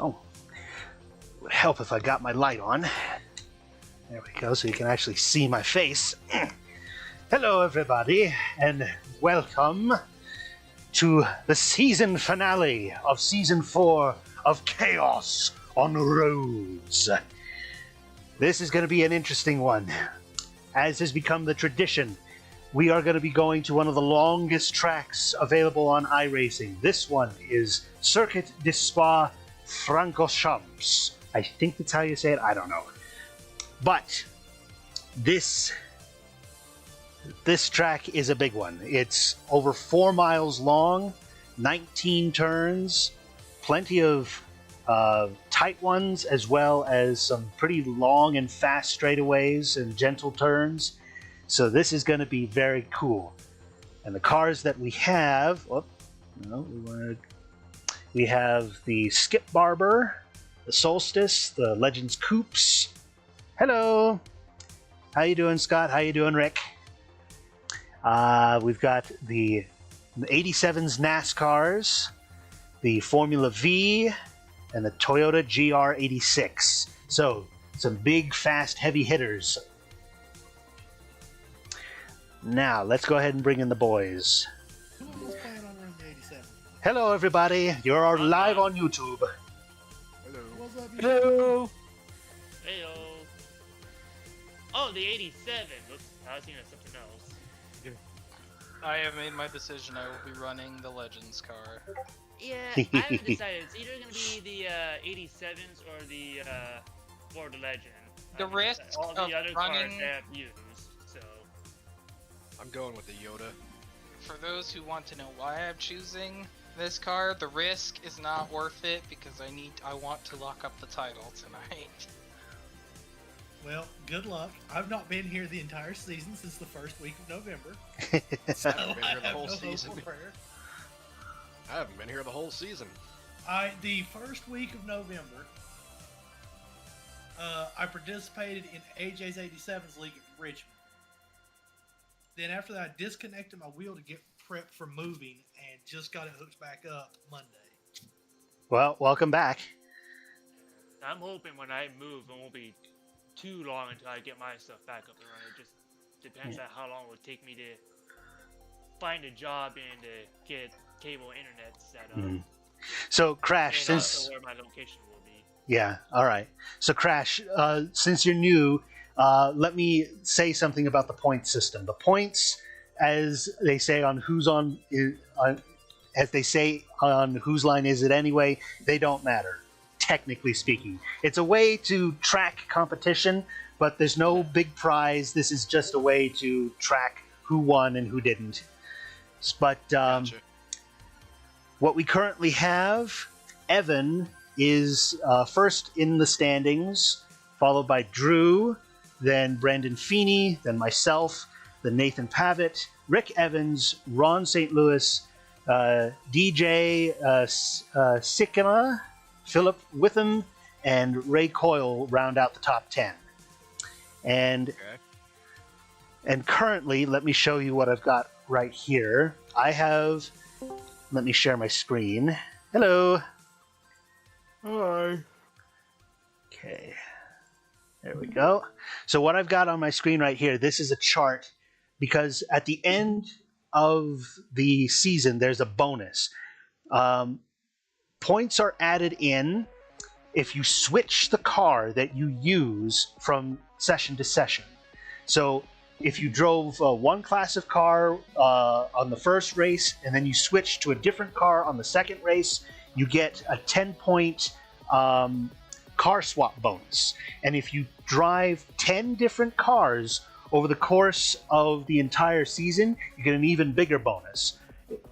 Oh, it would help if I got my light on. There we go, so you can actually see my face. Hello, everybody, and welcome to the season finale of Season 4 of Chaos on Roads. This is going to be an interesting one. As has become the tradition, we are going to be going to one of the longest tracks available on iRacing. This one is Circuit de Spa-Francorchamps. I think that's how you say it. I don't know. But this track is a big one. It's over 4 miles long, 19 turns, plenty of tight ones, as well as some pretty long and fast straightaways and gentle turns. So this is going to be very cool. And the cars that we have, we have the Skip Barber, the Solstice, the Legends Coupes. Hello. How you doing, Scott? How you doing, Rick? We've got the 87s NASCARs, the Formula V, and the Toyota GR86. So, some big, fast, heavy hitters. Now, let's go ahead and bring in the boys. Who's playing on Run 87? Hello, everybody. You're live on YouTube. Hello. What's up, you? Hello. Heyo. Oh, the 87. Oops, I was thinking of something else. I have made my decision. I will be running the Legends car. Yeah, I haven't decided. It's either going to be the 87s or the Ford Legend. The risk all the of other running- cars have used, so. I'm going with the Yoda. For those who want to know why I'm choosing this car, the risk is not worth it because I want to lock up the title tonight. Well, good luck. I've not been here the entire season since the first week of November. I So haven't been here the have whole no hope season. or prayer. I haven't been here the whole season. The first week of November, I participated in AJ's 87s League at Richmond. Then after that, I disconnected my wheel to get prepped for moving and just got it hooked back up Monday. Well, welcome back. I'm hoping when I move, it won't be too long until I get my stuff back up and running. It just depends on how long it would take me to find a job and to get cable internet set up. So, Crash, And since... also where my location will be. Yeah, all right. So, Crash, since you're new, let me say something about the point system. The points, as they say on whose line is it anyway, they don't matter, technically speaking. It's a way to track competition, but there's no big prize. This is just a way to track who won and who didn't. But Gotcha. what we currently have, Evan is first in the standings, followed by Drew, then Brandon Feeney, then myself, then Nathan Pavitt, Rick Evans, Ron St. Louis, DJ Sikima, Philip Witham, and Ray Coyle round out the top 10. And currently, let me show you what I've got right here. I have... Let me share my screen. Hello. Hi. Okay. There we go. So what I've got on my screen right here, this is a chart because at the end of the season, there's a bonus. Points are added in if you switch the car that you use from session to session. So if you drove one class of car on the first race and then you switch to a different car on the second race, you get a 10-point car swap bonus. And if you drive 10 different cars over the course of the entire season, you get an even bigger bonus.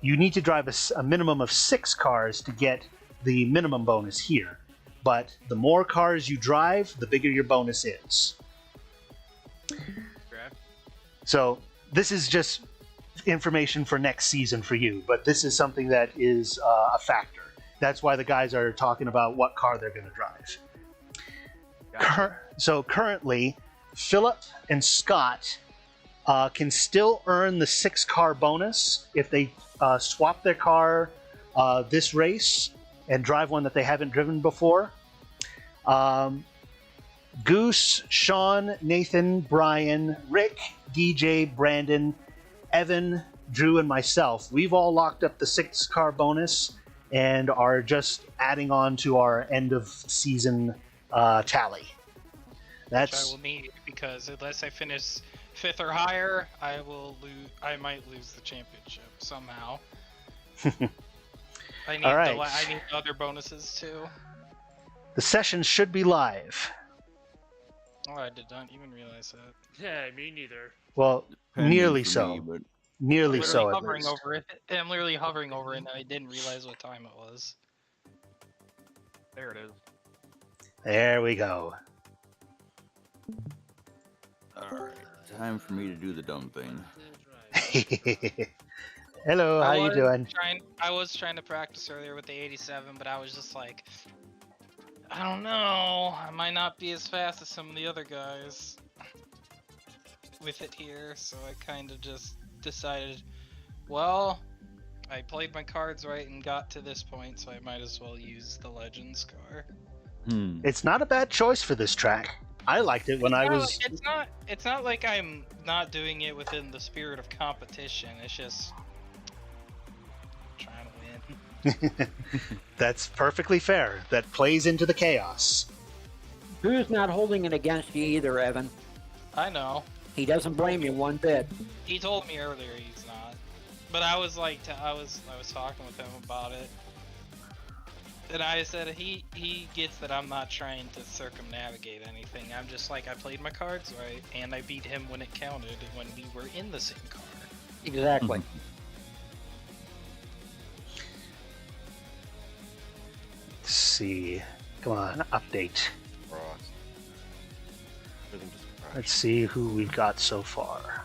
You need to drive a minimum of 6 cars to get the minimum bonus here. But the more cars you drive, the bigger your bonus is. So this is just information for next season for you, but this is something that is a factor. That's why the guys are talking about what car they're going to drive. Gotcha. So currently, Philip and Scott can still earn the 6 car bonus if they swap their car this race and drive one that they haven't driven before. Goose, Sean, Nathan, Brian, Rick, DJ, Brandon, Evan, Drew, and myself, we've all locked up the 6-car bonus and are just adding on to our end of season tally. Which I will need, because unless I finish 5th or higher, I will lose. I might lose the championship somehow. I need I need other bonuses too. The session should be live. Oh, I did not even realize that. Yeah, me neither. Well, Pending nearly for so. me, but Nearly I'm so. literally At hovering least. over it. I'm literally hovering over it, and I didn't realize what time it was. There it is. There we go. alright, time for me to do the dumb thing. Hello, how you doing? I was trying to practice earlier with the 87, but I was just like, I don't know. I might not be as fast as some of the other guys with it here, so I kind of just decided, well, I played my cards right and got to this point, so I might as well use the Legends car. It's not a bad choice for this track. I liked it when I was. It's not like I'm not doing it within the spirit of competition. It's just trying to win. That's perfectly fair. That plays into the chaos. Drew's not holding it against you either, Evan. I know. He doesn't blame you one bit. He told me earlier he's not, but I was like, I was talking with him about it, and I said he gets that I'm not trying to circumnavigate anything. I'm just like, I played my cards right, and I beat him when it counted when we were in the same car. Exactly. Let's see. Come on, update. Ross. Everything just crashed. Let's see who we've got so far.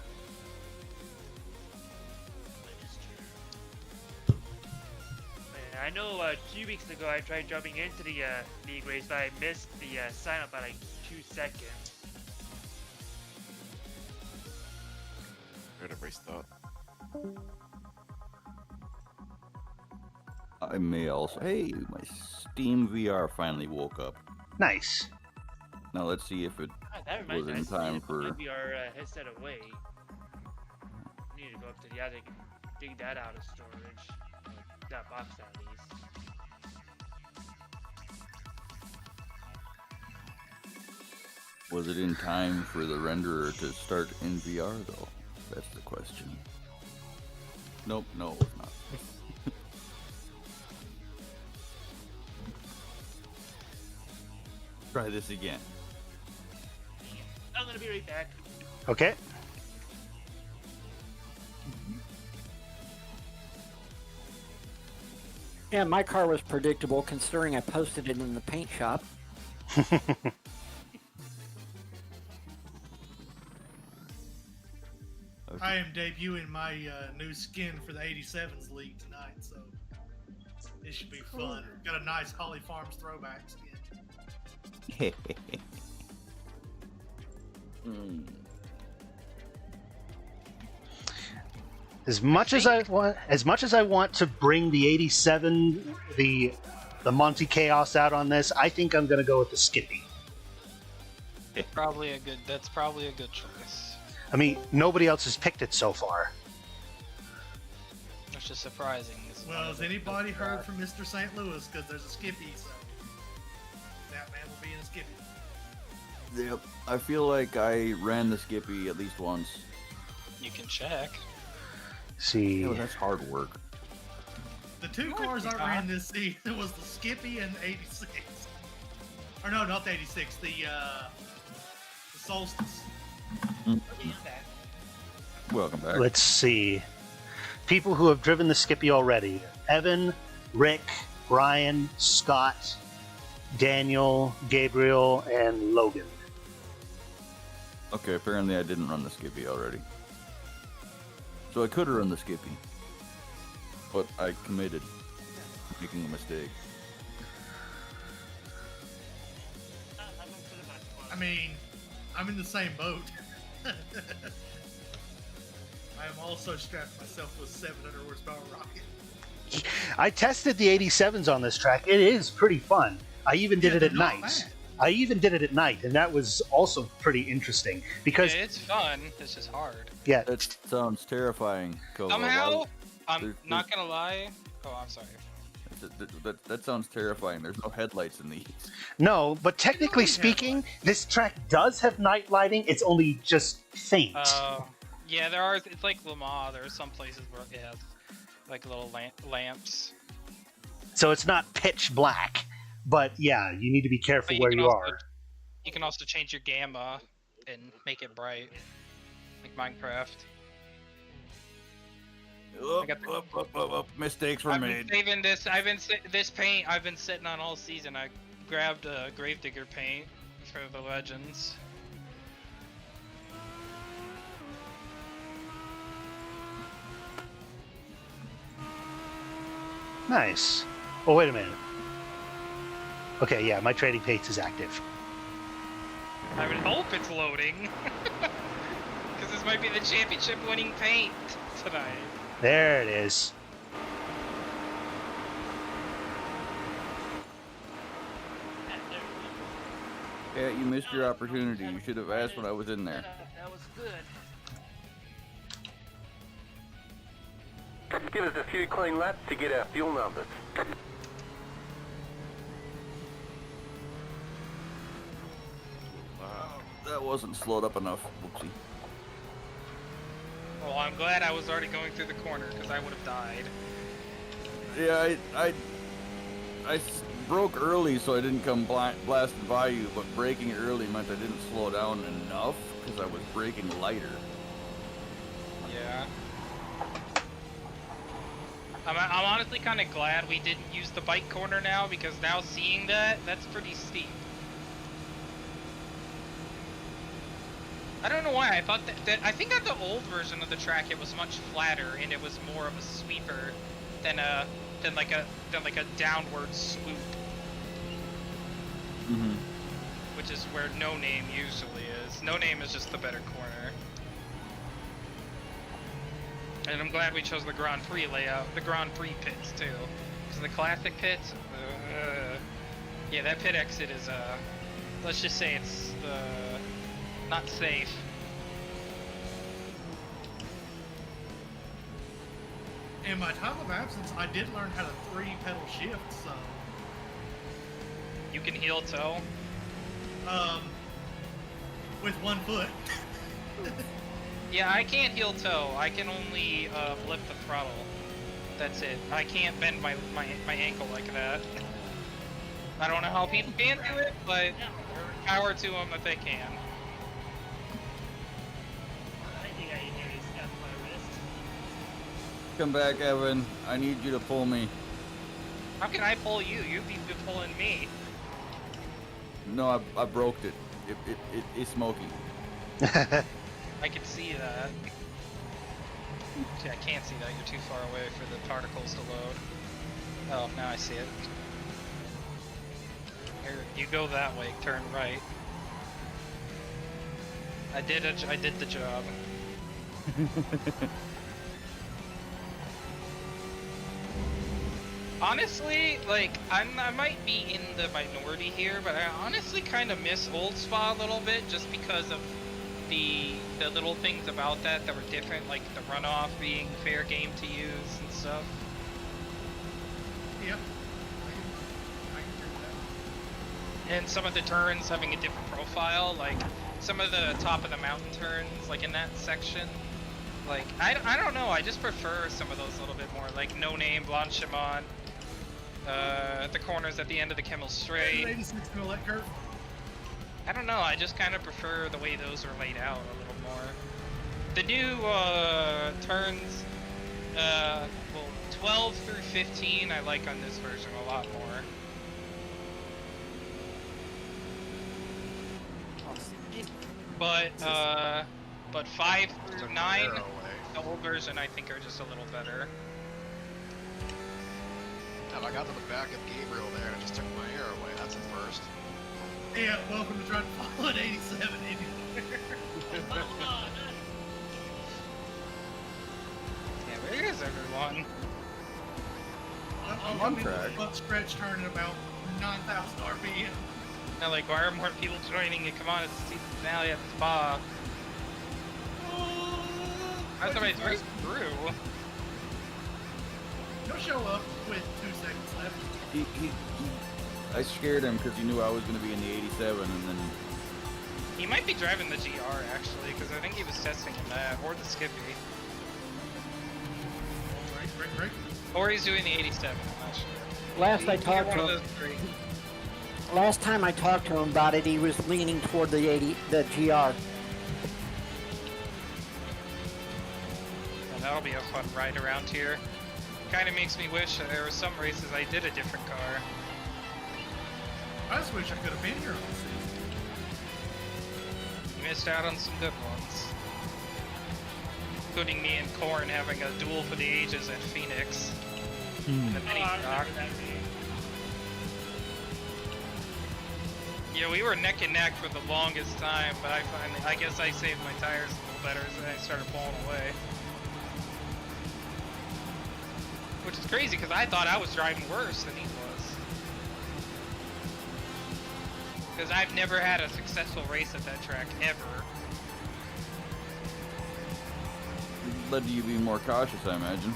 I know 2 weeks ago I tried jumping into the league race, but I missed the sign up by like 2 seconds. Heard a race thought. I may also. Hey, my Steam VR finally woke up. Nice. Now let's see if it That reminds was me, in time for. maybe our headset away. We need to go up to the attic and dig that out of storage. Like, that box at least. Was it in time for the renderer to start in VR though? That's the question. Nope, no, it's not. Try this again. I'm gonna be right back. Okay. Yeah, my car was predictable considering I posted it in the paint shop. I am debuting my new skin for the 87s league tonight, so it should be fun. Got a nice Holly Farms throwback skin. As much as I want to bring the 87, the Monty Chaos out on this, I think I'm gonna go with the Skippy. That's probably a good choice. I mean, nobody else has picked it so far. Which is surprising. Well, has anybody heard from Mr. St. Louis? Because there's a Skippy, so that man will be in a Skippy. Yep, I feel like I ran the Skippy at least once. You can check. See, Oh, that's hard work. The two cars I ran this season was the Skippy and the 86. Or no, not the 86. The Solstice. Welcome back. let's see. People who have driven the Skippy already: Evan, Rick, Brian, Scott, Daniel, Gabriel, and Logan. Okay, apparently I didn't run the Skippy already. So I could have run the Skippy. But I committed making a mistake. I mean, I'm in the same boat. I am also strapped myself to a 700 horsepower rocket. I tested the 87s on this track. It is pretty fun. I even did Yeah, it at they're not night. bad. I even did it at night, and that was also pretty interesting because It's fun. It's just hard. yeah, That sounds terrifying. Kova. Somehow, I'm There's- not gonna lie. Oh, I'm sorry. That sounds terrifying. There's no headlights in these. no, but technically speaking, this track does have night lighting. It's only just faint. Yeah, there are. It's like Le Mans. There are some places where it has like little lamps. So it's not pitch black. But yeah, you need to be careful But where can you also- are. You can also change your gamma and make it bright, like Minecraft. Mistakes were I've been made. saving this. This paint. I've been sitting on all season. I grabbed Gravedigger paint for the Legends. Nice. Oh, wait a minute. Okay, yeah, my trading pace is active. I would hope it's loading, because this might be the championship-winning paint tonight. There it is. Yeah, you missed your opportunity. You should have asked when I was in there. That was good. Give us a few clean laps to get our fuel numbers. That wasn't slowed up enough. Whoopsie. Well, I'm glad I was already going through the corner, because I would have died. Yeah, I broke early, so I didn't come blasting by you. But braking early meant I didn't slow down enough because I was braking lighter. Yeah. I'm honestly kind of glad we didn't use the bike corner now, because now seeing that's pretty steep. I don't know why, I thought that I think on the old version of the track it was much flatter and it was more of a sweeper than like a downward swoop, Mm-hmm. which is where No Name usually is. No Name is just the better corner. And I'm glad we chose the Grand Prix layout, the Grand Prix pits too. Because the classic pits, yeah, that pit exit is, let's just say it's, not safe. In my time of absence, I did learn how to 3-pedal shift, so You can heel toe. with one foot. Yeah, I can't heel toe. I can only flip the throttle. That's it. I can't bend my ankle like that. I don't know how people can do it, but power to them if they can. I think I nearly snapped my wrist. Come back, Evan. I need you to pull me. How can I pull you? You'd be pulling me. No, I broke it. It's smoky. I can see that. See, I can't see that. You're too far away for the particles to load. Oh, now I see it. Here, you go that way. Turn right. I did the job. Honestly, like, I might be in the minority here, but I honestly kind of miss Old Spa a little bit just because of the little things about that were different, like the runoff being fair game to use and stuff. Yep. I can agree with that. And some of the turns having a different profile, like some of the top of the mountain turns, like in that section. Like, I don't know, I just prefer some of those a little bit more, like No Name, Blanchimont, the corners at the end of the Kimmel Straight. 86 Millette curve. I don't know, I just kind of prefer the way those are laid out a little more. The new turns, well, 12 through 15 I like on this version a lot more. But 5 through 9, the old version I think are just a little better. Damn, I got to the back of Gabriel there and it just took my air away. That's a first. Yeah, welcome to trying to follow an 87 anywhere. Yeah, where is everyone? I'll on come into track. the butt stretch turn at about 9,000 RPM. Now, like, why are more people joining it? Come on, it's the season finale at the Spa. How's somebody's racing through? He'll show up with 2 seconds left. I scared him because he knew I was going to be in the 87, and then He might be driving the GR, actually, because I think he was testing in that, or the Skippy. Right. Or he's doing the 87, I'm not sure. Last I Either talked one to of him, those three. last time I talked to him about it, he was leaning toward the GR. And that'll be a fun ride around here. Kind of makes me wish that there were some races I did a different car. I just wish I could have been here all season. You missed out on some good ones. Including me and Korn having a duel for the ages at Phoenix. In the mini stock. Yeah, we were neck and neck for the longest time, but I guess I saved my tires a little better, so then I started pulling away. Which is crazy, because I thought I was driving worse than he was. Because I've never had a successful race at that track, ever. led to you being more cautious, I imagine.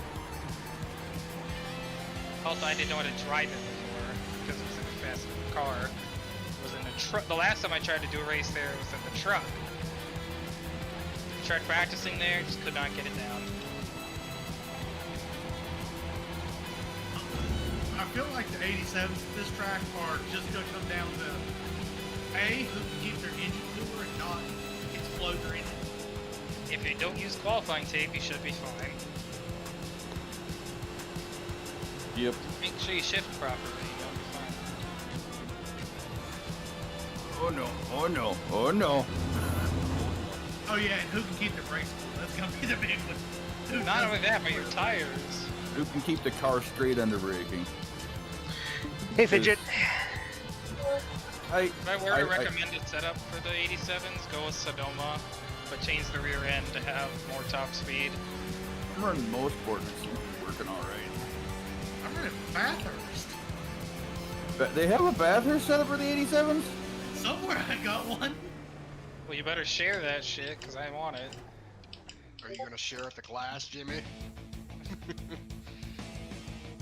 Also, I didn't know how to drive it before, because it was in a fast car. It was in a truck. The last time I tried to do a race there, it was in the truck. Tried practicing there, just could not get it down. I feel like the 87s at this track are just going to come down to A, who can keep their engine cooler and not explode their engine. If you don't use qualifying tape, you should be fine. Yep. Make sure you shift properly, you'll be fine. Oh no, oh no, oh no. Oh yeah, and who can keep their brakes cool? That's going to be the big one. Who Not doesn't only that, but keep your their- tires. Who can keep the car straight under braking? Hey, Fidget. If I were to recommend a setup for the 87s, go with Sodoma, but change the rear end to have more top speed. I'm running most board and it seems to be working alright. I'm running Bathurst. But they have a Bathurst setup for the 87s? Somewhere I got one. Well, you better share that shit, because I want it. Are you gonna share at the glass, Jimmy?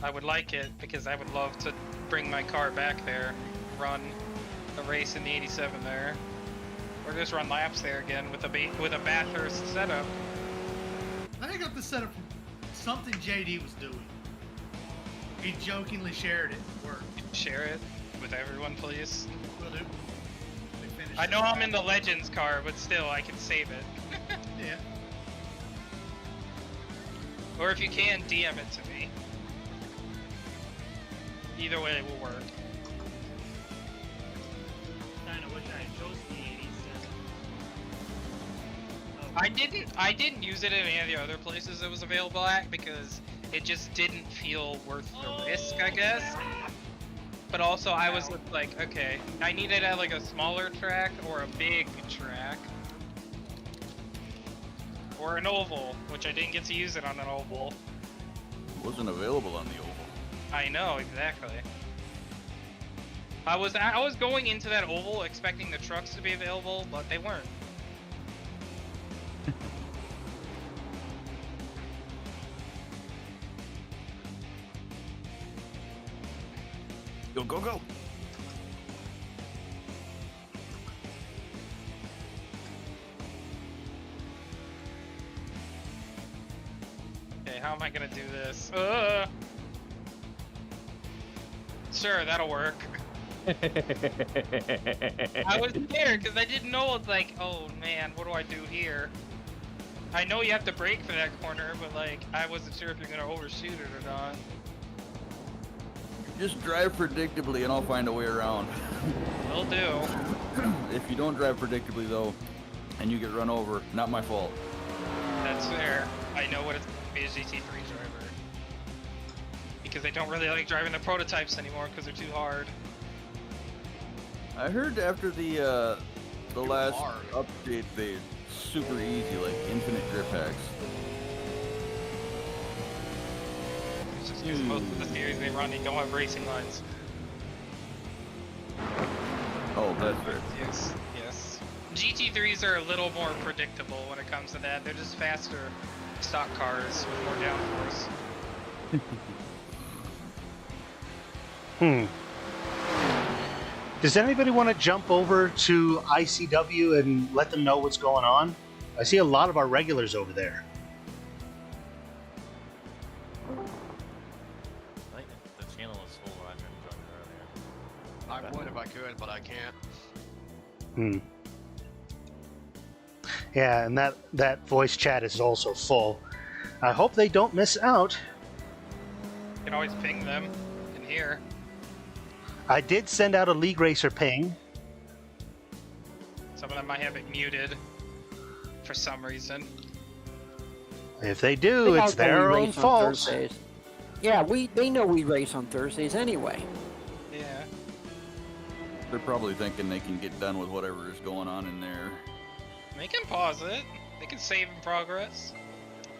I would like it, because I would love to bring my car back there, run a race in the 87 there. Or just run laps there again with a Bathurst setup. I think I got this set up from something JD was doing. He jokingly shared it at work. Share it with everyone, please. Will do. They finished I know it. I'm in the Legends car, but still, I can save it. Yeah. Or if you can, DM it to me. Either way will work. Kinda wish I chose the 87. I didn't use it in any of the other places it was available at because it just didn't feel worth the risk, I guess. But also I was like, okay, I needed at like a smaller track or a big track. Or an oval, which I didn't get to use it on an oval. It wasn't available on the oval. I know, exactly. I was going into that oval expecting the trucks to be available, but they weren't. Go, go, go! Okay, how am I gonna do this? Sure, that'll work. I was scared because I didn't know, like, oh man, what do I do here? I know you have to brake for that corner, but like, I wasn't sure if you're gonna overshoot it or not. Just drive predictably and I'll find a way around. Will do. If you don't drive predictably though, and you get run over, not my fault. That's fair. I know what it's like to be a GT3 driver. Because they don't really like driving the prototypes anymore because they're too hard. I heard after the last hard. update, they super easy, like infinite grip hacks. It's just because most of the series they run, they don't have racing lines. Oh, that's fair. Yes, yes. GT3s are a little more predictable when it comes to that. They're just faster stock cars with more downforce. Does anybody want to jump over to ICW and let them know what's going on? I see a lot of our regulars over there. I think the channel is full. I tried to join it earlier. I would if I could, but I can't. Yeah, and that voice chat is also full. I hope they don't miss out. You can always ping them in here. I did send out a League Racer ping. Some of them might have it muted for some reason. If they do, it's their own fault. Yeah, they know we race on Thursdays anyway. Yeah. They're probably thinking they can get done with whatever is going on in there. They can pause it. They can save in progress.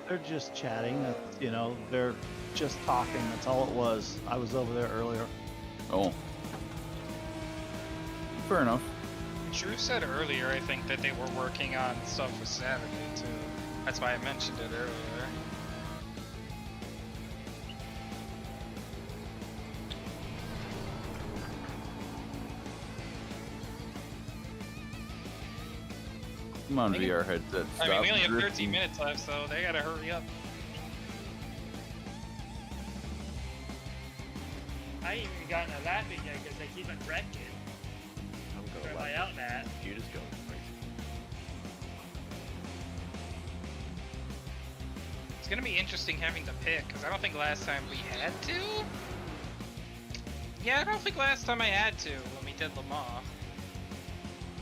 They're just chatting. You know, they're just talking. That's all it was. I was over there earlier. Oh. Fair enough. Drew said earlier, I think, that they were working on stuff for Saturday, too. That's why I mentioned it earlier. Come on, VR headset. I mean, we only have drifting. 13 minutes left, so they gotta hurry up. I ain't even gotten a lap in yet because they keep on wrecking. I'm Where going am I out at? You just go crazy. It's gonna be interesting having to pick, because I don't think last time we had to. Yeah, I don't think last time I had to when we did Le Mans.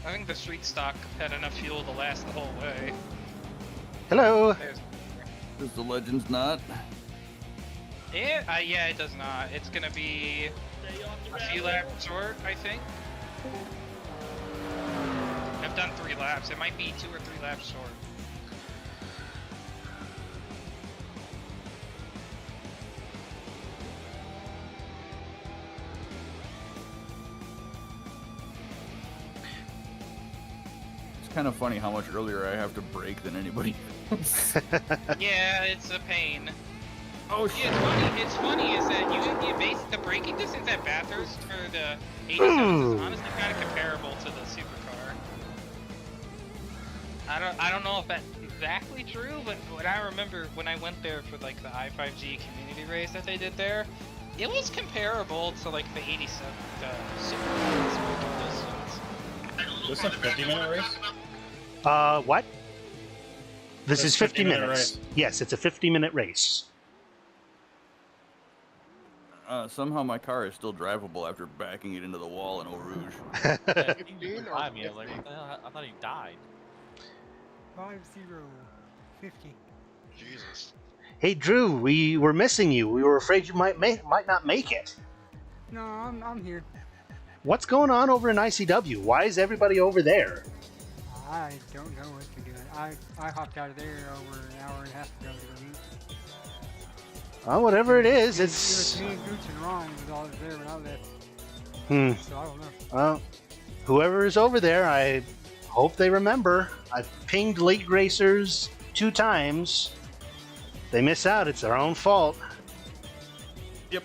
I think the street stock had enough fuel to last the whole way. Hello. Does the Legends not? Yeah, it does not. It's gonna be a few laps short, I think. I've done 3 laps. It might be 2 or 3 laps short. It's kind of funny how much earlier I have to brake than anybody else. Yeah, it's a pain. Oh shit! It's funny is that you base the braking distance at Bathurst for the 87s is honestly kind of comparable to the supercar. I don't know if that's exactly true, but what I remember when I went there for like the I5G community race that they did there, it was comparable to like the 87 supercar's braking distance. This is a 50-minute race? What? This is 50 50-minute minutes. race. Yes, it's a 50-minute race. Somehow my car is still drivable after backing it into the wall in Eau Rouge. Yeah, he revived me. I was like, what the hell? I thought he died. 50. Jesus. Hey, Drew, we were missing you. We were afraid you might not make it. No, I'm here. What's going on over in ICW? Why is everybody over there? I don't know what to do. I hopped out of there over an hour and a half ago to go eat. Well, whatever it is, It it's... was me and Gooch and Ron was all there when I left. So I don't know. Well, whoever is over there, I hope they remember. I've pinged League Racers 2 times. They miss out. It's their own fault. Yep.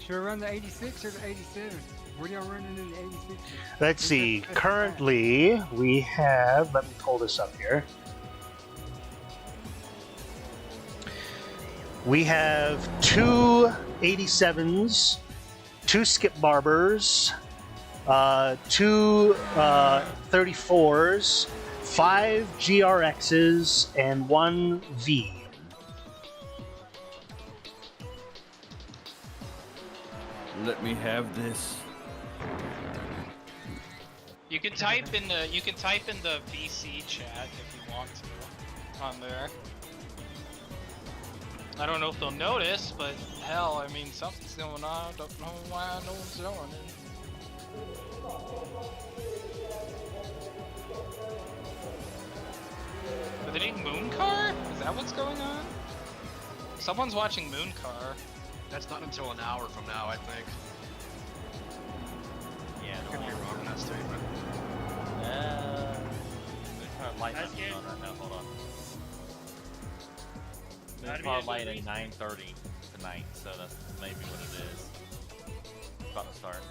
Should I run the 86 or the 87? What are y'all running in the 86? Let's see. Currently, we have... Let me pull this up here. We have 2 87s, 2 Skip Barbers, 2 34s, 5 GRXs, and 1 V. Let me have this. You can type in the VC chat if you want to on there. I don't know if they'll notice, but hell, I mean, something's going on. I don't know why no one's showing it. Are they doing Moon Car? Is that what's going on? Someone's watching Moon Car. That's not until an hour from now, I think. Yeah, I could be wrong on that statement. Mooncar light That's on good. right now. Hold on. That'd be a Mooncar good light at reason. 9:30 tonight, so that's maybe what it is. About to start.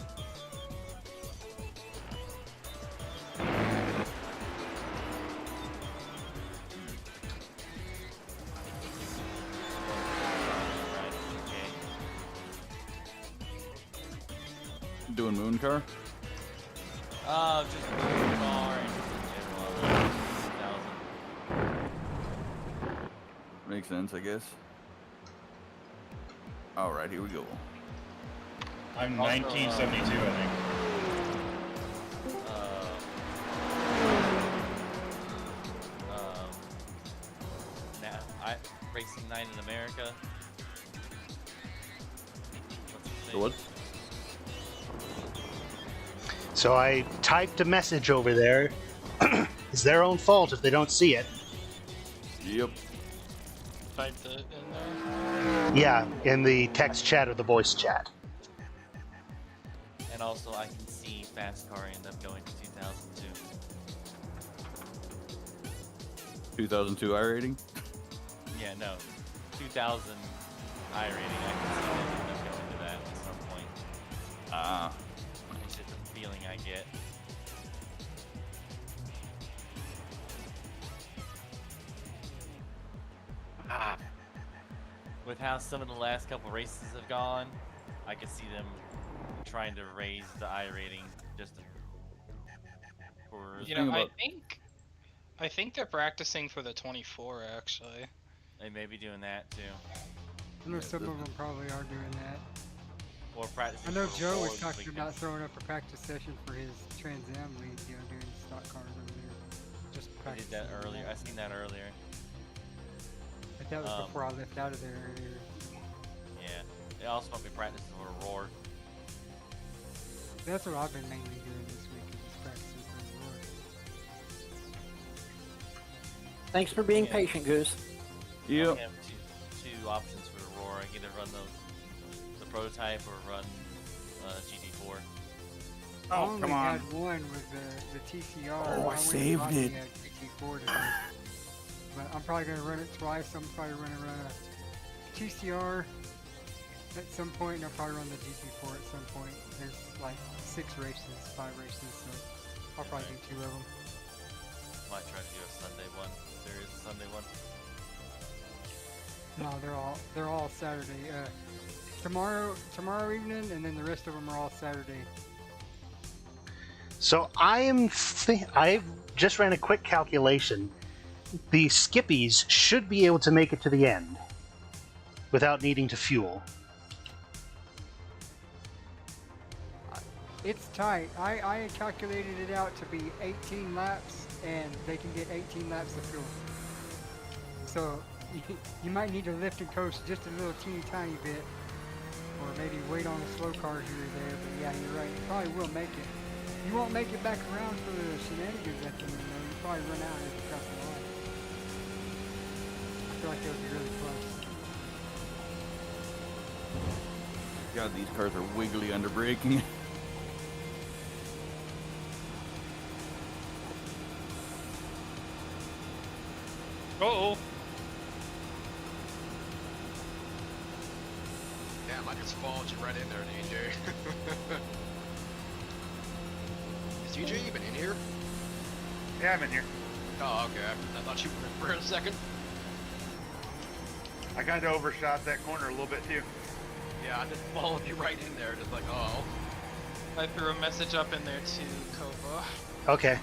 Doing moon car? Just Mooncar and just in general. 2000. Makes sense, I guess. Alright, here we go. I'm Also, 1972, I think. Racing 9 in America. So what? So I typed a message over there. It's their own fault if they don't see it. Yep. Typed it in there. Yeah, in the text chat or the voice chat. And also, I can see Fast Car end up going to 2002. 2002 iRating? Yeah, no. 2000 iRating, I can see them end up going to that at some point. Ah. It's just a feeling I get. With how some of the last couple races have gone, I could see them trying to raise the iRating just for... You know, I think they're practicing for the 24 actually. They may be doing that too. I know some of them probably are doing that. Or practicing I know for Joe Worlds was talking weekend. about throwing up a practice session for his Trans Am league, you know, doing stock cars over there. Just I practice. did that earlier. I seen that earlier. But that was before I left out of there earlier. Yeah. They also want me practicing for Roar. That's what I've been mainly doing this week, is just practicing for the Roar. Thanks for being Yeah. patient, Goose. I Yep. have two options for the Roar. I can either run the prototype or run GT4. I Oh, only come on. had one with the TCR. Oh, I went saved and bought it. me a GT4 today. But I'm probably going to run it twice. I'm probably going to run a TCR at some point, and I'll probably run the GT4 at some point. There's like 5 races, so I'll probably do 2 of them. Might try to do a Sunday one. If there is a Sunday one. No, they're all Saturday. Tomorrow evening, and then the rest of them are all Saturday. So I just ran a quick calculation. The skippies should be able to make it to the end without needing to fuel. It's tight. I had calculated it out to be 18 laps, and they can get 18 laps of fuel. So you might need to lift and coast just a little teeny tiny bit, or maybe wait on a slow car here or there. But yeah, you're right. You probably will make it. You won't make it back around for the shenanigans at the end. You probably run out as you cross the line. I feel like that would be really close. God, these cars are wiggly under braking. Uh-oh. Damn, I just followed you right in there, DJ. Is DJ even in here? Yeah, I'm in here. Oh, okay. I thought you were for a second. I kind of overshot that corner a little bit too. Yeah, I just followed you right in there, just like, oh. I threw a message up in there to Kova. Okay.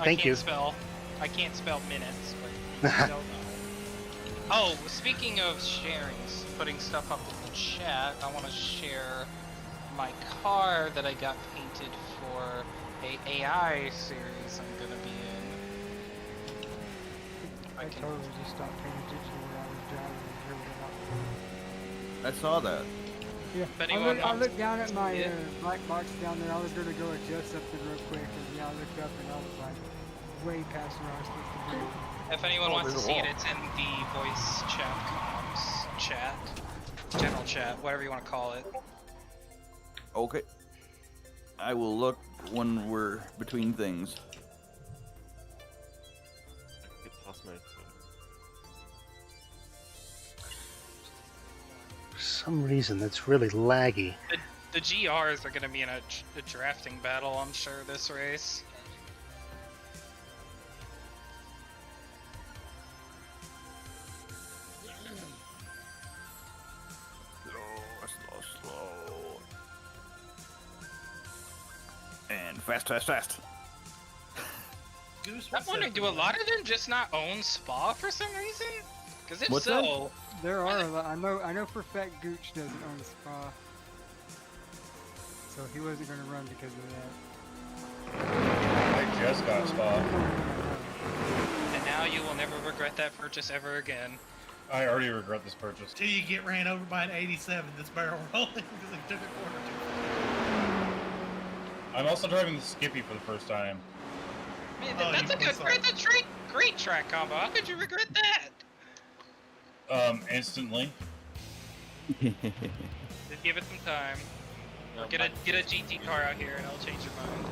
Thank you. I can't spell minutes, but I don't know. Oh, speaking of sharing, putting stuff up in the chat, I want to share my car that I got painted for a AI series I'm gonna be in. I totally just stopped paying attention to where I was driving and drove it out. I saw that. Yeah, If anyone I wants looked down at my see it. black box down there. I was going to go adjust something real quick, and yeah, I looked up and I was like way past where I was supposed to be. If anyone Oh, wants to there's a see it, wall. it's in the voice chat comms chat. general chat, whatever you want to call it. Okay. I will look when we're between things. For some reason, that's really laggy. The GRs are going to be in a drafting battle, I'm sure, this race. Slow. And fast. Goose I'm wondering, do a lot of them just not own Spa for some reason? Because if What's so, There are a lot. I know for a fact Gooch doesn't own Spa. So he wasn't going to run because of that. I just got Spa. and now you will never regret that purchase ever again. I already regret this purchase. Till you get ran over by an 87 that's barrel rolling because he took a corner too. I'm also driving the Skippy for the first time. Man, Oh, that's a great track combo. How could you regret that? Instantly. Just give it some time. No, Or get a GT car out here and it'll change your mind.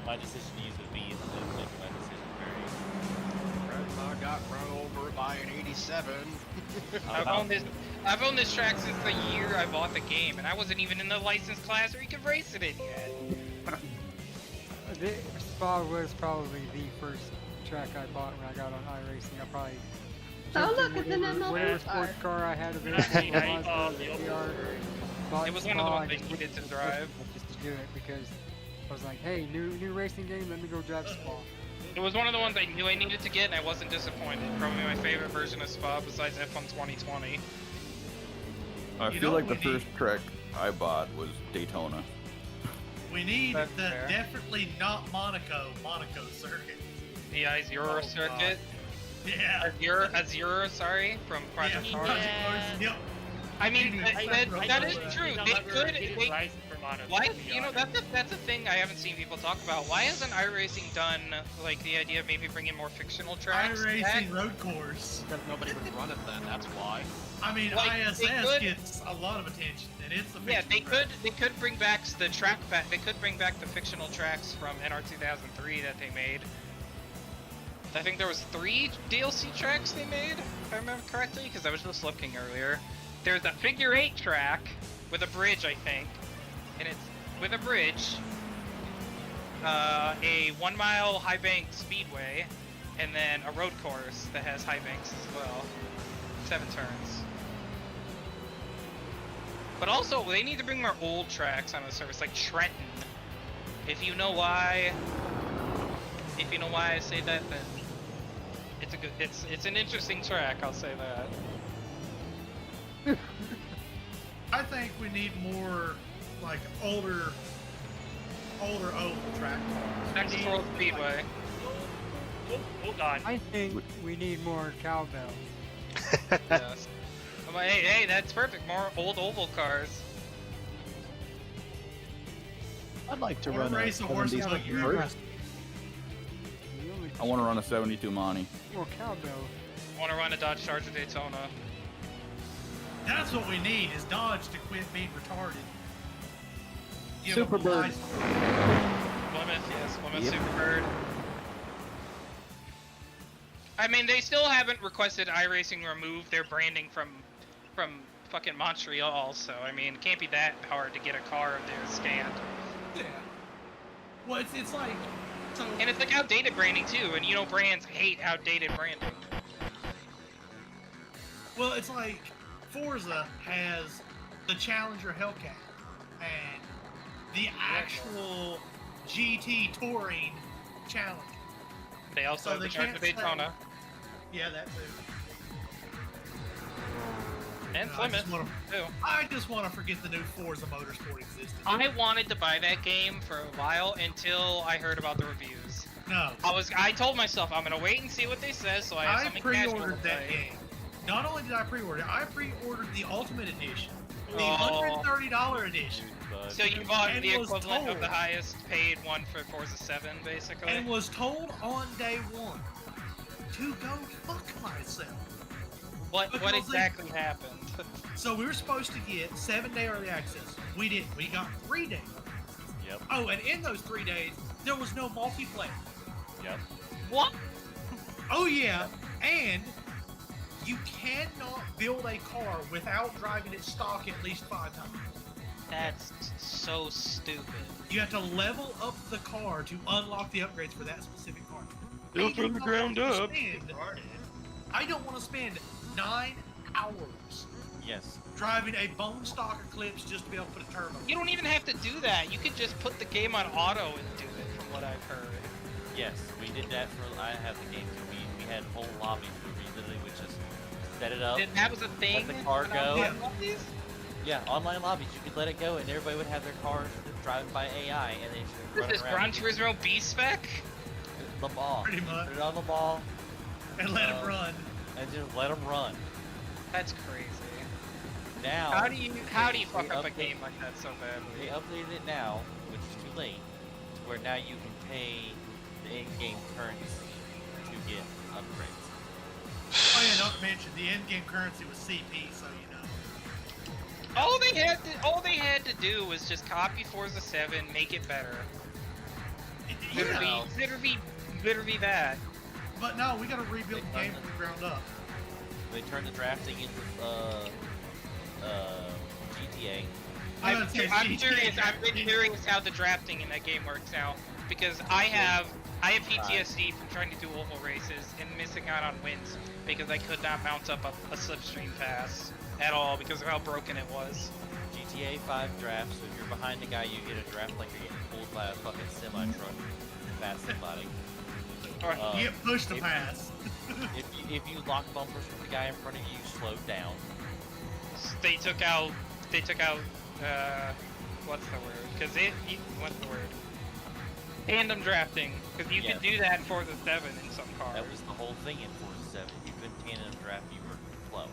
My decision to use the V is making my decision very. I got run over by an 87. I've owned this track since the year I bought the game, and I wasn't even in the license class where you could race it in yet. Spa was probably the first track I bought when I got on iRacing. I probably Oh, jumped look, in it's an whatever MLB sports car. car I had available. It was one of the ones they needed to drive. Just to do it because I was like, hey, new racing game, let me go drive Spa. It was one of the ones I knew I needed to get, and I wasn't disappointed. Probably my favorite version of Spa besides F1 2020. I feel like the first track I bought was Daytona. We need That's the fair. definitely not Monaco circuit. The Azure circuit. Yeah. Azure, sorry, from Project Yeah, Cars. Project Cars, yep. I mean, that is true. They could, why, you know, that's a thing I haven't seen people talk about. Why hasn't iRacing done, like, the idea of maybe bringing more fictional tracks? iRacing road course. Because nobody would run it then, that's why. I mean, Like, ISS they could- gets a lot of attention, and it's the Yeah, fictional they could bring back the track back. They could bring back the fictional tracks from NR 2003 that they made. I think there was 3 DLC tracks they made, if I remember correctly, because I was just looking earlier. There's a figure 8 track with a bridge, I think, and it's with a bridge, a 1 mile high bank speedway, and then a road course that has high banks as well. 7 turns. But also, they need to bring more old tracks on the service, like Trenton. If you know why I say that, then it's an interesting track. I'll say that. I think we need more, like, older oval track cars. Texas World Speedway. Oh god. I think we need more cowbell. Yes. Hey, that's perfect. More old oval cars. I'd like to Or run a race a horse 70s like you're Convertible. I want to run a 72 Monty. More cowbell. I want to run a Dodge Charger Daytona. That's what we need, is Dodge to quit being retarded. Give them a Superbird. license. Plymouth, yes, Plymouth Yep. Superbird. I mean, they still haven't requested iRacing remove their branding from fucking Montreal, so I mean, it can't be that hard to get a car of theirs scanned. Yeah. Well, it's like, so And it's like outdated branding too, and you know brands hate outdated branding. well, it's like Forza has the Challenger Hellcat and the actual GT Touring Challenger. They also So have they the Charger can't say- Daytona Yeah, that too. and No, Plymouth too. I just want to forget the new Forza Motorsport existed. I wanted to buy that game for a while until I heard about the reviews. No. I told myself I'm gonna wait and see what they say, so I have I something casual to pre-ordered that play. game. Not only did I pre-order it, I pre-ordered the Ultimate Edition, the Oh. $130 edition, So you bought And the was equivalent of told. the highest paid one for Forza 7, basically. and was told on day one to go fuck myself. What Because exactly happened? So we were supposed to get 7-day early access. We didn't. We got 3 days. Yep. Oh, and in those 3 days, there was no multiplayer. Yep. What? Oh yeah, and you cannot build a car without driving it stock at least 5 times. That's so stupid. You have to level up the car to unlock the upgrades for that specific car. Built from the ground up. I don't want to spend 9 hours Yes. driving a bone stock Eclipse just to be able to put a turbo. You don't even have to do that. You can just put the game on auto and do it, from what I've heard. Yes, we did that for. I have the game too. We had whole lobbies where we literally would just set it up. That was a thing. Let the car on go. online lobbies? Yeah, online lobbies. You could let it go, and everybody would have their cars driving by AI, and they just What run is this, around. Gran Turismo B-Spec? The ball. Pretty much. Put it on the ball. And let him run. And just let them run. That's crazy. Now. How do you they fuck up a update- game like that so badly? They updated it now, which is too late, to where now you can pay the in-game currency to get upgrades. Oh yeah, don't mention the in-game currency was CP, so you know. All they had to do was just copy Forza 7, make it better. Literally that. But no, we gotta rebuild the game from the ground up. They turned the drafting into GTA. I'm curious. I've been curious how the drafting in that game works out because I have PTSD from trying to do oval races and missing out on wins because I could not mount up a slipstream pass at all because of how broken it was. GTA 5 drafts, so if you're behind the guy, you get a draft like you're getting pulled by a fucking semi-truck to pass somebody. You get pushed to pass. if you lock bumpers with the guy in front of you, you slow down. They took out what's the word? What's the word? Tandem drafting, because you could do that in Forza 7 in some cars. That was the whole thing in Forza 7. You couldn't tandem draft, you were slow.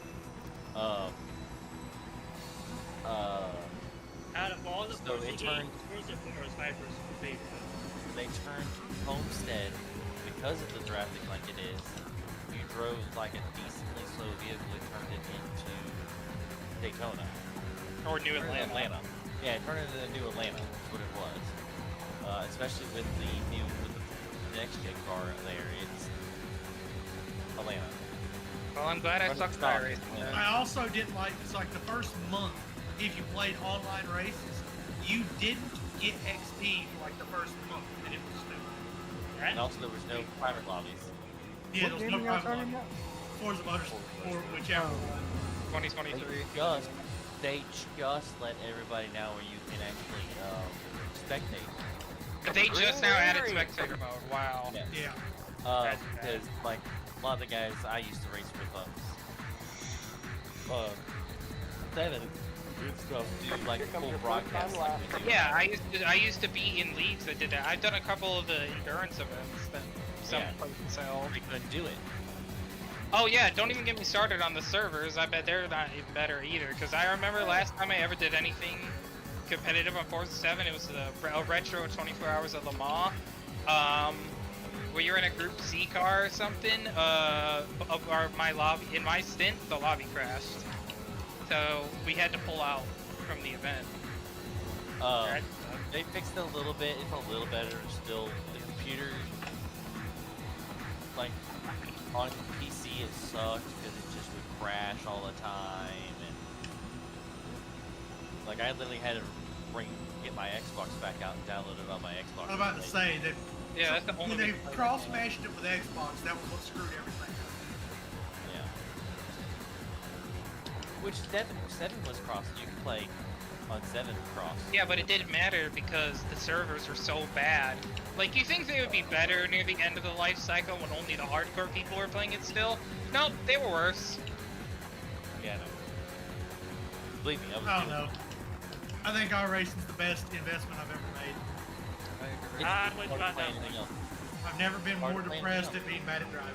Out of all the So Forza they turned- games, Forza 4 is my personal favorite. They turned Homestead, because of the drafting like it is, you drove like a decently slow vehicle, it turned it into Daytona. Or New Atlanta. Yeah, it turned it into New Atlanta, is what it was. Especially with the next gen car there, it's Atlanta. Well, I'm glad I sucked at racing. I also didn't like, it's like the first month, if you played online races, you didn't get XP for like the first month, and it was stupid. Right? And also there was no private lobbies. Yeah, there was no private lobby. Forza Motorsport, or whichever one. 2023. They just let everybody know where you can actually spectate. But they just now added spectator mode. Wow. Yeah. Because like a lot of the guys I used to race with 7 and stuff do like full broadcasts. Like we do. Yeah, I used to be in leagues that did that. I've done a couple of the endurance events that some places sell. They couldn't do it. Oh yeah, don't even get me started on the servers. I bet they're not even better either. Because I remember last time I ever did anything competitive on Forza 7, it was the retro 24 Hours of Le Mans. We were in a Group C car or something. My lobby, in my stint, the lobby crashed, so we had to pull out from the event. They fixed it a little bit. It's a little better. Still, the computer, like on PC, it sucked because it just would crash all the time, and like I literally had to get my Xbox back out and download it on my Xbox. I was about to say that. Yeah, that's the only when they way to play cross-matched it with Xbox, that was what screwed everything. Yeah. Which 7 was cross. You could play on 7 cross. Yeah, but it didn't matter because the servers were so bad. Like, you think they would be better near the end of the life cycle when only the hardcore people were playing it still? Nope, they were worse. Yeah, no. Believe me, I don't know. I think iRacing's the best investment I've ever made. I've never been more depressed at being bad at driving.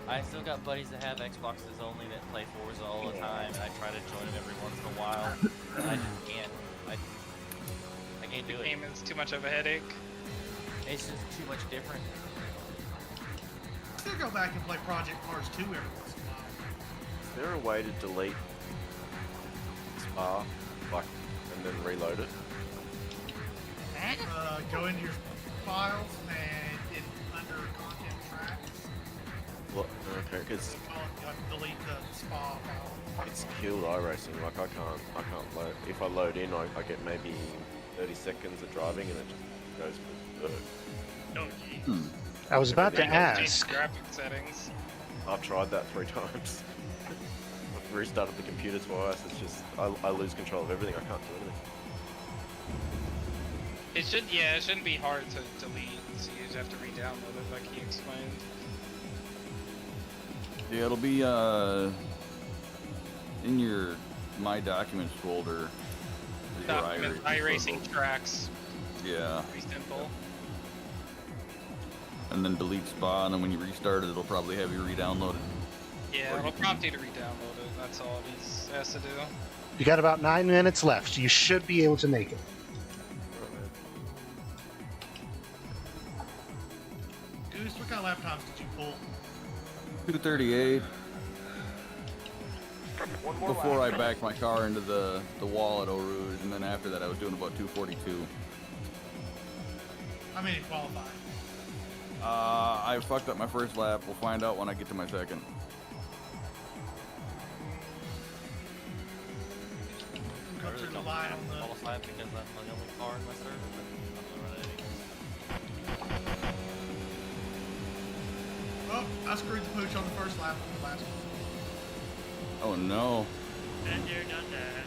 I still got buddies that have Xboxes only that play Forza all the time, and I try to join them every once in a while. And I just can't. I can't do it. The game is too much of a headache. It's just too much different. I still go back and play Project Cars 2 every once in a while. there a way to delete Spa, like, and then reload it? Go into your files and under content tracks. What? Okay, because Delete the Spa file. it's killed iRacing. Like I can't load. If I load in, I get maybe 30 seconds of driving, and it just goes berserk. Oh, jeez. I was about to Change ask. graphic settings. I've tried that 3 times. I've restarted the computer twice. It's just I lose control of everything. I can't do anything. It shouldn't be hard to delete, so you just have to re-download it like he explained. Yeah, it'll be in your My Documents folder. Document iRacing tracks. Yeah. Pretty simple. And then delete Spa, and then when you restart it, it'll probably have you re-download it. Yeah, it'll prompt you to re-download it. That's all it has to do. You got about 9 minutes left. You should be able to make it. Goose, what kind of laptops did you pull? 238. Before I backed my car into the wall at Eau Rouge, and then after that I was doing about 242. How many qualified? I fucked up my first lap. We'll find out when I get to my second. Go through the line on the... Qualified because I'm the only car in my server, but I'm not running Oh, I screwed the pooch on the first lap on the last one. Oh no. And you're done that.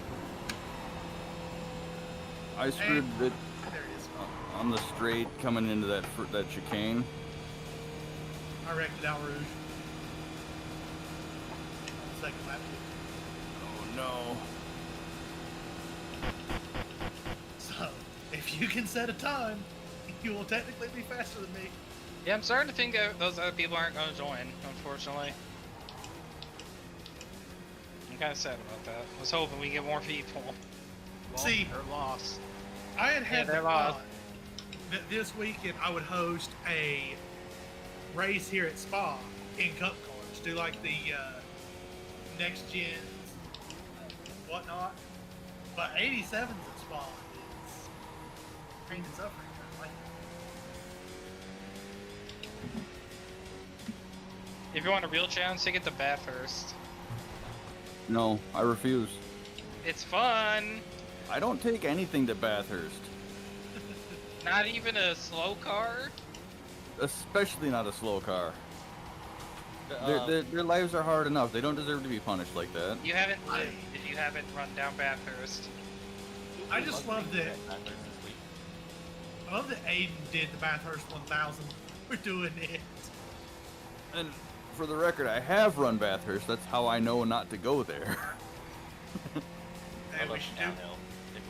I screwed it There it is. on the straight coming into that chicane. I wrecked it out Rouge. Second lap. Oh no. So, if you can set a time, you will technically be faster than me. Yeah, I'm starting to think those other people aren't going to join, unfortunately. I'm kind of sad about that. I was hoping we get more people. Well, See, they're lost. I had they're the lost. thought that this weekend I would host a race here at Spa in cup cars. Do like the next gens, whatnot. But 87s at Spa is pain and suffering. I like it. If you want a real challenge, take it to Bathurst. No, I refuse. It's fun. I don't take anything to Bathurst. Not even a slow car. Especially not a slow car. Their lives are hard enough. They don't deserve to be punished like that. You haven't if you haven't run down Bathurst. I just love that. I love that Aiden did the Bathurst 1000. We're doing it. And for the record, I have run Bathurst. That's how I know not to go there. Hey,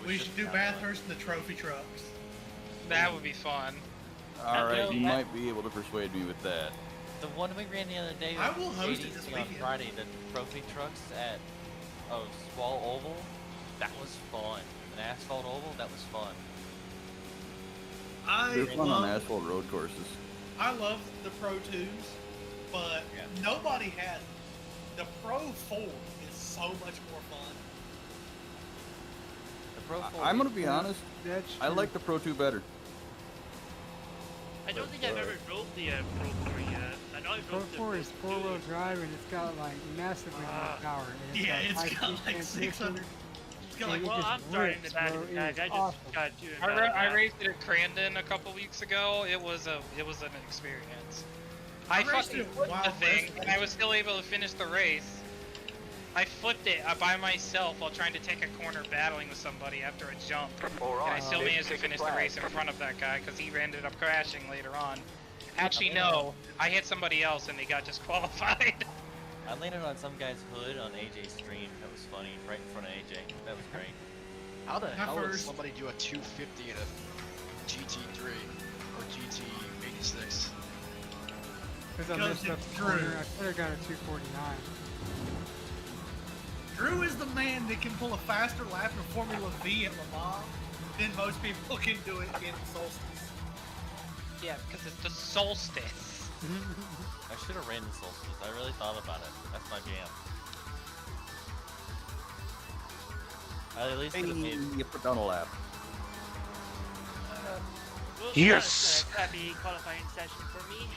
we should do Bathurst and the trophy trucks. That would be fun. Alright, you might be able to persuade me with that. The one we ran the other day I will host it ADC this on weekend. Friday, the trophy trucks at Swall Oval, that was fun. An asphalt oval, that was fun. They're fun on asphalt road courses. I love the Pro 2s, but nobody has it. The Pro 4 is so much more fun. The Pro 4 I'm gonna be honest. That's I like the Pro 2 better. I don't think I've ever drove the Pro 4 yet. I know I Pro drove the 4 is four-wheel drive and it's got like massively more power. And Yeah, it's got high-speed like transmission. 600. It's got And like, it Well, just I'm sorry in the rips, back bro. of the It tag. is I just awesome. got you. I raced it at Crandon a couple weeks ago. It was an experience. I raced fucking it at flipped the Wild thing, West. and I was still able to finish the race. I flipped it by myself while trying to take a corner battling with somebody after a jump. And I still managed to finish the race in front of that guy because he ended up crashing later on. Actually, no. I hit somebody else and they got disqualified. I landed on some guy's hood on AJ's stream. That was funny, right in front of AJ. That was great. How the hell would first- somebody do a 250 in a GT3 or GT86? Because I Because messed up it's the Drew. corner. I could have got a 249. Drew is the man that can pull a faster lap in Formula V at Le Mans than most people can do it in Solstice. Yeah, because it's the solstice. I should have ran the Solstice. I really thought about it. That's my jam. At least Hey, to the mid. you put down a lap. Well, Yes. That was a crappy qualifying session for me.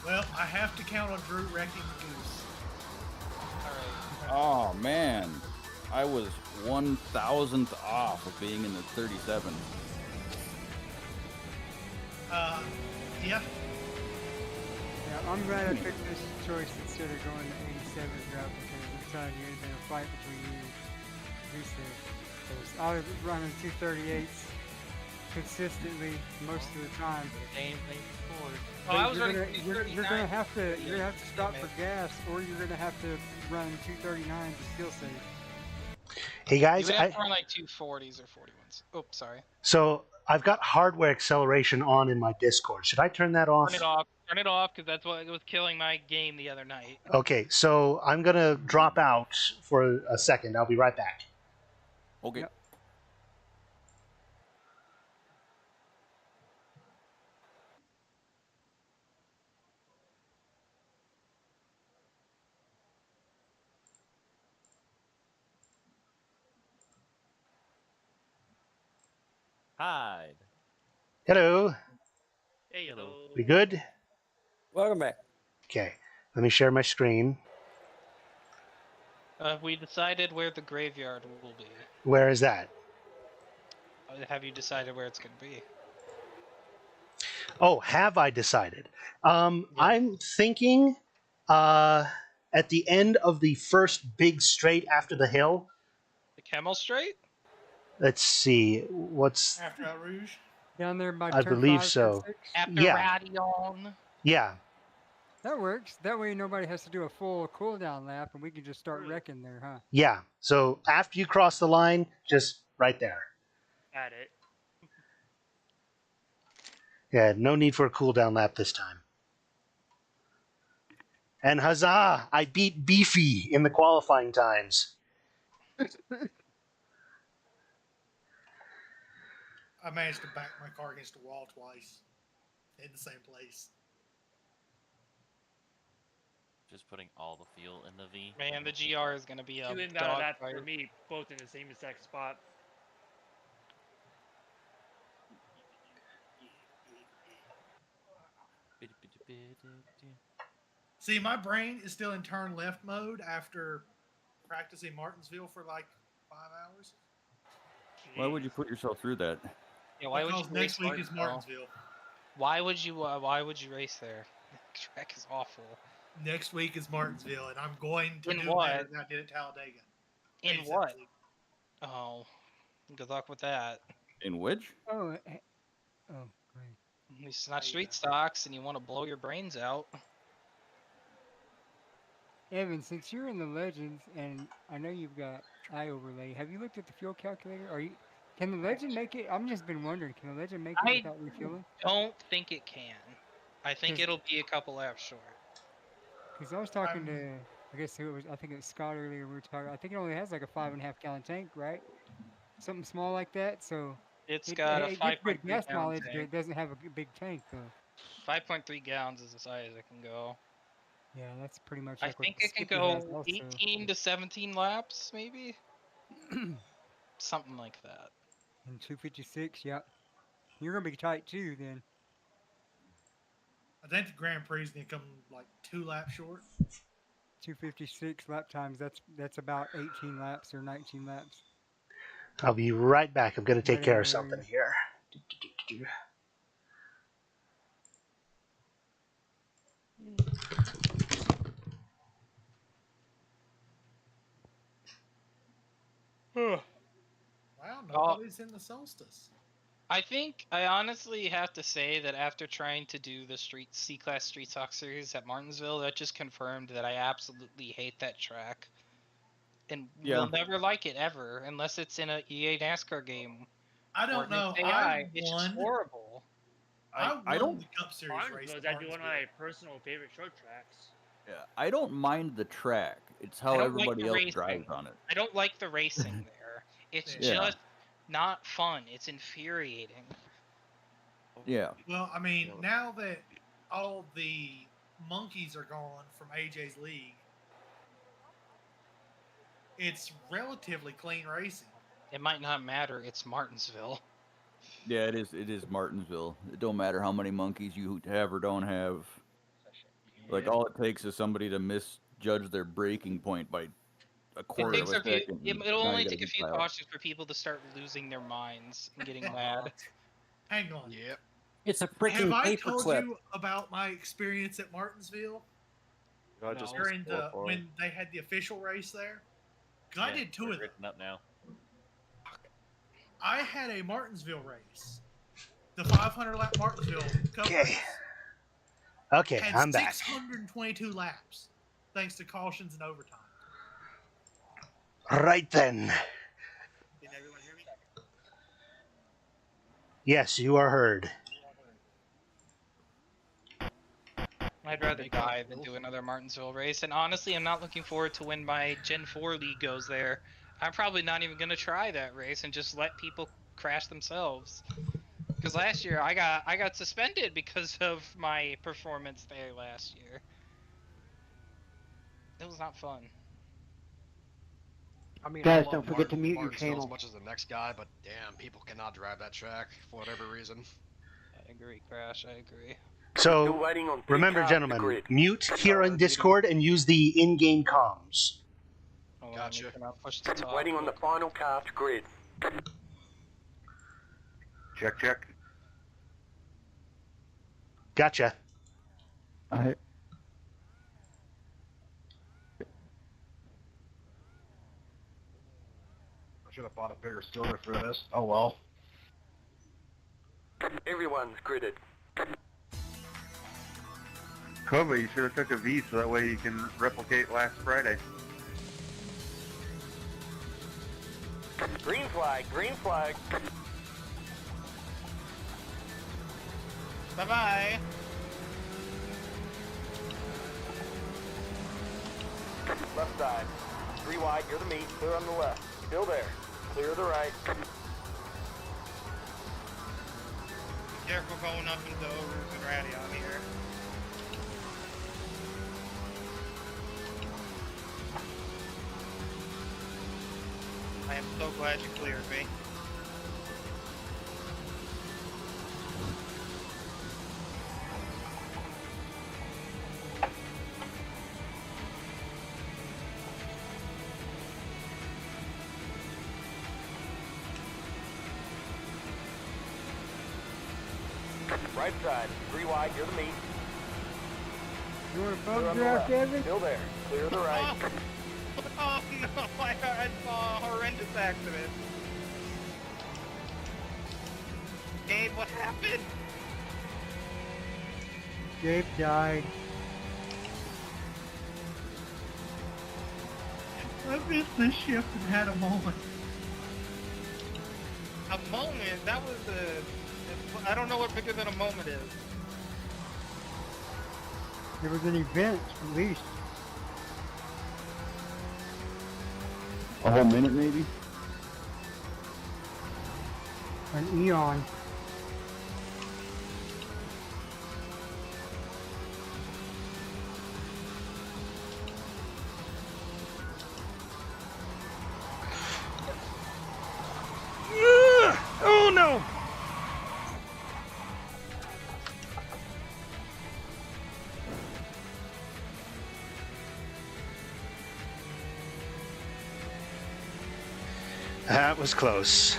Well, I have to count on Drew wrecking the goose. Oh man, I was 1,000th off of being in the 37. Yeah. Yeah, I'm glad I took this choice instead of going the 87 route because I'm telling you, it's been a fight between you and Goose. Because I was running 238s consistently most of the time. Oh, I was you're running gonna, you're gonna have to stop Damn for it. gas, or you're gonna have to run 239 to still save. Hey You guys, would have to run like 240s or 41s. Oh, sorry. so I've got hardware acceleration on in my Discord. Should I turn that off? Turn it off. Turn it off because that's what was killing my game the other night. Okay, so I'm gonna drop out for a second. I'll be right back. Okay. Yep. Hide. Hello. Hey, Hello. We good? Welcome back. Okay. Let me share my screen. We decided where the graveyard will be. Where is that? Have you decided where it's going to be? Oh, have I decided? I'm thinking at the end of the first big straight after the hill. The Camel Straight? Let's see. What's After El Rouge. Down there by I turn believe 5, so. turn 6. After Yeah. Radion? Yeah. That works. That way nobody has to do a full cooldown lap, and we can just start wrecking there, huh? Yeah. So after you cross the line, just right there. At it. Yeah, no need for a cooldown lap this time. And huzzah! I beat Beefy in the qualifying times. I managed to back my car against a wall twice in the same place. Just putting all the fuel in the V. Man, the GR is going to be a Two invalid dog laps fight. for me, both in the same exact spot. See, my brain is still in turn left mode after practicing Martinsville for like 5 hours. Why would you put yourself through that? Yeah, why would Because you next race week is Martinsville? Martinsville. Why would you race there? The track is awful. Next week is Martinsville, and I'm going to In do what? better than I did at Talladega. In 87th what? League. Oh, good luck with that. In which? Oh, great. At least it's not street stocks and you want to blow your brains out. Evan, since you're in the Legends, and I know you've got eye overlay, have you looked at the fuel calculator? Can the Legend make it? I've just been wondering, can the Legend make it I without refueling? don't think it can. I think it'll be a couple laps short. Because I was talking to, I guess who it was, I think it was Scott earlier, we were talking, I think it only has like a 5.5 gallon tank, right? Something small like that, so It's got a it gets good 5.3 gas gallon mileage, but tank. it doesn't have a big tank, though. 5.3 gallons is as high as it can go. Yeah, that's pretty much I like think what the it can Skippy go has also. 18 to 17 laps, maybe? Something like that. And 256, yep. You're going to be tight too, then. I think the Grand Prix is going to come like 2 laps short. 256 lap times, that's about 18 laps or 19 laps. I'll be right back. I'm going to take care of something here. Wow, nobody's in the solstice. I honestly have to say that after trying to do the C-Class Street Stock Series at Martinsville, that just confirmed that I absolutely hate that track. And will never like it ever, unless it's in a EA NASCAR game. I don't know. It's just horrible. I won the Cup Series race. That'd be one of my personal favorite short tracks. Yeah, I don't mind the track. It's how everybody else drives on it. I don't like the racing there. It's just not fun. It's infuriating. Yeah. Well, I mean, now that all the monkeys are gone from AJ's league, it's relatively clean racing. It might not matter. It's Martinsville. Yeah, it is. It is Martinsville. It don't matter how many monkeys you have or don't have. Like all it takes is somebody to misjudge their breaking point by a It quarter of takes a a few. second. It'll Now only you gotta take a beat few pile. cautions for people to start losing their minds and getting mad. Hang on. Yep. It's a Have freaking I paper told clip. you about my experience at Martinsville I just during the qualify. when they had the official race there? 'Cause I did 2 of them. Written up now. I had a Martinsville race, the 500 lap Martinsville Cup race. Okay, Had I'm back. 622 laps, thanks to cautions and overtime. Right then. Can everyone hear me? Yes, you are heard. I'd rather die than do another Martinsville race, and honestly, I'm not looking forward to when my Gen 4 league goes there. I'm probably not even going to try that race and just let people crash themselves. Because last year I got suspended because of my performance there last year. It was not fun. I mean, Guys, I love don't forget to mute your Martinsville channel. as much as the next guy, but damn, people cannot drive that track for whatever reason. I agree, Crash. I agree. So, Still waiting on 3 remember, cars to gentlemen, grid. mute here on Discord and use the in-game comms. Gotcha. Push the top. Waiting on the final car to grid. Check, check. Gotcha. I should have bought a bigger cylinder for this. Oh well. Everyone's gridded. Kova, you should have took a V so that way you can replicate last Friday. Green flag, green flag. Bye-bye. Left side. 3 wide, you're the meat. Clear on the left. Still there. Clear the right. Careful going up into Roof and Ratty on here. I am so glad you cleared me. Right side. 3 wide, you're the meat. You want a Clear bug on the draft, left. Evan? Still there. Clear the right. Oh no, I saw a horrendous accident. Gabe, what happened? Gabe died. I missed this shift and had a moment. A moment? That was I don't know what bigger than a moment is. It was an event, at least. A whole minute, maybe? An eon. Oh no! That was close.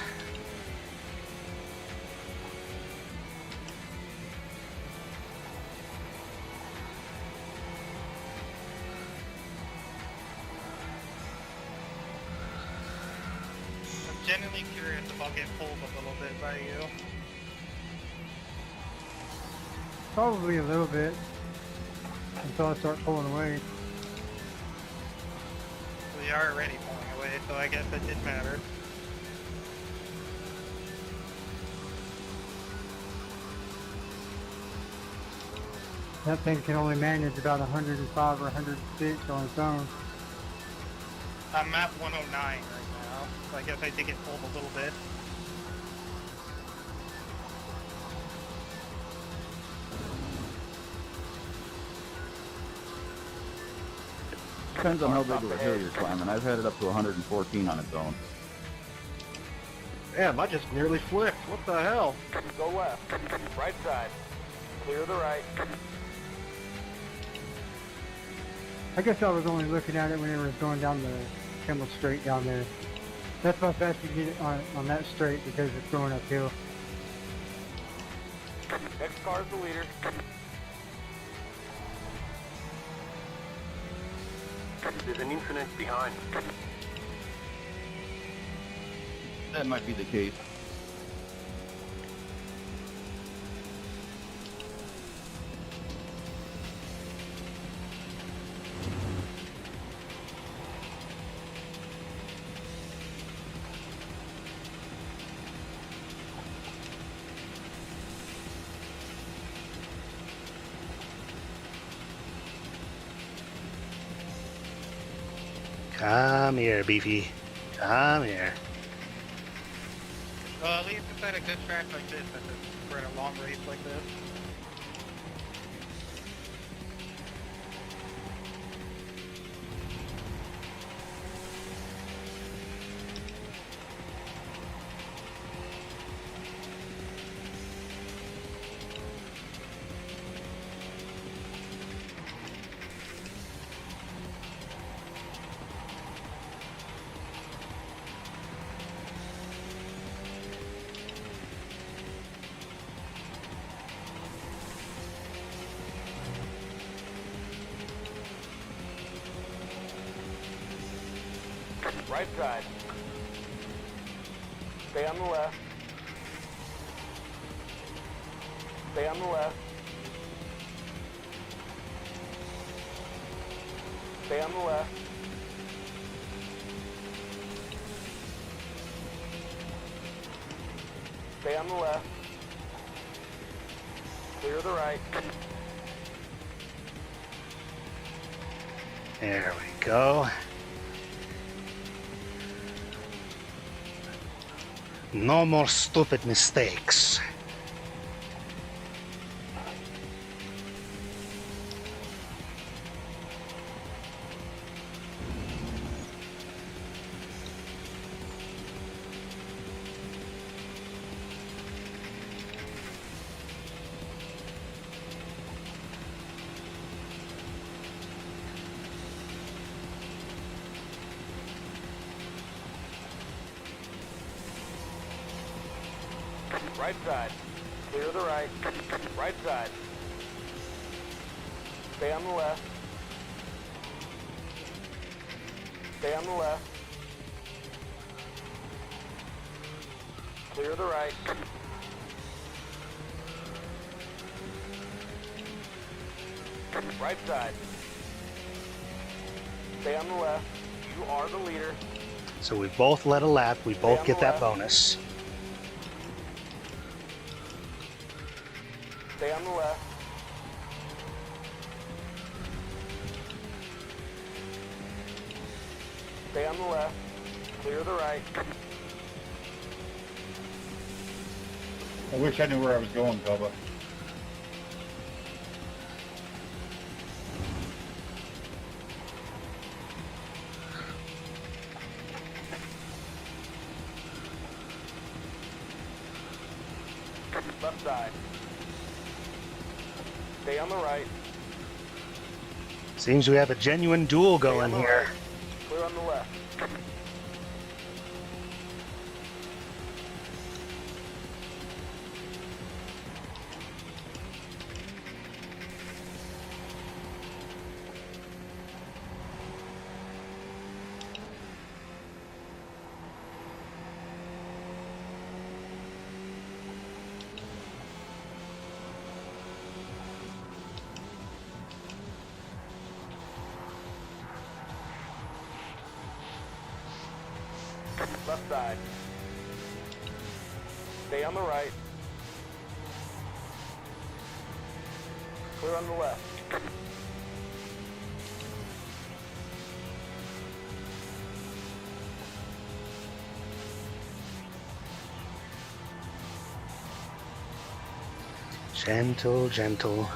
I'm genuinely curious if I'll get pulled a little bit by you. Probably a little bit. Until I start pulling away. We are already pulling away, so I guess it didn't matter. That thing can only manage about 105 or 106 on its own. I'm at 109 right now, so I guess I did get pulled a little bit. Depends on how big of a hill you're climbing. I've had it up to 114 on its own. Damn, I just nearly flipped. What the hell? Go left. Right side. Clear the right. I guess I was only looking at it when it was going down the Kimmel Straight down there. That's how fast you get it on that straight because it's going uphill. Next car is the leader. There's an incident behind. That might be the case. Come here, Beefy. Come here. Well, at least it's at a good track like this, for a long race like this. Right side. Stay on the left. Stay on the left. Stay on the left. Stay on the left. Clear the right. There we go. No more stupid mistakes. Right side. Clear the right. Right side. Stay on the left. Stay on the left. Clear the right. Right side. Stay on the left. You are the leader. So we both led a lap. We both get that bonus. Stay on the left. Stay on the left. Clear the right. I wish I knew where I was going, Koba. Left side. Stay on the right. Seems we have a genuine duel going here. Clear on the left. Left side. Stay on the right. Clear on the left. Gentle, gentle.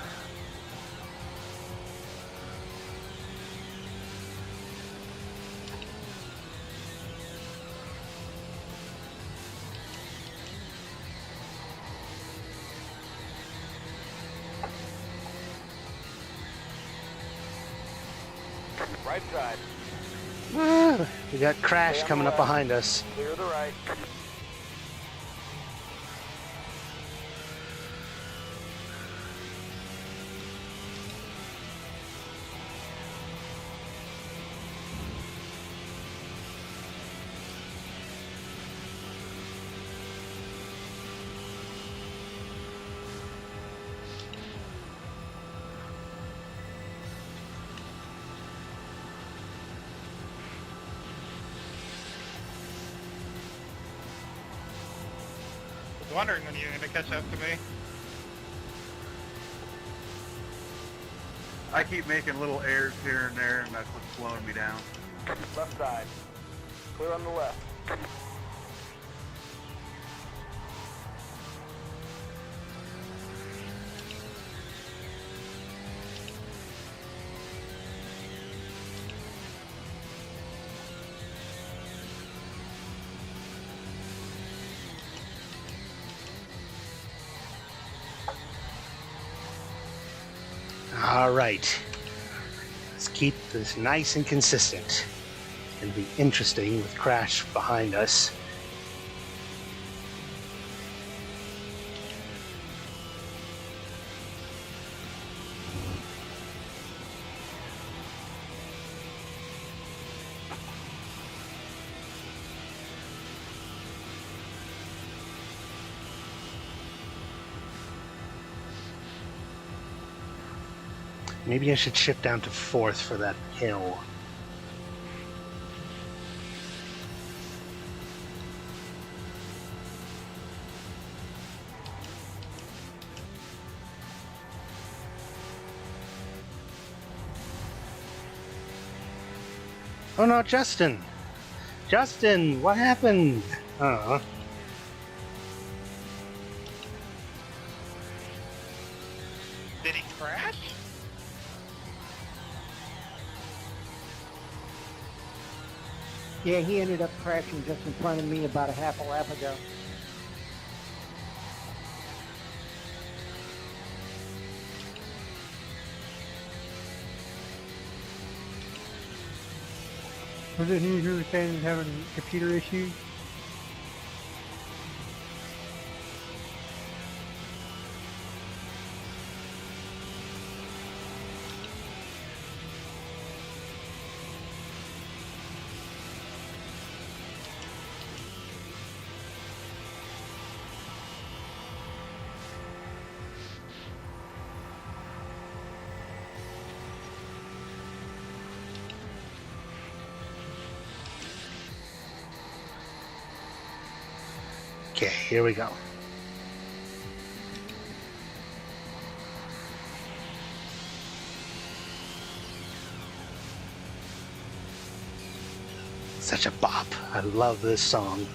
Right side. We got Crash coming up behind us. Clear the right. I was wondering when you were going to catch up to me. I keep making little errors here and there, and that's what's slowing me down. Left side. Clear on the left. All right. Let's keep this nice and consistent. It'll be interesting with Crash behind us. Maybe I should shift down to 4th for that hill. Oh no, Justin! Justin, what happened? Did he crash? Yeah, he ended up crashing just in front of me about a half a lap ago. Was it he who was saying he's having computer issues? Okay, here we go. Such a bop. I love this song.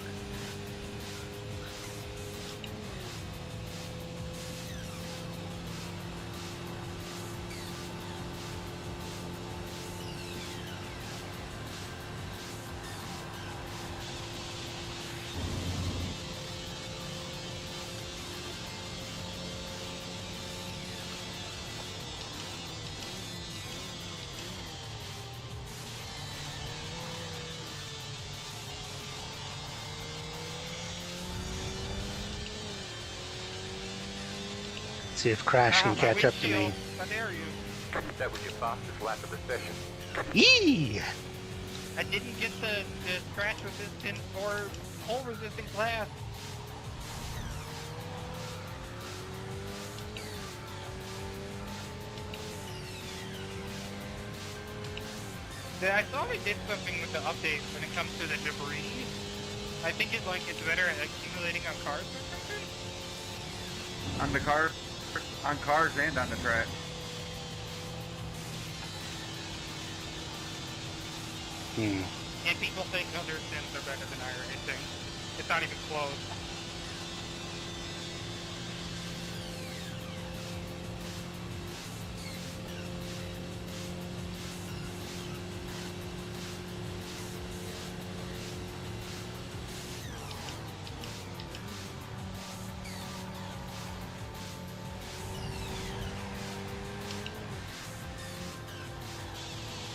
See if Crash can catch up to me. How dare you? That was your fastest lap of the session. Yee! I didn't get the scratch resistant or hole resistant glass. I thought I did something with the update when it comes to the debris. I think it's better at accumulating on cars or something. On the car, on cars and on the track. And people think other sims are better than iRacing. It's not even close.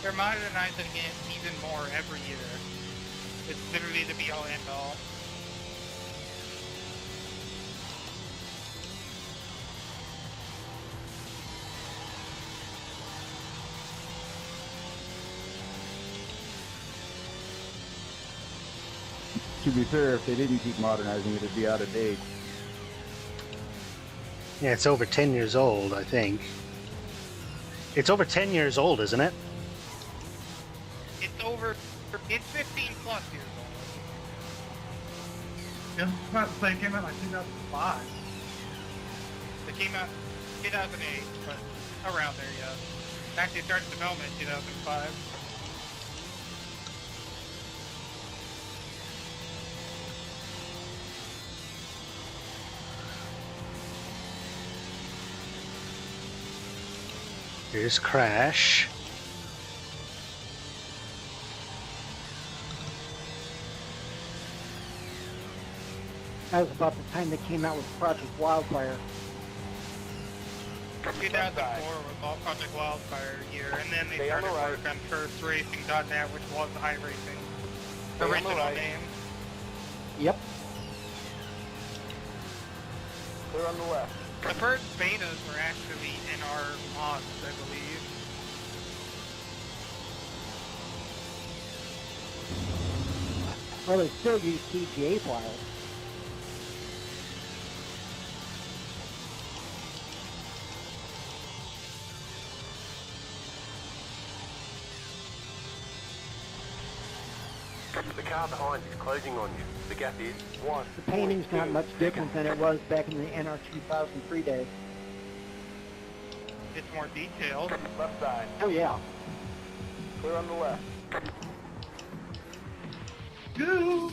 They're modernizing it even more every year. It's literally the be-all end-all. To be fair, if they didn't keep modernizing it, it'd be out of date. Yeah, it's over 10 years old, I think. It's over 10 years old, isn't it? It's 15 plus years old. I was about to say, it came out like 2005. It came out 2008, but around there, yeah. Actually, it started development in 2005. Here's Crash. That was about the time they came out with Project Wildfire. 2004 was all Project Wildfire year, and then they started work on FirstRacing.net, which was iRacing. The original name. Yep. Clear on the left. The first betas were actually in our mods, I believe. Well, they still use TGA files. The car behind is closing on you. The gap is 1. The painting's not much different than it was back in the NR 2003 days. It's more detailed. Left side. Oh yeah. Clear on the left. Go!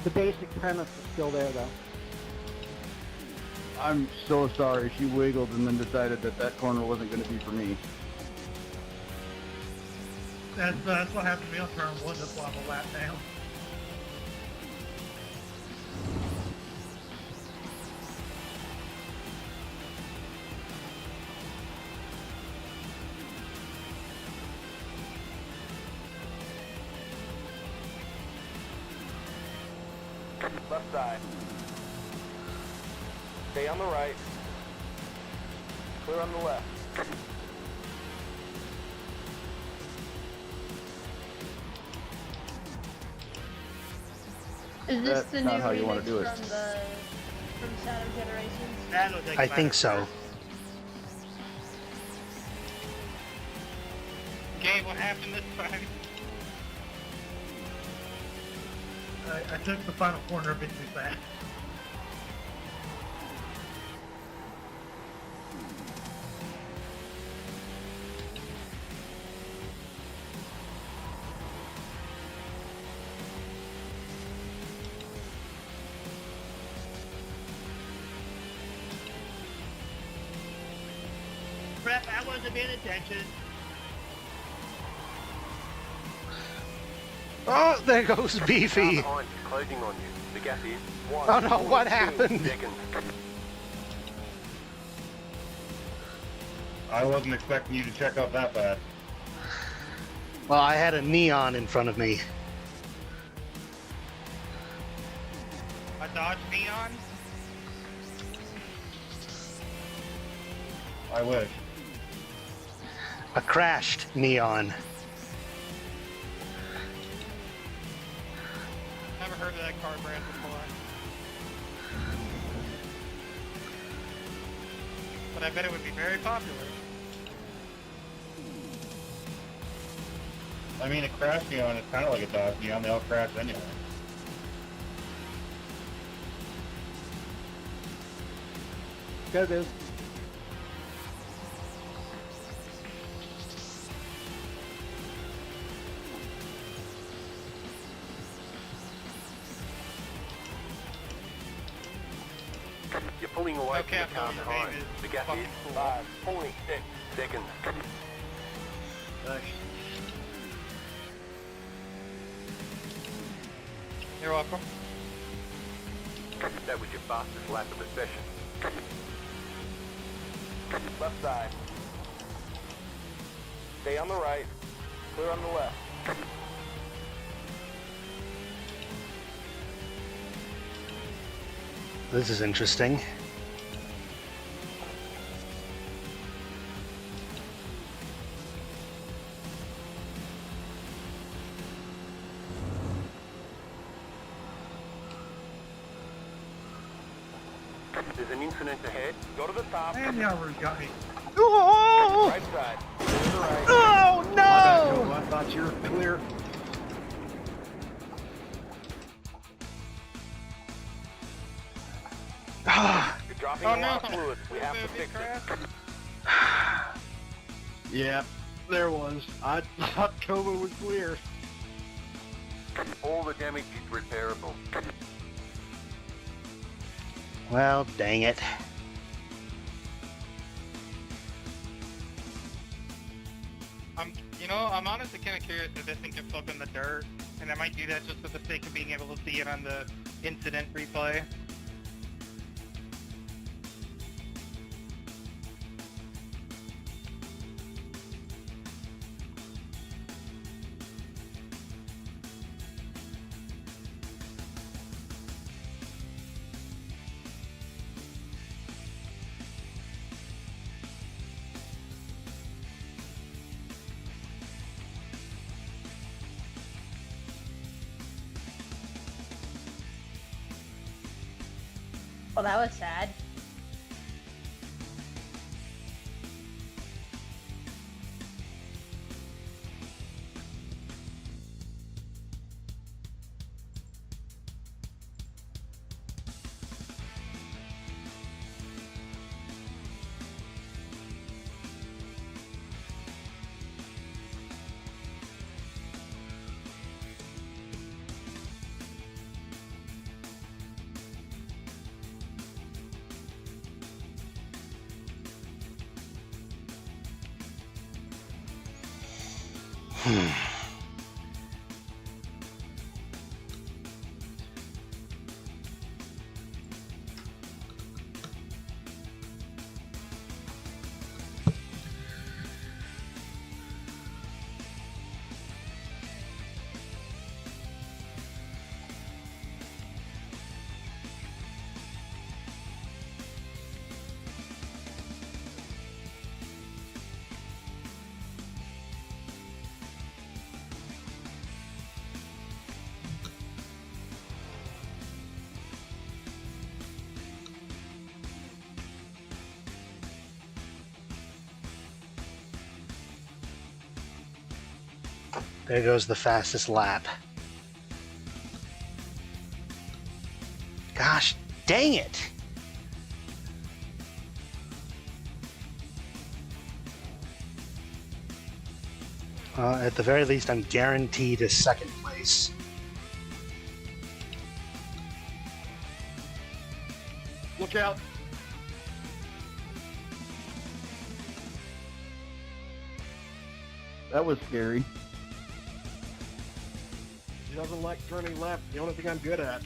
The basic premise is still there though. I'm so sorry. She wiggled and then decided that that corner wasn't going to be for me. That's what happened to me on turn 1. That's why I'm a lap down. Left side. Stay on the right. Clear on the left. Is this That's the not new how you want remix to do it. from Shadow Generations? That was I think so. Gabe, what happened this time? I took the final corner a bit too fast. Prep, I wasn't paying attention. Oh, there goes Beefy. Behind is closing on you. The gap is 1. Oh no, what happened? Seconds. I wasn't expecting you to check out that bad. Well, I had a neon in front of me. A Dodge Neon? I wish. A crashed neon. Never heard of that car brand before. But I bet it would be very popular. I mean, a crash neon is kind of like a Dodge neon. They all crash anyway. Go, dude. You're pulling away from the car behind. The gap is 5.6 seconds. You're welcome. That was your fastest lap of the session. Left side. Stay on the right. Clear on the left. This is interesting. There's an incident ahead. Go to the top. And the hour got me. Oh, Right side. Clear to the right. oh no! I thought you were clear. You're dropping a lot of fluid. We have to fix it. Yeah, there was. I thought Kova was clear. All the damage is repairable. Well, dang it. I'm honestly kind of curious if this thing can flip in the dirt, and I might do that just for the sake of being able to see it on the incident replay. Well, that was sad. There goes the fastest lap. Gosh, dang it! At the very least, I'm guaranteed a second place. Look out. That was scary. He doesn't like turning left. The only thing I'm good at.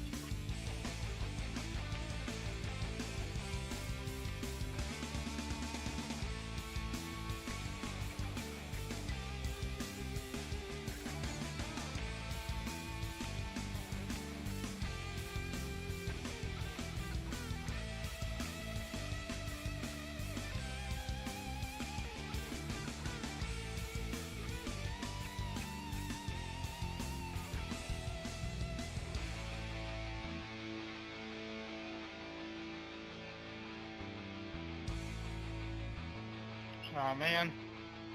Oh man,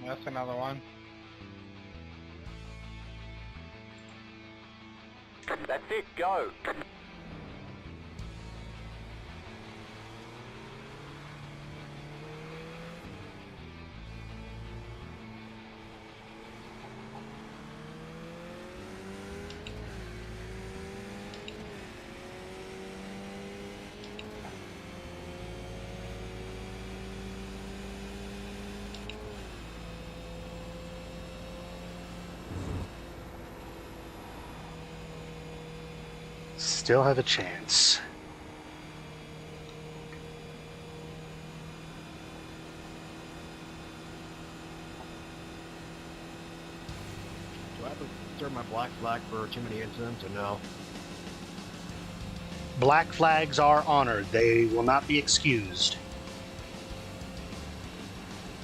that's another one. That's it, go. Still have a chance. black flag for too many incidents, or no? Black flags are honored. They will not be excused.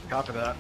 Copy that.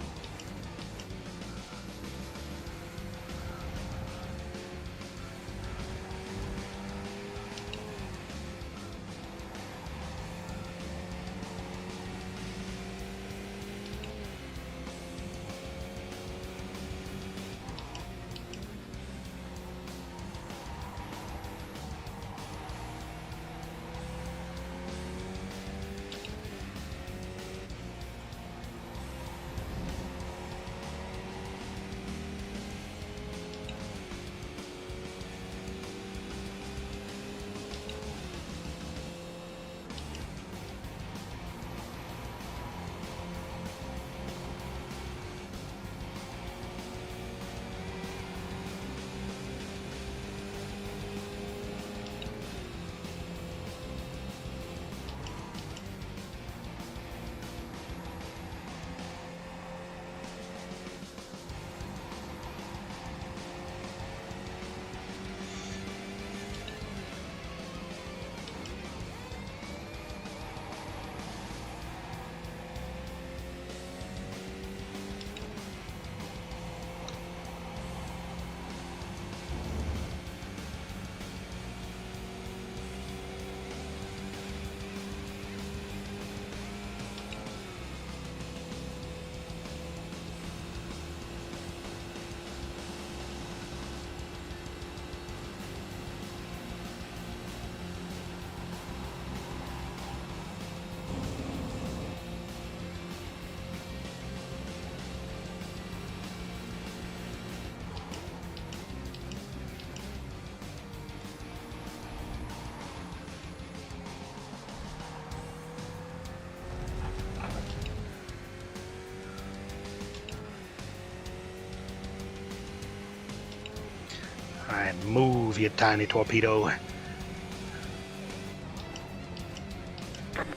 Alright, move, you tiny torpedo.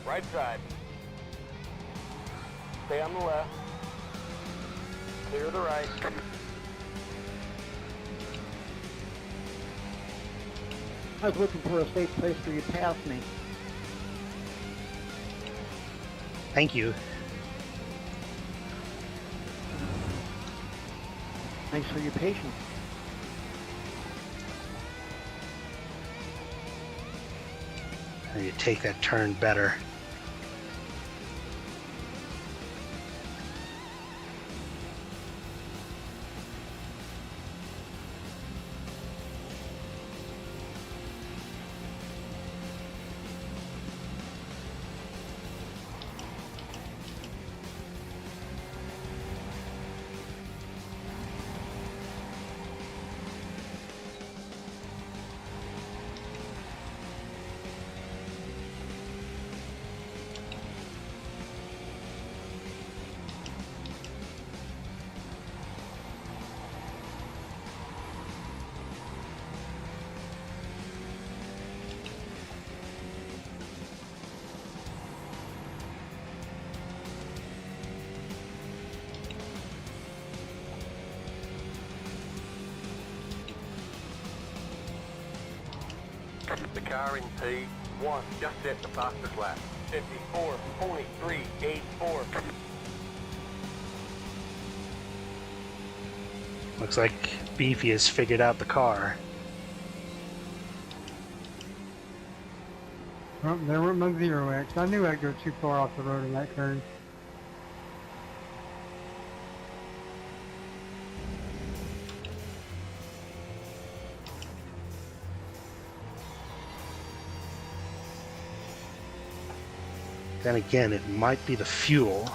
Right side. Stay on the left. Clear the right. I was looking for a safe place for you to pass me. Thank you. Thanks for your patience. You take that turn better. The car in P1 just set the fastest lap. 54.384. Looks like Beefy has figured out the car. Well, there went my 0X. I knew I'd go too far off the road in that curve. Then again, it might be the fuel.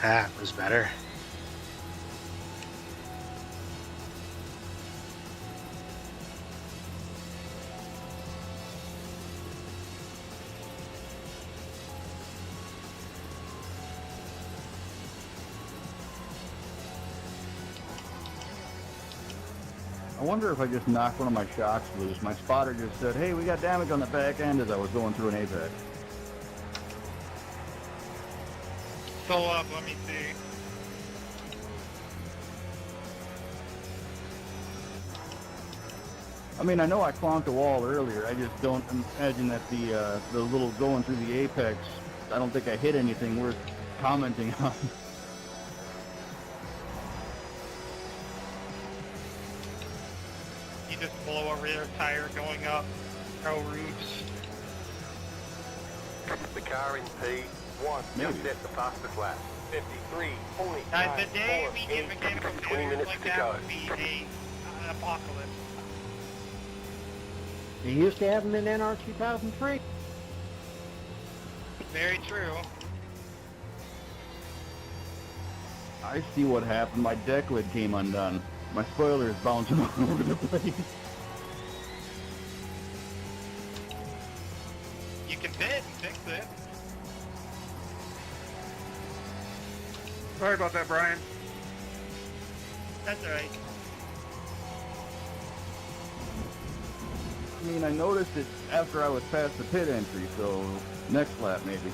That was better. I wonder if I just knocked one of my shocks loose. My spotter just said, hey, we got damage on the back end as I was going through an apex. Fill up, let me see. I mean, I know I clonked a wall earlier. I just don't imagine that the little going through the apex, I don't think I hit anything worth commenting on. You just blow a rear tire going up. No roofs. The car in P1 just set the fastest lap. 53, only The day we get mechanical 20 failures minutes like to that go. would be an apocalypse. You used to have them in NR 2003. Very true. I see what happened. My deck lid came undone. My spoiler is bouncing all over the place. You can bid and fix it. Sorry about that, Brian. That's alright. I mean, I noticed it after I was past the pit entry, so next lap maybe.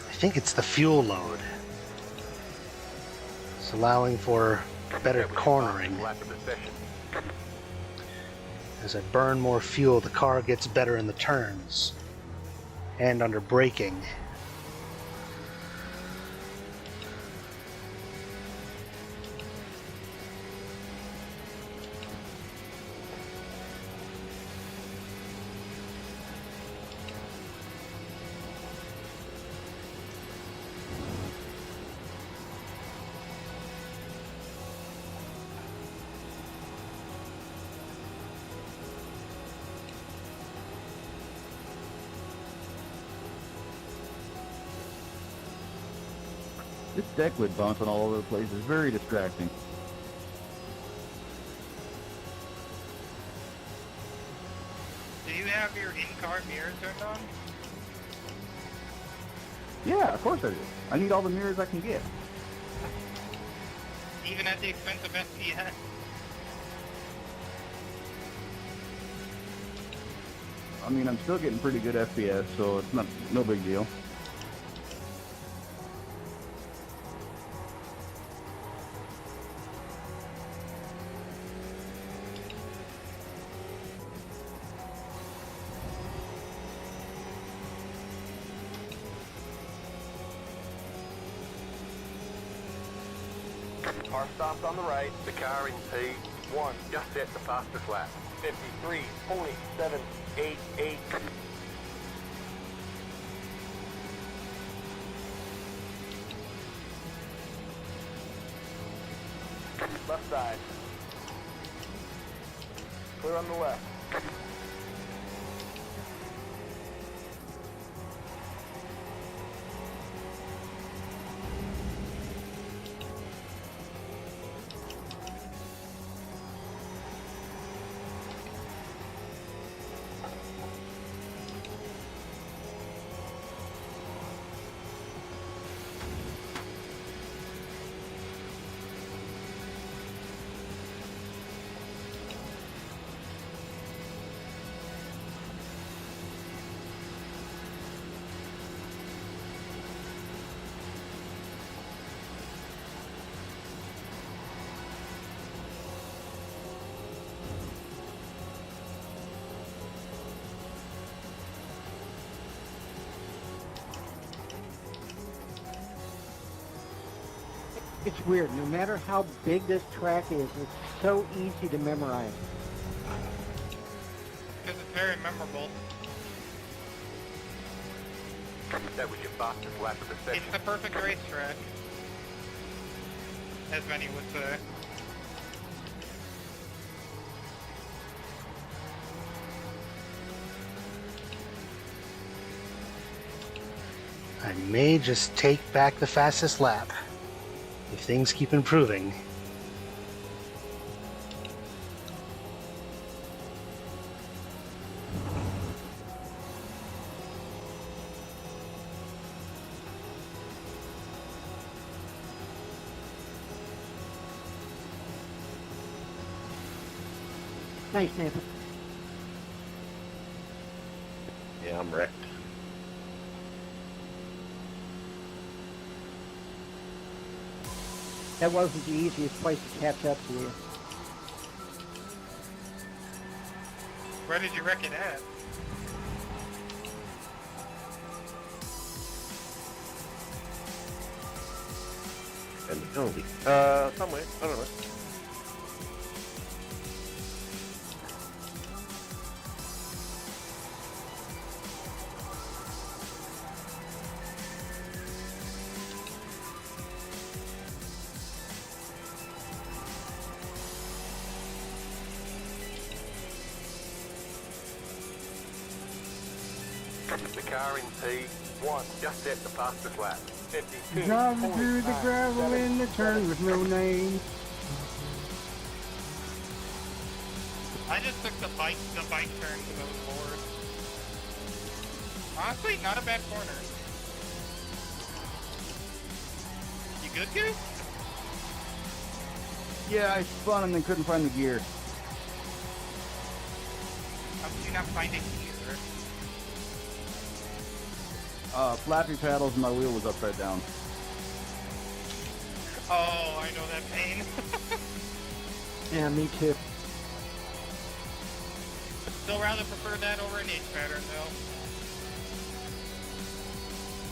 I think it's the fuel load. It's allowing for better cornering. As I burn more fuel, the car gets better in the turns and under braking. This deck lid bouncing all over the place is very distracting. Do you have your in-car mirror turned on? Yeah, of course I do. I need all the mirrors I can get. Even at the expense of FPS? I mean, I'm still getting pretty good FPS, so it's no big deal. Car stopped on the right. The car in P1 just set the fastest lap. 53, only 788. Left side. Clear on the left. It's weird. No matter how big this track is, it's so easy to memorize. Because it's very memorable. That was your fastest lap of the session. It's the perfect racetrack, as many would say. I may just take back the fastest lap if things keep improving. Nice, Nathan. Yeah, I'm wrecked. That wasn't the easiest place to catch up to you. Where did you wreck it at? And the penalty. Somewhere. I don't know. The car in P1 just at the fastest lap. 52. Driving through the gravel in the turn with no name. I just took the bike turn to move forward. Honestly, not a bad corner. You good, Goose? Yeah, I spun and then couldn't find the gear. How did you not find it here? Flappy paddles and my wheel was upside down. Oh, I know that pain. Yeah, me too. Still rather prefer that over an H pattern,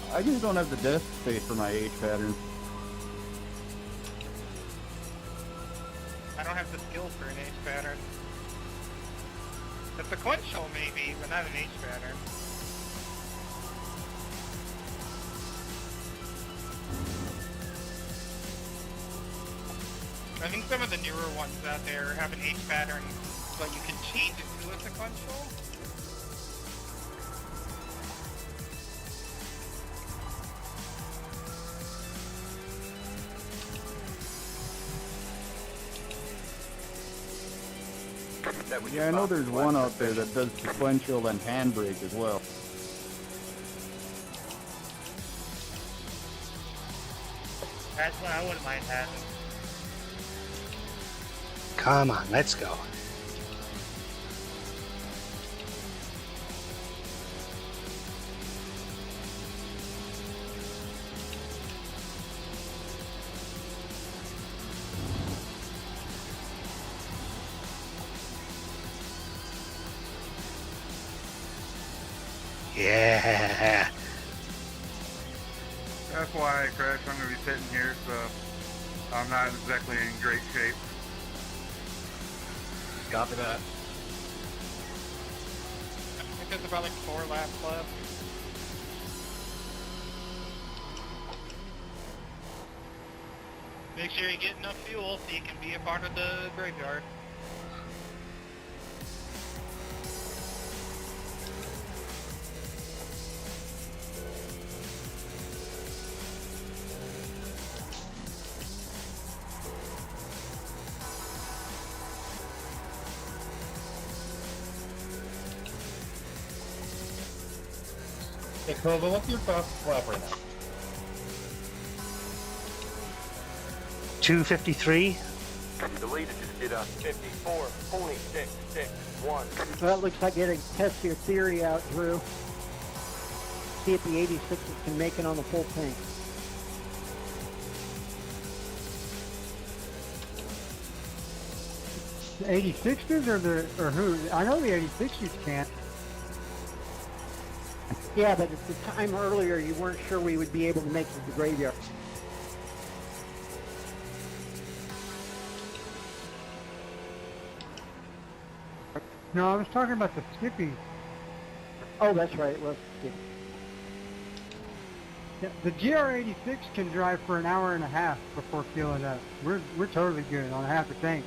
though. I just don't have the desk space for my H pattern. I don't have the skill for an H pattern. The sequential maybe, but not an H pattern. I think some of the newer ones out there have an H pattern, but you can change it to a sequential. Yeah, I know there's one out there that does sequential and handbrake as well. That's what I wouldn't mind having. Come on, let's go. Yeah. That's why I crashed. I'm going to be sitting here, so I'm not exactly in great shape. Copy that. I think there's about like 4 laps left. Make sure you get enough fuel so you can be a part of the graveyard. Hey, Kova, what's your fastest lap right now? 253. The leader just did a 54.661. Well, that looks like getting test your theory out, Drew. See if the 86s can make it on the full tank. The 86ers or who? I know the 86ers can't. Yeah, but at the time earlier, you weren't sure we would be able to make it to the graveyard. No, I was talking about the Skippy. Oh, that's right. It was Skippy. Yeah, the GR86 can drive for an hour and a half before filling up. We're totally good on half a tank.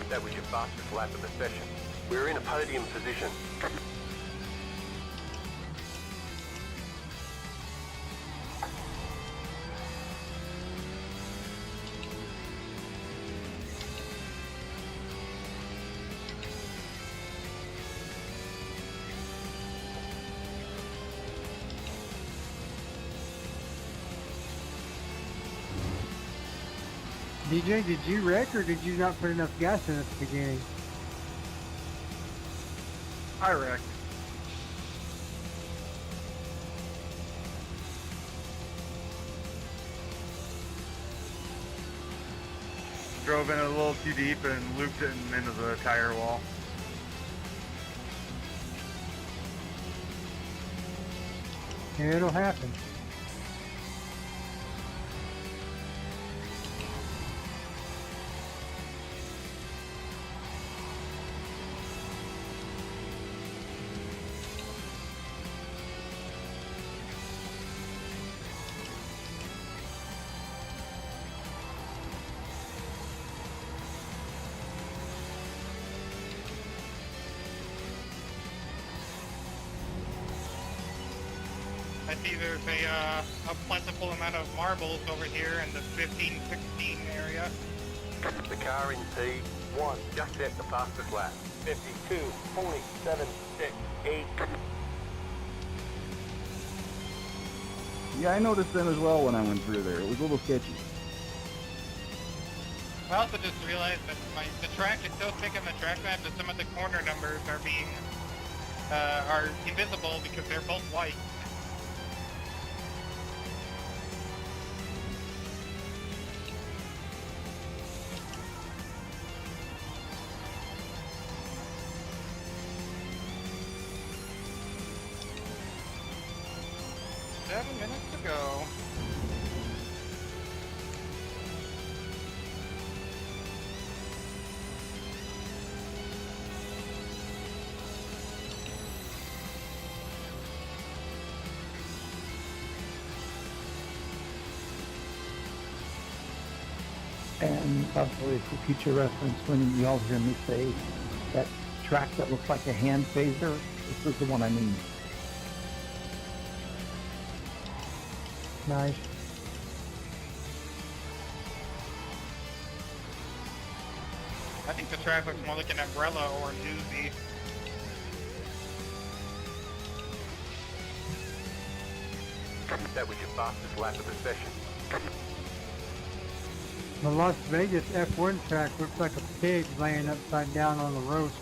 That was your fastest lap of the session. We're in a podium position. DJ, did you wreck or did you not put enough gas in at the beginning? I wrecked. Drove in a little too deep and looped it into the tire wall. It'll happen. I see there's a plentiful amount of marbles over here in the 15-16 area. The car in P1 just set the fastest lap. 52, 47, 6, 8. Yeah, I noticed them as well when I went through there. It was a little sketchy. I also just realized that the track is so thick on the track map that some of the corner numbers are being are invisible because they're both white. To go. And probably for future reference, when y'all hear me say that track that looks like a hand phaser, this is the one I mean. Nice. I think the track looks more like an umbrella or a doozy. That was your fastest lap of the session. The Las Vegas F1 track looks like a pig laying upside down on the roast.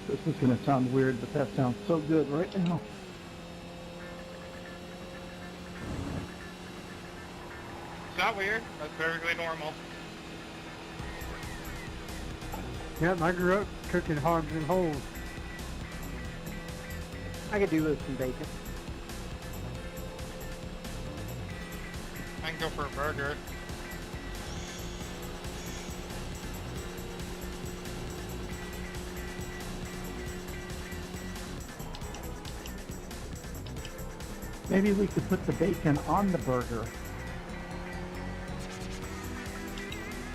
This is going to sound weird, but that sounds so good right now. It's not weird. That's perfectly normal. Yep, I grew up cooking hogs and holes. I could do with some bacon. I can go for a burger. Maybe we could put the bacon on the burger.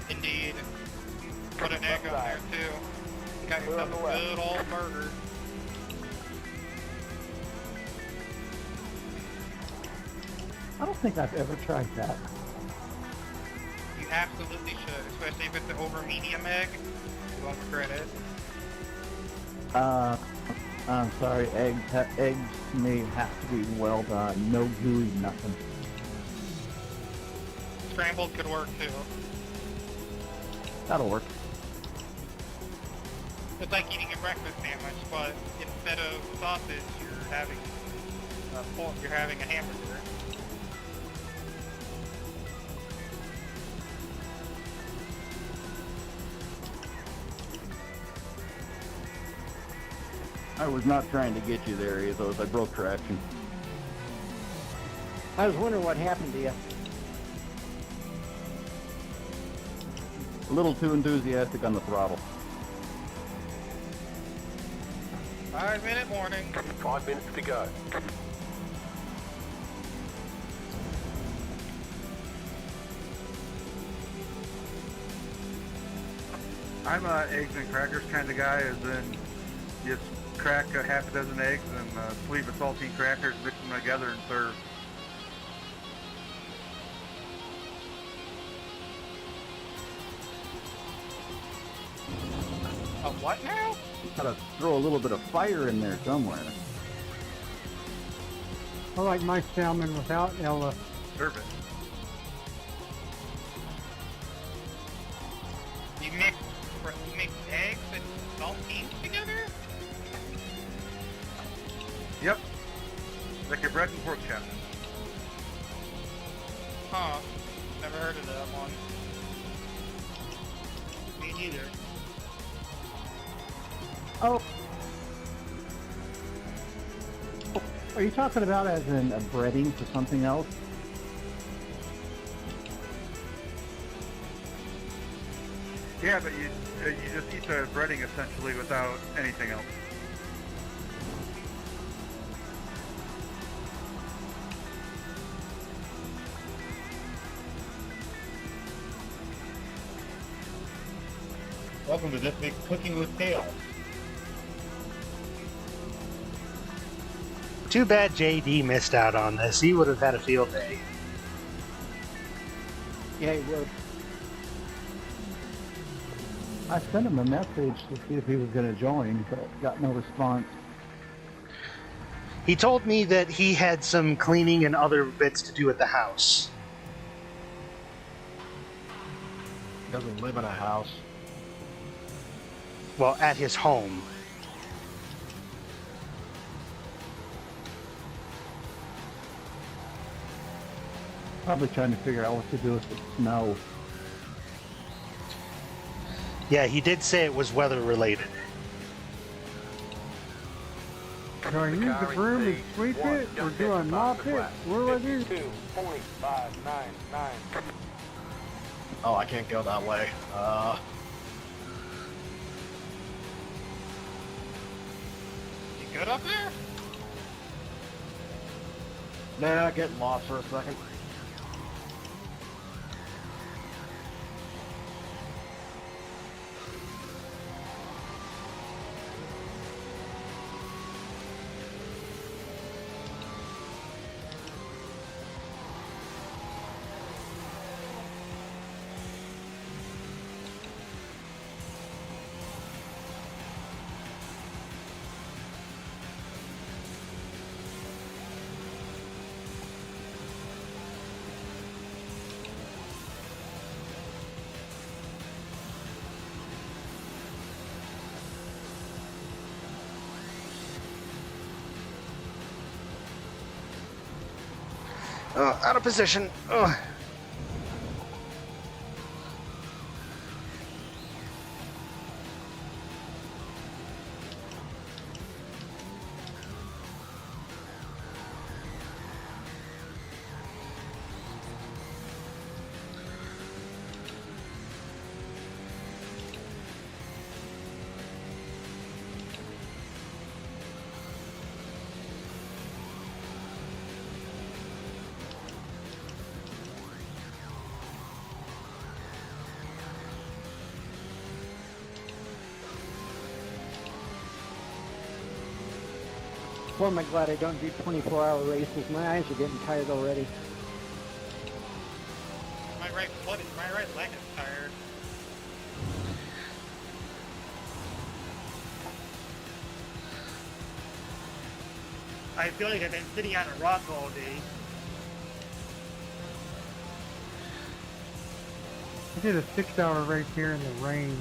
Indeed. Put an egg on there too. Got yourself a good old burger. I don't think I've ever tried that. You absolutely should, especially if it's the over medium egg. You won't regret it. I'm sorry, eggs may have to be well done. No gooey, nothing. Scrambled could work too. That'll work. It's like eating a breakfast sandwich, but instead of sausage, you're having a hamburger. I was not trying to get you there, Ethos. I broke traction. I was wondering what happened to you. A little too enthusiastic on the throttle. 5-minute warning. 5 minutes to go. I'm a eggs and crackers kind of guy, as in just crack a half a dozen eggs and a sleeve of saltine crackers, mix them together and serve. A what now? Gotta throw a little bit of fire in there somewhere. I like my salmon without Ella. Serve it. You mix eggs and saltines together? Yep. Like a bread and pork chop. Huh. Never heard of that one. Me neither. Oh. Are you talking about as in a breading for something else? Yeah, but you just eat the breading essentially without anything else. Welcome to this week's Cooking with Kale. Too bad JD missed out on this. He would have had a field day. Yeah, he would. I sent him a message to see if he was going to join, but got no response. He told me that he had some cleaning and other bits to do at the house. He doesn't live in a house. Well, at his home. Probably trying to figure out what to do with the snow. Yeah, he did say it was weather related. Do I use the broom and sweep it, or do I mop it? What do I do? 52.599. Oh, I can't go that way. You good up there? Nah, getting lost for a second. Out of position. Ugh. Boy, am I glad I don't do 24-hour races. My eyes are getting tired already. Am I right foot, my right leg is tired. I feel like I've been sitting on a rock all day. I did a 6-hour race here in the rain.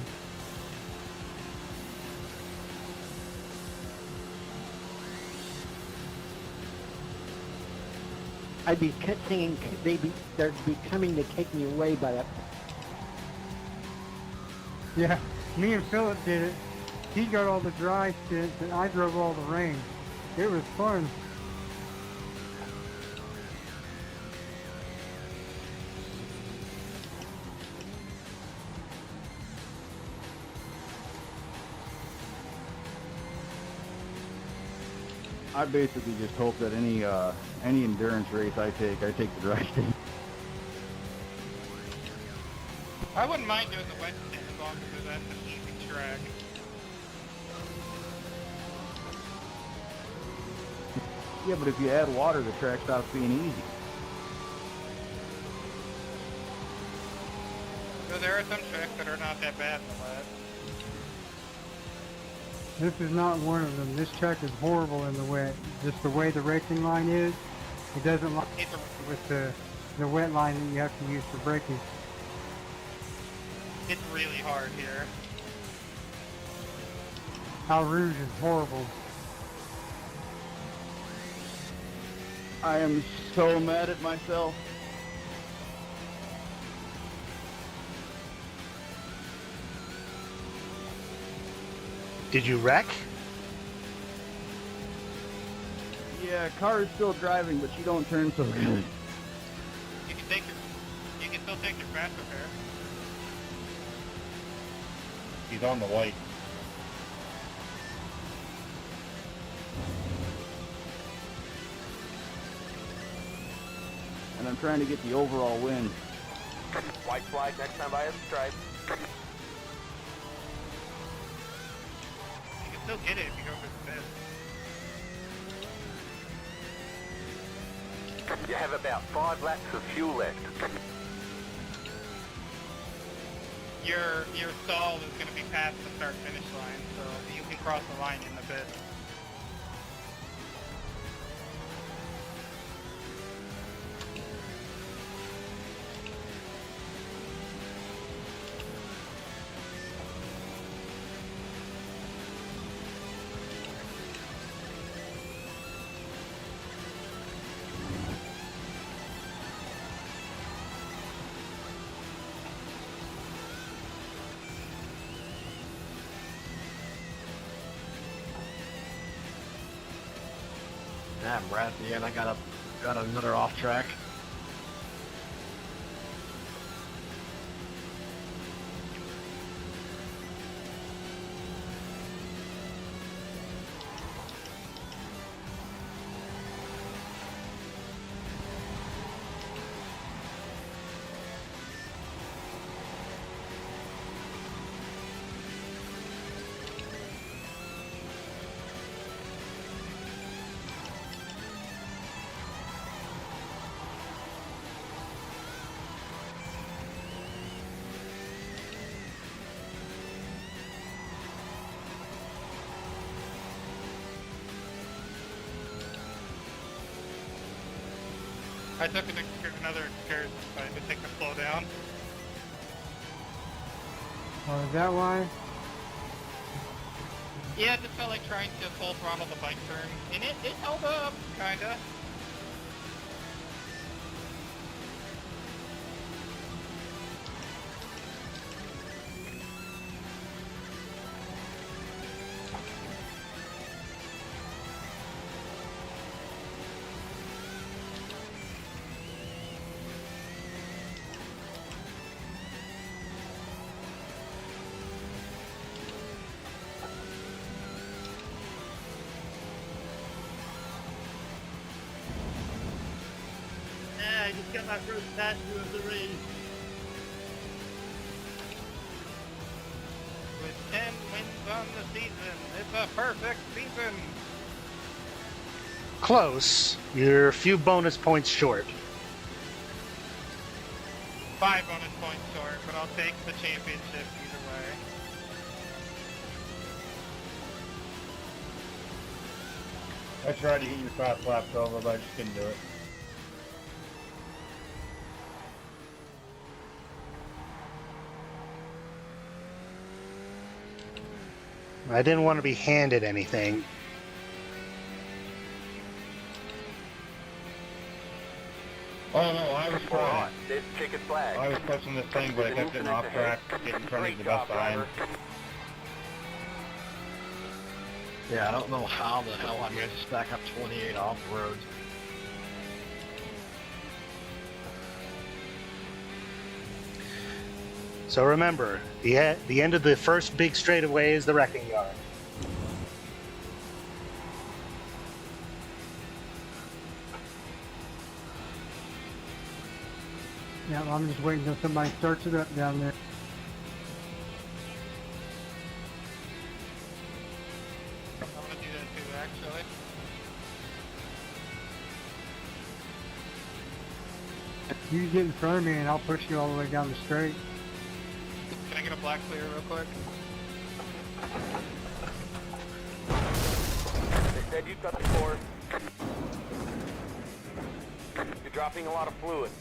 I'd be singing, they'd be coming to take me away by that. Yeah, me and Philip did it. He got all the dry stints and I drove all the rain. It was fun. I basically just hope that any endurance race I take the dry stint. I wouldn't mind doing the wet stint as long as that's an easy track. Yeah, but if you add water, the track stops being easy. So there are some tracks that are not that bad in the wet. This is not one of them. This track is horrible in the wet. Just the way the racing line is, it doesn't like it with the wet line that you have to use for braking. It's really hard here. Al Rouge is horrible. I am so mad at myself. Did you wreck? Yeah, car is still driving, but she don't turn so good. You can still take your fast repair. He's on the white. And I'm trying to get the overall win. White flag next time by a stripe. You can still get it if you go for the fifth. You have about 5 laps of fuel left. Your stall is going to be past the start finish line, so you can cross the line in the pit. Damn, we're at the end. I got another off track. I took another excursion, so I had to take the slow down. Oh, is that why? Yeah, I just felt like trying to full throttle the bike turn, and it held up, kinda. I just got my first tattoo of the race. With 10 wins on the season, it's a perfect season. Close. You're a few bonus points short. 5 bonus points short, but I'll take the championship either way. I tried to get your fast laps over, but I just couldn't do it. I didn't want to be handed anything. Oh no, I was trying. This chicken flag. I was pushing this thing, but I kept getting off track, getting trying to get the best behind. Yeah, I don't know how the hell I managed to stack up 28 off the road. So remember, the end of the first big straightaway is the wrecking yard. Yeah, I'm just waiting until somebody starts it up down there. I'm gonna do that too, actually. You get in front of me and I'll push you all the way down the straight. Can I get a black clear real quick? They said you cut the course. You're dropping a lot of fluid.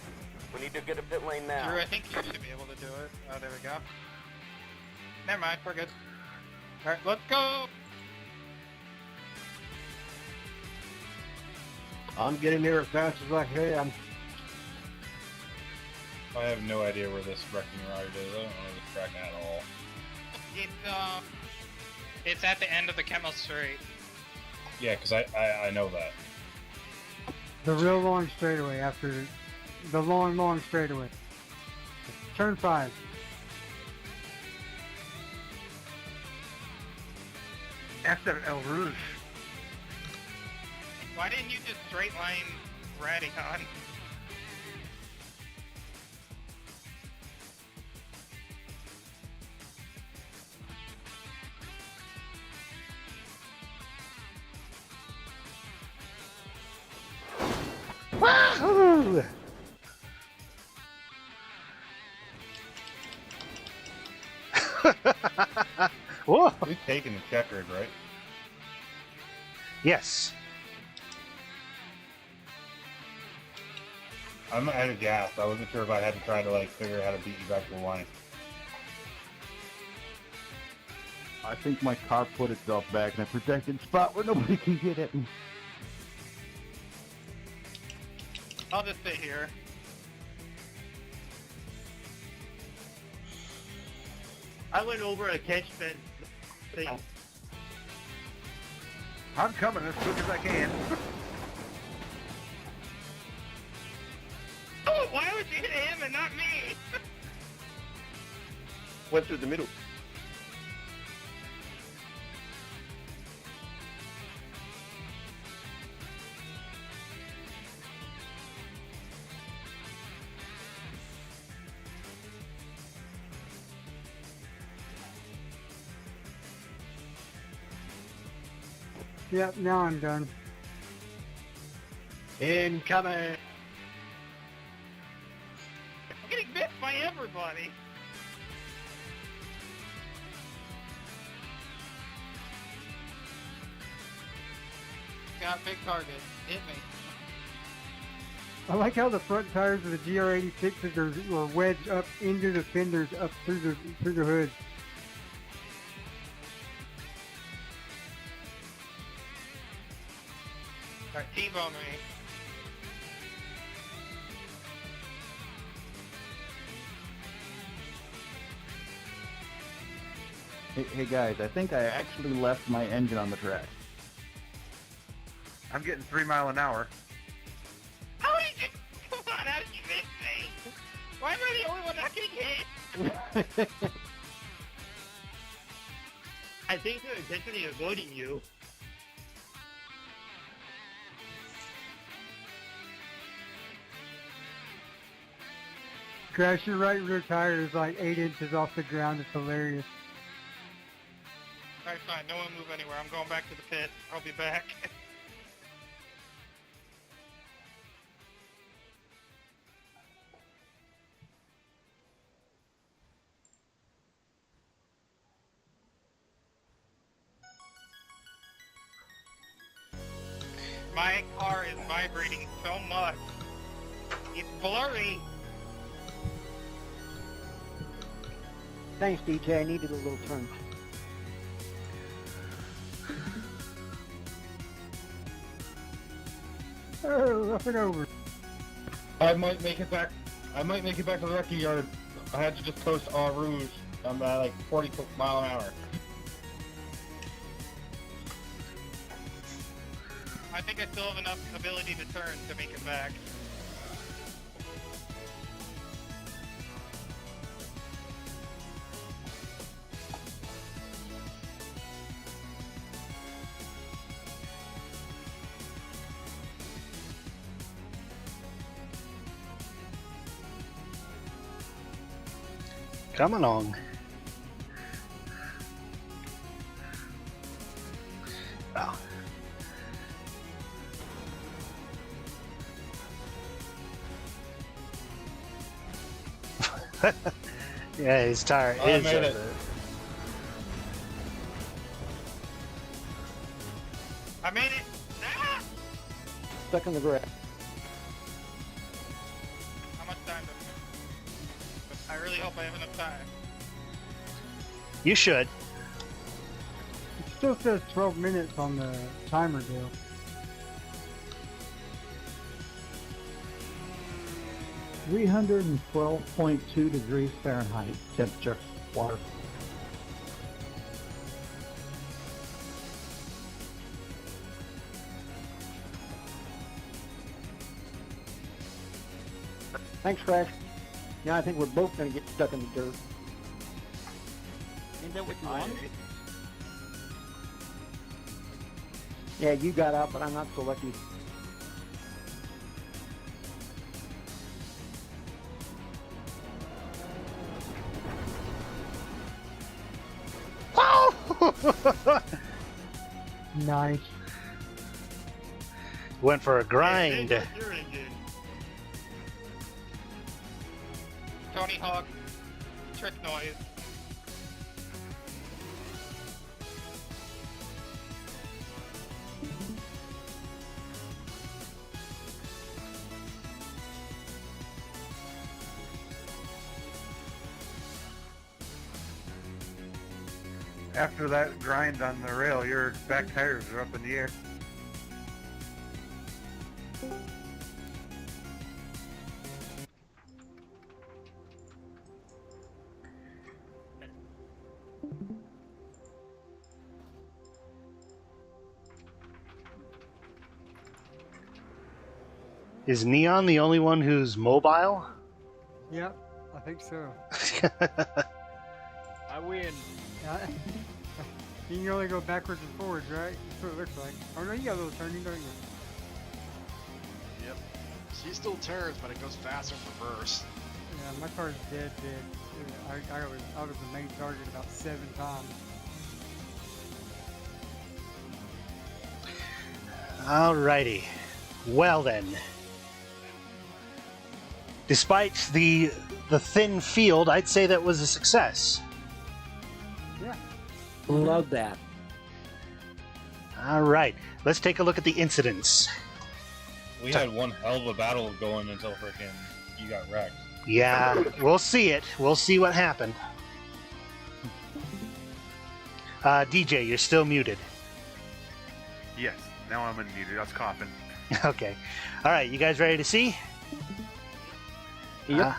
We need to get a pit lane now. Drew, I think you should be able to do it. Oh, there we go. Never mind, we're good. Alright, let's go! I'm getting there as fast as I can. I have no idea where this wrecking yard is. I don't know this track at all. It's at the end of the Chemo Straight. Yeah, because I know that. The real long straightaway after the long straightaway. Turn 5. After El Rouge. Why didn't you just straight line Radicon? Wahoo! Whoa! We've taken the checkered, right? Yes. I'm out of gas. I wasn't sure if I had to try to like figure out how to beat you back to the line. I think my car put itself back in a protected spot where nobody can get at me. I'll just stay here. I went over a catch fence thing. I'm coming as quick as I can. Oh, why would you hit him and not me? Went through the middle. Yep, now I'm done. Incoming! I'm getting bit by everybody. Got a big target. Hit me. I like how the front tires of the GR86s are wedged up into the fenders up through the hood. Alright, T-bone me. Hey guys, I think I actually left my engine on the track. I'm getting 3 miles an hour. How did you... Come on, how did you miss me? Why am I the only one not getting hit? I think they're intentionally avoiding you. Crash, your right rear tire is like 8 inches off the ground. It's hilarious. Alright, fine. No one move anywhere. I'm going back to the pit. I'll be back. My car is vibrating so much. It's blurry. Thanks, DJ. I needed a little turn. Oh, up and over. I might make it back. I might make it back to the wrecking yard. I had to just coast en rouge. I'm at like 40 mile an hour. I think I still have enough ability to turn to make it back. Come along. Oh. Yeah, his tire I is made up it. there. I made it! Ah! Stuck in the grass. How much time does it? I really hope I have enough time. You should. It still says 12 minutes on the timer deal. .2 degrees Fahrenheit temperature, water. Thanks, Crash. Yeah, I think we're both going to get stuck in the dirt. Ain't that what you wanted? Yeah, you got out, but I'm not so lucky. Nice. Went for a grind. You're in good. Tony Hawk. Trick noise. After that grind on the rail, your back tires are up in the air. Is Neon the only one who's mobile? Yep, I think so. I win. Yeah. You can only go backwards and forwards, right? That's what it looks like. Oh no, you got a little turning, don't you? Yep. She still turns, but it goes faster in reverse. Yeah, my car's dead. Yeah, I was the main target about 7 times. Alrighty. Well then. Despite the thin field, I'd say that was a success. Yeah. Love that. Alright, let's take a look at the incidents. We had one hell of a battle going until freaking you got wrecked. Yeah, we'll see it. We'll see what happened. DJ, you're still muted. Yes, now I'm unmuted. I was coughing. Okay. Alright, you guys ready to see? Yep.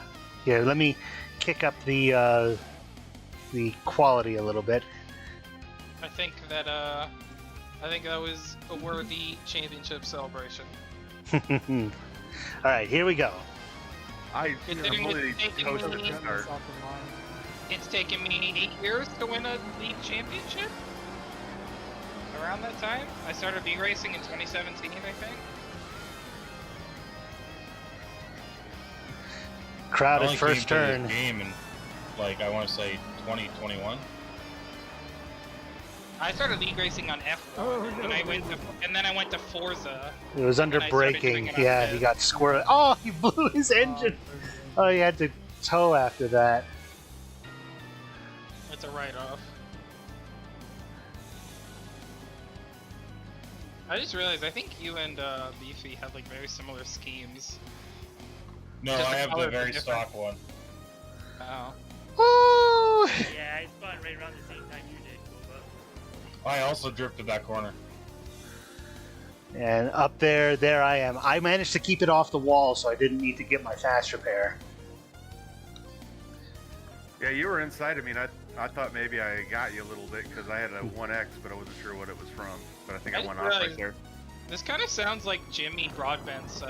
Yeah, let me kick up the quality a little bit. I think that was a worthy championship celebration. Alright, here we go. I Considering completely it's taken toasted me- the start. It's taken me 8 years to win a league championship. Around that time, I started iRacing in 2017, I think. Crowded I only first came to turn. this game in, like, I want to say 2021. I started iRacing on F1, Oh, and then I went to Forza. It was under and I started doing braking. it on Yeah, F. he got squirrely. Oh, he blew his engine. Oh, he had to tow after that. It's a write-off. I just realized I think you and Beefy had like very similar schemes. No, Just I the have the colors are very different. stock one. Oh. Woo! Yeah, I spawned right around the same time you did, Kova. I also drifted that corner. And up there, there I am. I managed to keep it off the wall, so I didn't need to get my fast repair. Yeah, you were inside. I mean, I thought maybe I got you a little bit because I had a 1X, but I wasn't sure what it was from. But I think I went off right there. This kind of sounds like Jimmy Broadbent's,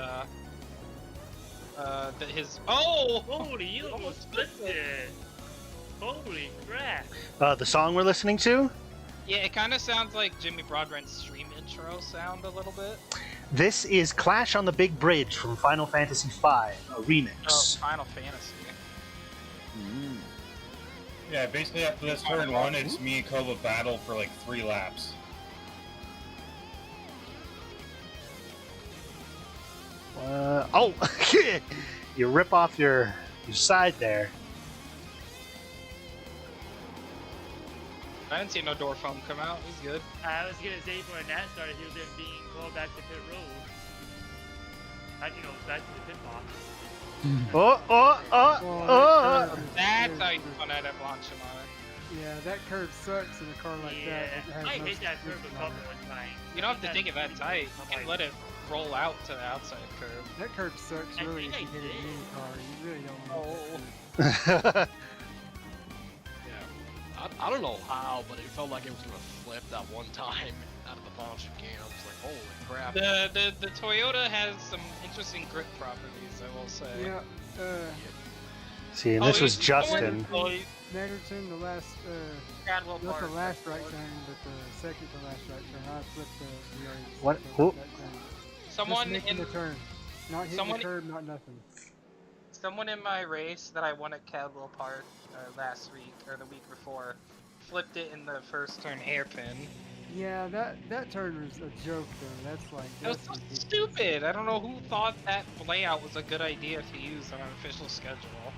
his... Oh! Holy, you almost flipped it! Holy crap! The song we're listening to? Yeah, it kind of sounds like Jimmy Broadbent's stream intro sound a little bit. This is Clash on the Big Bridge from Final Fantasy V, a remix. Oh, Final Fantasy. Yeah, basically after this turn 1, it's me and Kova battle for like 3 laps. Oh! You rip off your side there. I didn't see no door foam come out. He's good. I was gonna say when that started, he was then being called back to pit road. Back to the pit box. That's how you run out of launch him on it. Yeah, that curve sucks in a car like that. I hit that curve a couple of times. You don't have to take it that tight. You can let it roll out to the outside curve. That curve sucks really if you get it in any car. You really don't know. I don't know how, but it felt like it was gonna flip that one time out of the bottom chicane. I was like, holy crap. The Toyota has some interesting grip properties, I will say. Yeah. See, and this was Justin. Netterton, the last, not the last right turn, but the second to last right turn. I flipped the yards. What? That turn. Someone Just making in the turn. Not hitting the curb, not nothing. Someone in my race that I won at Cadwell Park last week, or the week before, flipped it in the first turn hairpin. Yeah, that turn was a joke though. That's like... It was so stupid! I don't know who thought that layout was a good idea to use on an official schedule.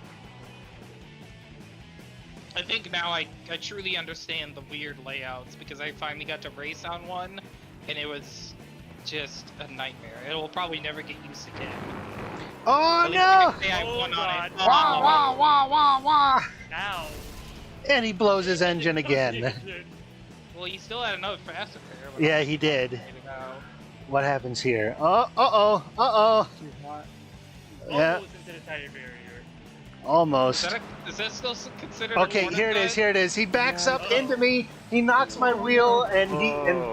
I think now I truly understand the weird layouts, because I finally got to race on one, and it was just a nightmare. It will probably never get used again. Oh no! Wah, wah, wah, wah, wah! Now. And he blows his engine again. Well, he still had another fast repair. Yeah, he did. What happens here? Uh-oh. Yeah. Almost into the tire barrier. Almost. Is that still considered Okay, here it is. He backs up into me, he knocks my wheel, and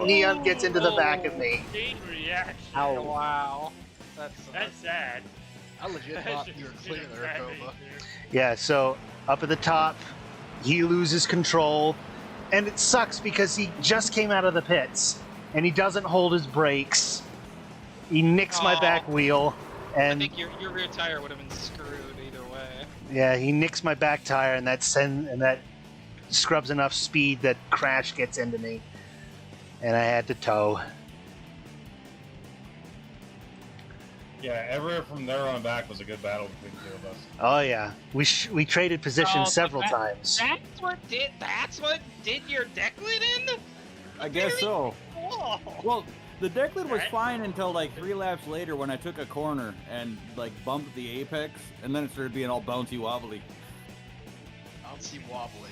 he gets into the back of me. Chain reaction. Ow. Wow. That's sad. I legit thought you were clear there, Kova. Yeah, so up at the top, he loses control, and it sucks because he just came out of the pits, and he doesn't hold his brakes. He nicks my back wheel, and I think your rear tire would have been screwed either way. yeah, he nicks my back tire, and that scrubs enough speed that Crash gets into me, and I had to tow. Yeah, everywhere from there on back was a good battle between the two of us. Oh yeah, we traded positions several times. That's what did your deck lid in? I guess so. Cool. Well, the deck lid was fine until like 3 laps later when I took a corner and like bumped the apex, and then it started being all bouncy wobbly. Bouncy wobbly.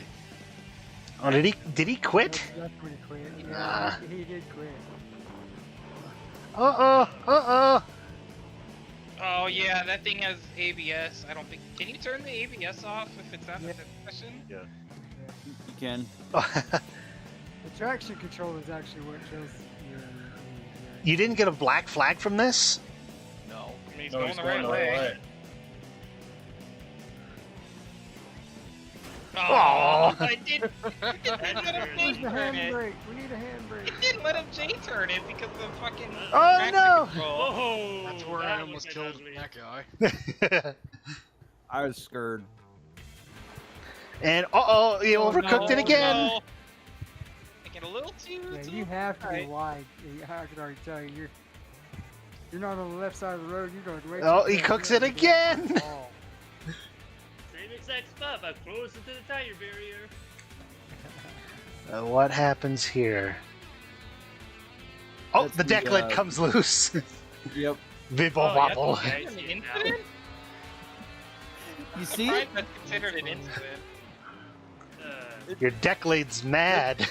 Oh, did he quit? That's when he quit. Nah. He did quit. Uh-oh. Oh yeah, that thing has ABS. I don't think. Can you turn the ABS off if it's not in session? Yeah. You can. The traction control is actually what shows you. You didn't get a black flag from this? No. I mean, he's going the right way. Oh, I didn't let him J-turn it. We need a handbrake. It didn't let him J-turn it because of the fucking Oh traction no! control. Oh, That's where I almost killed that guy. I was scared. And he overcooked it again. No. Making a little too. Yeah, you have to be wide. I can already tell you, you're not on the left side of the road. You're going way. Oh, he cooks it again. Same exact spot, but closer to the tire barrier. What happens here? Oh, That's the deck lid comes loose. Yep. Bibble Oh, wobble. yeah, An incident? You see Surprised it? that's considered an incident. Your deck lid's mad.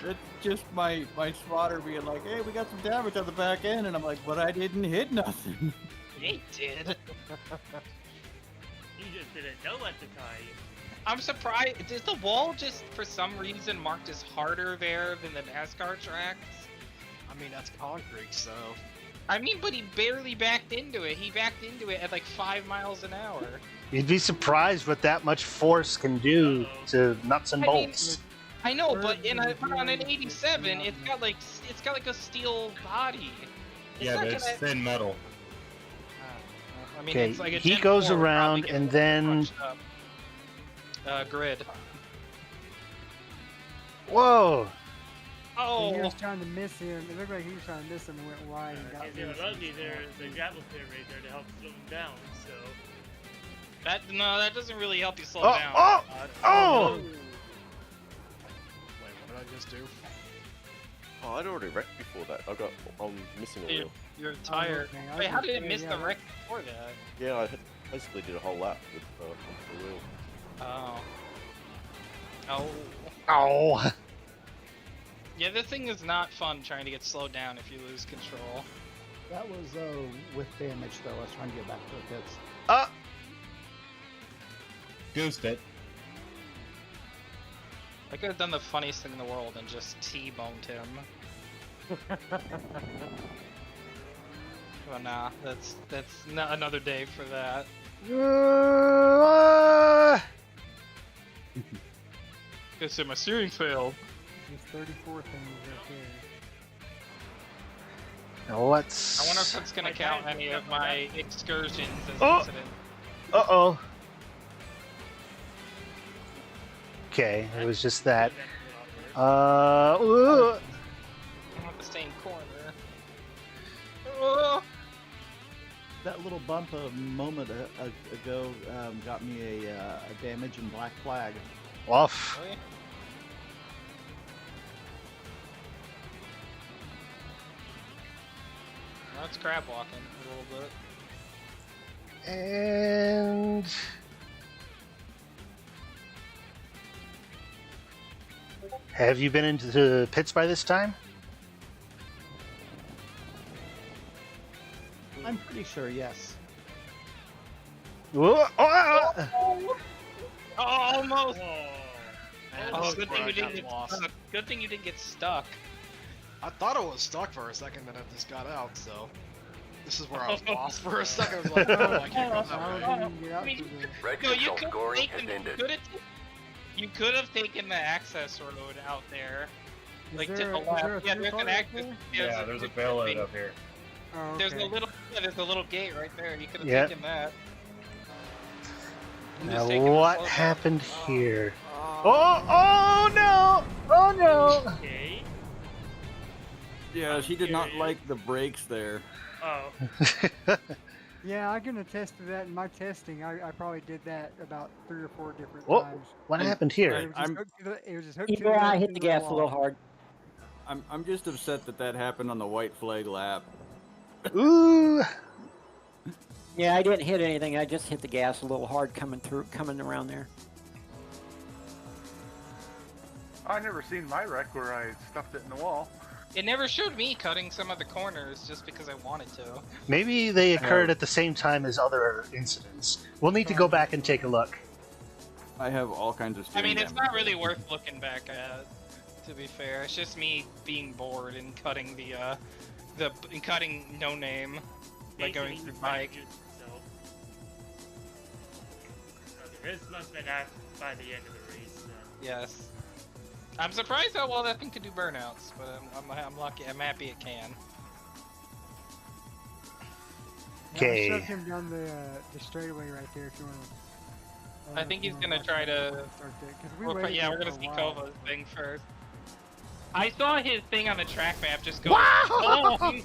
It's just my spotter being like, hey, we got some damage on the back end, and I'm like, but I didn't hit nothing. They did. You just didn't know at the time. I'm surprised. Is the wall just for some reason marked as harder there than the NASCAR tracks? I mean, that's concrete, so. I mean, but he barely backed into it. He backed into it at like 5 miles an hour. You'd be surprised what that much force can do to nuts and bolts. I know, but on an 87, it's got like a steel body. It's Yeah, not but it's gonna- thin metal. I mean, Okay, it's like a he Gen goes 4 around probably and gets then. punched up. Grid. Whoa! Oh! He was trying to miss him. It looked like he was trying to miss him and went wide and got If they were loose. lucky, there's the gravel pit right there to help slow them down, so. That doesn't really help you slow Oh, down. oh, oh! Wait, what did I just do? Oh, I'd already wrecked before that. I'm missing a wheel. You're tired. okay, I Wait, how was did it gonna miss say, the yeah. wreck before that? Yeah, I basically did a whole lap with the wheel. Oh. Oh. Oh! Yeah, this thing is not fun trying to get slowed down if you lose control. That was with damage though. I was trying to get back to the pits. Goosed it. I could have done the funniest thing in the world and just T-boned him. Well, nah, that's not another day for that. Guess say my steering failed. There's 34 things right there. Now let's. I wonder if it's gonna count any of my excursions as Oh! incident. Uh-oh. Okay, it was just that. Ooh. I'm at the same corner. Oh! That little bump a moment ago got me a damage and black flag. Off. Really? Well, it's crab walking a little bit. And. Have you been into the pits by this time? I'm pretty sure, yes. Whoa, oh, Almost. Oh, good thing you didn't got get lost. stuck. Good thing you didn't get stuck. I thought it was stuck for a second, then I just got out, so. This is where I was lost for a second. I was like, oh, I can't go that way. I mean, Red no, you control could scoring have has ended. you could have taken the access road out there. Is Like there to the a- is left. there a Yeah, through there's part an right access. there? Yeah, there's a bailout up here. Oh, There's okay. there's a little gate right there. You could have Yep. taken that. I'm now just taking the what slow happened here? Oh no! Oh no! Okay. Yeah, she did not like the brakes there. Oh. Yeah, I can attest to that in my testing. I probably did that about 3 or 4 different Oh, times. what happened here? It was just I'm- hooked to the, it was just hooked to the Yeah, I left hit into the gas a wall. little hard. I'm just upset that happened on the white flag lap. Ooh! Yeah, I didn't hit anything. I just hit the gas a little hard coming around there. I never seen my wreck where I stuffed it in the wall. It never showed me cutting some of the corners just because I wanted to. Maybe they occurred at the same time as other incidents. We'll need to go back and take a look. I have all kinds of I steering mean, it's damage. not really worth looking back at. To be fair, it's just me being bored and cutting and cutting no name by going through bike. This must have been by the end of the race. Then. Yes. I'm surprised how well that thing can do burnouts, but I'm lucky. I'm happy it can. Okay. I shoved him down the straightaway right there if you want to. I think he's gonna try to. We're gonna see Kova's thing first. I saw his thing on the track map just go. Wow! Oh,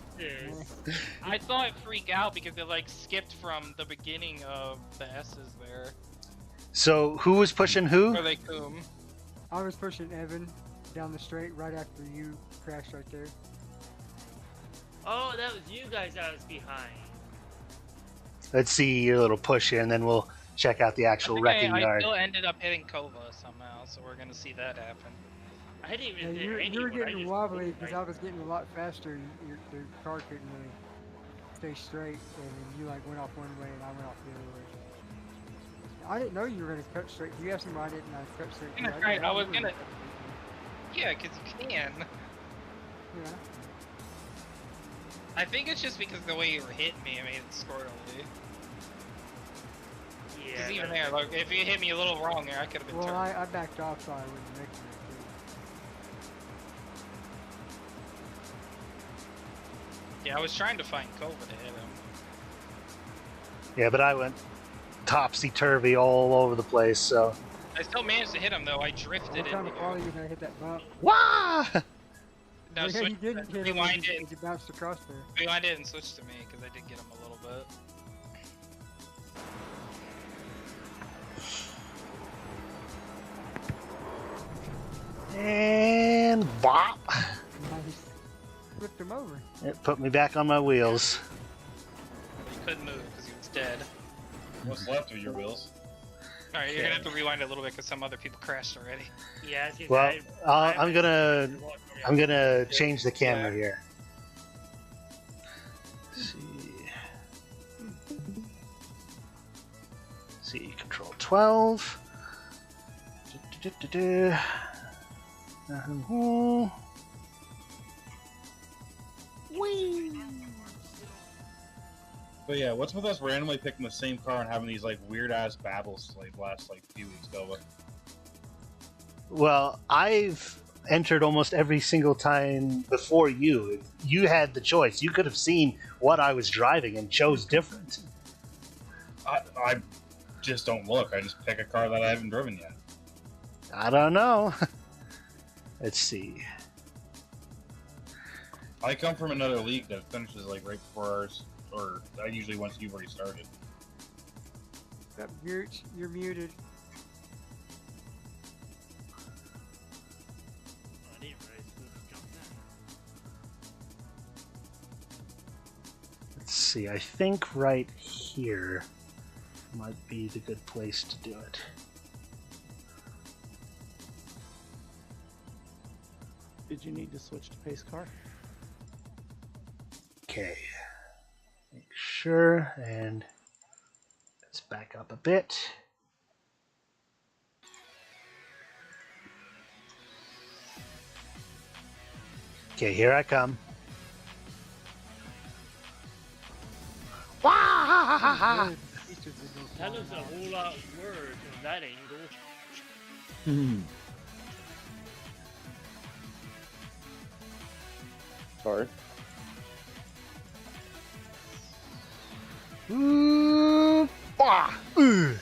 I saw it freak out because it like skipped from the beginning of the S's there. So, who was pushing who? Where they come. I was pushing Evan down the straight right after you crashed right there. Oh, that was you guys I was behind. Let's see your little push here, and then we'll check out the actual wrecking I yard. still ended up hitting Kova somehow, so we're gonna see that happen. I didn't Yeah, even hit you anyone. were I getting just wobbly moved because I was getting a lot faster and the car couldn't really stay straight, and then you like went off one way and I went off the other way. I didn't know you were gonna cut straight. You asked me why I didn't cut straight. I'm gonna try. I was gonna. Yeah, cause you can. Yeah. I think it's just because the way you were hitting me, it made it squirrely. Yeah. Because even there, like, if you hit me a little wrong there, I could have been Well, turned. I backed off so I wouldn't make it. Yeah, I was trying to find Kova to hit him. Yeah, but I went topsy-turvy all over the place, so... I still managed to hit him though. I drifted What kind into of quality you gonna hit that bump? Wah! No, Yeah, switch, you didn't hit him. rewind You it. bounced across there. Rewind it and switch to me because I did get him a little bit. And bop! Nice. Flipped him over. It put me back on my wheels. He couldn't move because he was dead. What's left of your wheels? Alright, you're gonna have to rewind it a little bit because some other people crashed already. Yeah, I was gonna Well, say, I'm gonna change the camera here. Let's see, control 12. But yeah, what's with us randomly picking the same car and having these like weird ass battles like last like few weeks ago? Well, I've entered almost every single time before you. You had the choice. You could have seen what I was driving and chose different. I just don't look. I just pick a car that I haven't driven yet. I don't know. Let's see. I come from another league that finishes like right before ours, or usually once you've already started. Yep, you're muted. Let's see. I think right here might be the good place to do it. Did you need to switch to pace car? Okay. Make sure, and let's back up a bit. Okay, here I come. that looks a whole lot worse from that angle. Sorry. Ooh, bah, ooh.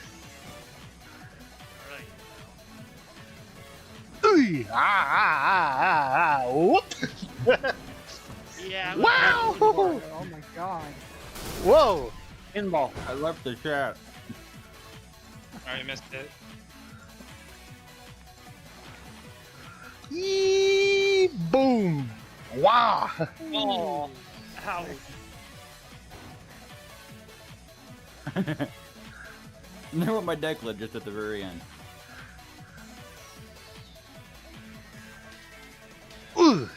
Ooh, whoop. Yeah. Wow! Oh my god. Whoa! Pinball. I left the chat. Alright, missed it. Yee, boom! Wow! Oh. Ow. There went my deck lid just at the very end. Ooh.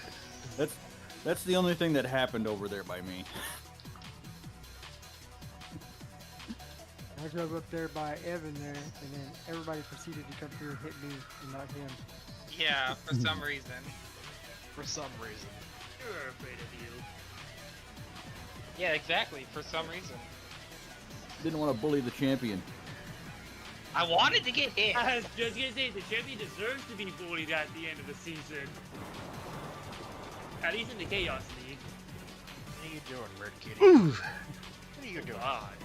That's the only thing that happened over there by me. I drove up there by Evan there, and then everybody proceeded to come through and hit me and not him. Yeah, for some reason. For some reason. You're afraid of you. Yeah, exactly, for some reason. Didn't want to bully the champion. I wanted to get hit. I was just gonna say, the champion deserves to be bullied at the end of the season. At least in the Chaos League. What are you doing, Red Kitty? Ooh. What are you doing? God.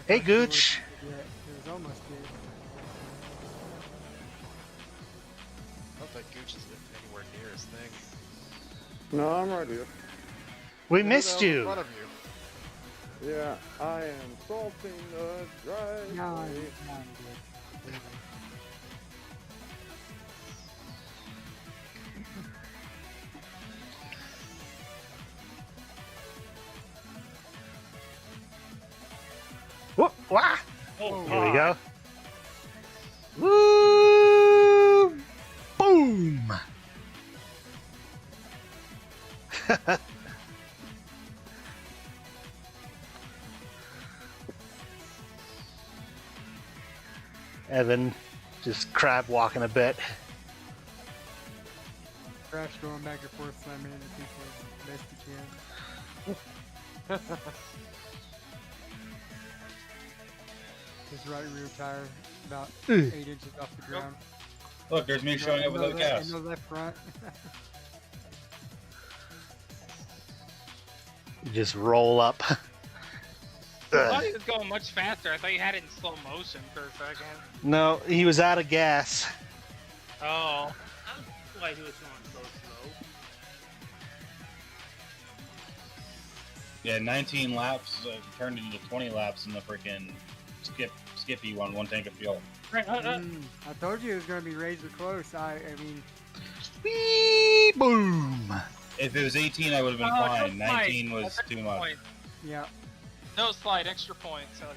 Hey, Gooch. Yeah, it was almost good. I don't think Gooch is anywhere near his thing. No, I'm right here. We missed In you. front of you. Yeah, I am salting the driveway. No, I'm good. Wah! Oh, Here we God. go. Woo! Boom! Evan just crab walking a bit. Crash going back and forth, slamming into people as best he can. His right rear tire about 8 inches off the ground. Look, there's me showing up with other gas. And no left front. You just roll up. I thought he was going much faster. I thought you had it in slow motion for a second. No, he was out of gas. Oh. That's why he was going so slow. Yeah, 19 laps turned into 20 laps in the freaking Skippy one tank of fuel. I told you it was going to be razor close. I mean... Whee! Boom! If it was 18, I would have been fine. 19 was too much. Point. Yeah. No slide, extra points. Hell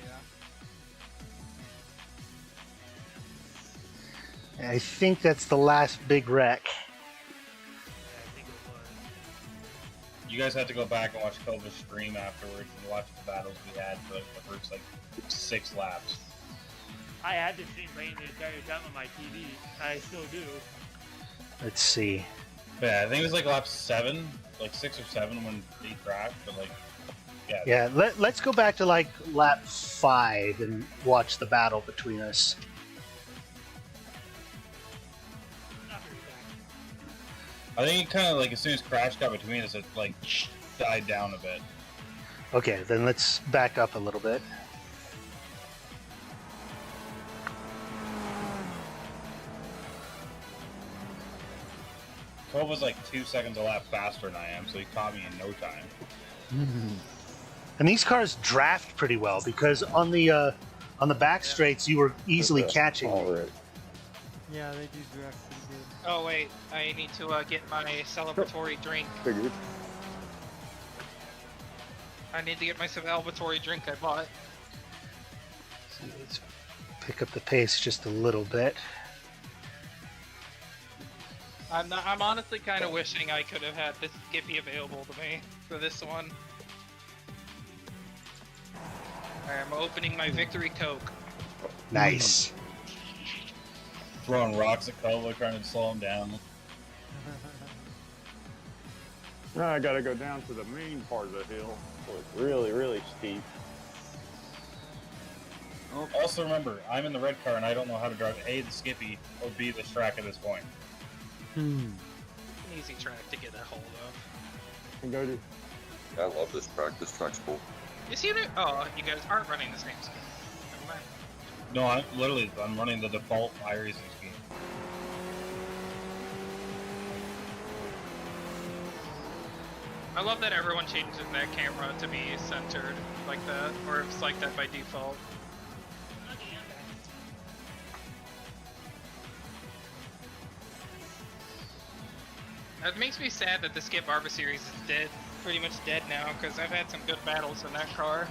yeah. I think that's the last big wreck. You guys have to go back and watch Kova's stream afterwards and watch the battles we had for the first like 6 laps. I had this thing playing the entire time on my TV. I still do. Let's see. Yeah, I think it was like lap 7, like 6 or 7 when he crashed, but like, yeah. Yeah, let's go back to like lap 5 and watch the battle between us. I think it kind of like as soon as Crash got between us, it like died down a bit. Okay, then let's back up a little bit. Cove was like 2 seconds a lap faster than I am, so he caught me in no time. And these cars draft pretty well because on the back straights you were easily catching. Yeah, they do draft pretty good. Oh wait, I need to get my celebratory drink. Figured. I need to get my celebratory drink I bought. So let's pick up the pace just a little bit. I'm honestly kind of wishing I could have had this Skippy available to me for this one. Alright, I'm opening my Victory Coke. Nice. Throwing rocks at Kova, trying to slow him down. Now I gotta go down to the main part of the hill, so it's really, really steep. Also remember, I'm in the red car and I don't know how to drive A, the Skippy, or B, the track at this point. An easy track to get a hold of. And go to... I love this track. This track's cool. Is he? Oh, you guys aren't running the same scheme. Never mind. No, I'm running the default iRacing scheme. I love that everyone changes that camera to be centered like that, or it's like that by default. It makes me sad that the Skip Arbor series is dead, pretty much dead now, because I've had some good battles in that car.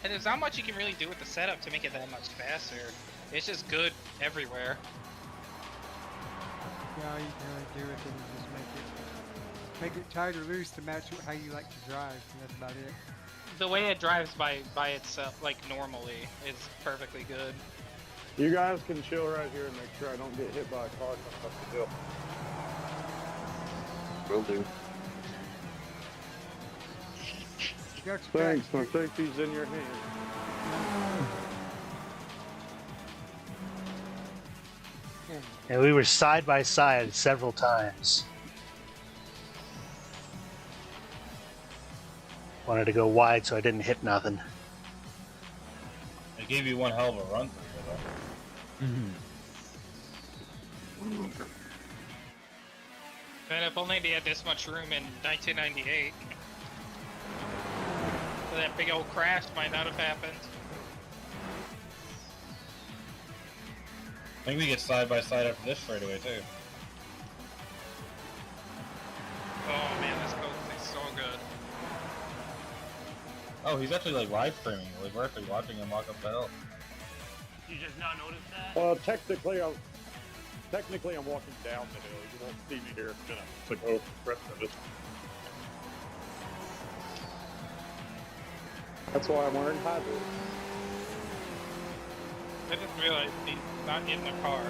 And there's not much you can really do with the setup to make it that much faster. It's just good everywhere. Yeah, all you can really do with it is just make it tight or loose to match how you like to drive, and that's about it. The way it drives by itself, like normally, is perfectly good. You guys can chill right here and make sure I don't get hit by a car coming up the hill. Will do. Thanks, my safety's in your hands. And we were side by side several times. Wanted to go wide so I didn't hit nothing. They gave you one hell of a run for you, though. And if only they had this much room in 1998. So that big old crash might not have happened. I think we get side by side after this straightaway, too. Oh man, this goes Oh, he's actually like live streaming. Like we're actually watching him walk up the hill. You just not noticed that? Well, technically I'm walking down the hill. You won't see me here in a minute. It's like, oh, the rest of it. That's why I'm wearing high boots. I just realized he's not in the car.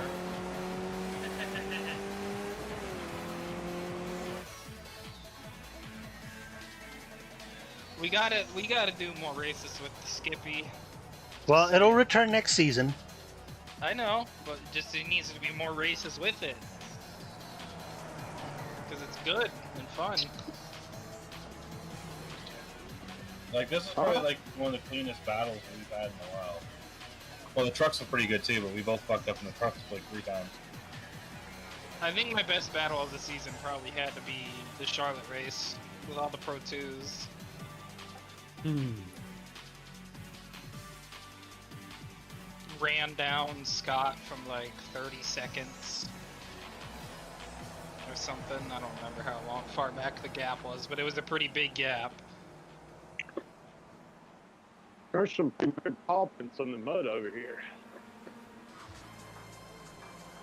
We gotta do more races with the Skippy. Well, it'll return next season. I know, but just it needs to be more races with it. Because it's good and fun. Like this is probably like one of the cleanest battles we've had in a while. Well, the trucks are pretty good too, but we both fucked up in the trucks like 3 times. I think my best battle of the season probably had to be the Charlotte race with all the Pro 2s. Ran down Scott from like 30 seconds or something. I don't remember how far back the gap was, but it was a pretty big gap. There's some good poppins in the mud over here.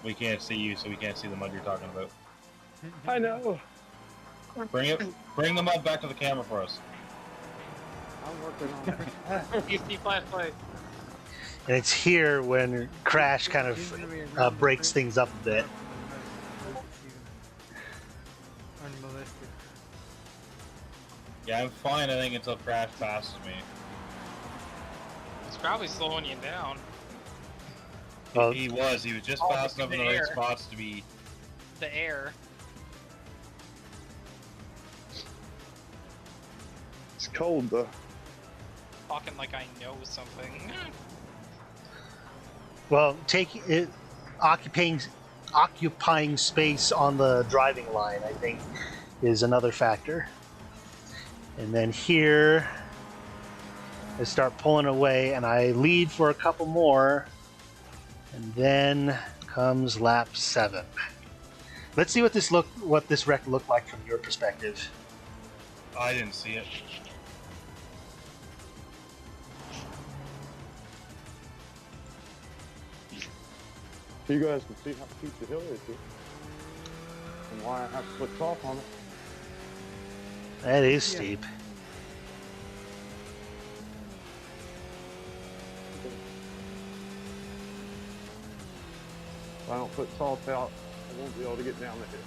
We can't see you, so we can't see the mud you're talking about. I know. Bring the mud back to the camera for us. I'm working on it. You see flashlight. And it's here when Crash kind of breaks things up a bit. Unmolested. Yeah, I'm fine, I think, until Crash passes me. It's probably slowing you down. Well, he was just fast enough in the right spots to be... The air. It's cold though. Talking like I know something. Well, occupying space on the driving line, I think, is another factor. And then here, I start pulling away, and I lead for a couple more, and then comes lap 7. Let's see what this wreck looked like from your perspective. I didn't see it. You guys can see how steep the hill is here. And why I have to put top on it. That is steep. If I don't put salt out, I won't be able to get down the hill.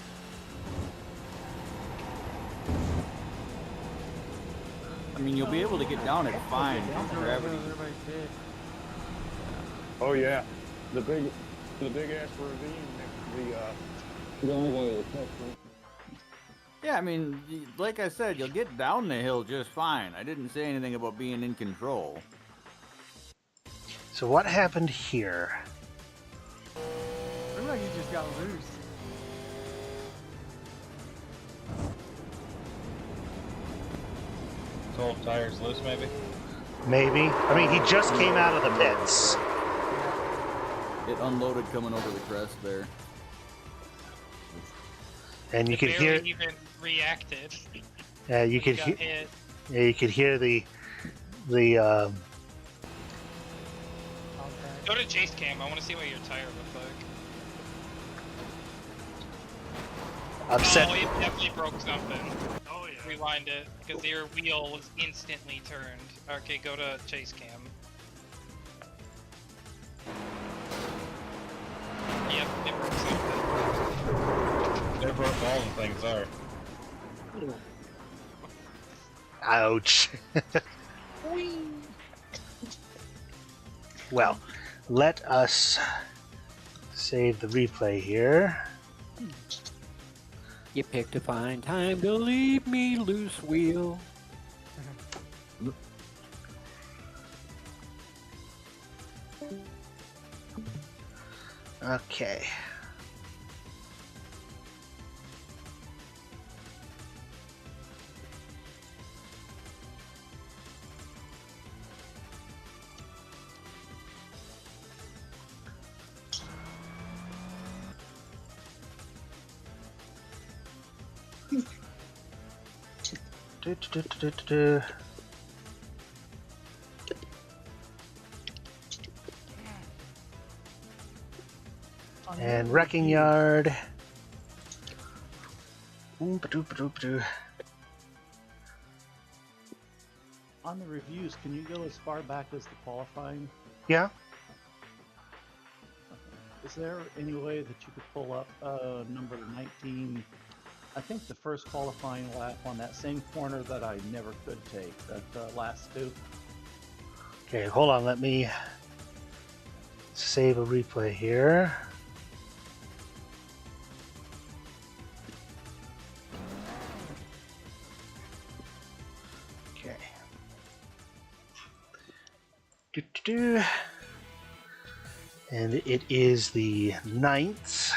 I mean, you'll be able to get down it fine. Gravity. Oh yeah, the big ass ravine next to the only way to catch me. Yeah, I mean, like I said, you'll get down the hill just fine. I didn't say anything about being in control. So what happened here? Looked like you just got loose. Cold tires loose, maybe? Maybe. I mean, he just came out of the pits. It unloaded coming over the crest there. And you could hear. Even reacted. Yeah, you could hear. Yeah, you could hear the. Go to Chase Cam. I want to see what your tire looks like. Upset. Oh, it definitely broke something. Oh yeah. Rewind it because your wheel was instantly turned. Okay, go to Chase Cam. Yep, it broke something. They broke all the things there. Ouch. Well, let us save the replay here. You picked a fine time to leave me loose, wheel. Okay. And Wrecking Yard. Ba-doo-ba-doo-ba-doo. On the reviews, can you go as far back as the qualifying? Yeah. Is there any way that you could pull up number 19? I think the first qualifying lap on that same corner that I never could take, that last two. Okay, hold on. Let me save a replay here. Okay. Do-do-do. And it is the 9th.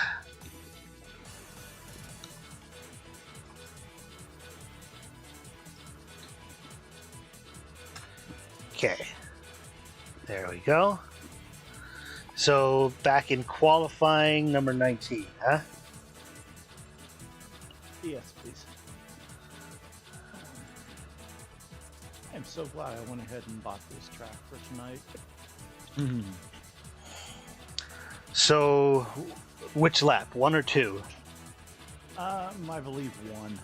Okay. There we go. So back in qualifying number 19, huh? Yes, please. I'm so glad I went ahead and bought this track for tonight. So, which lap? 1 or 2? I believe 1.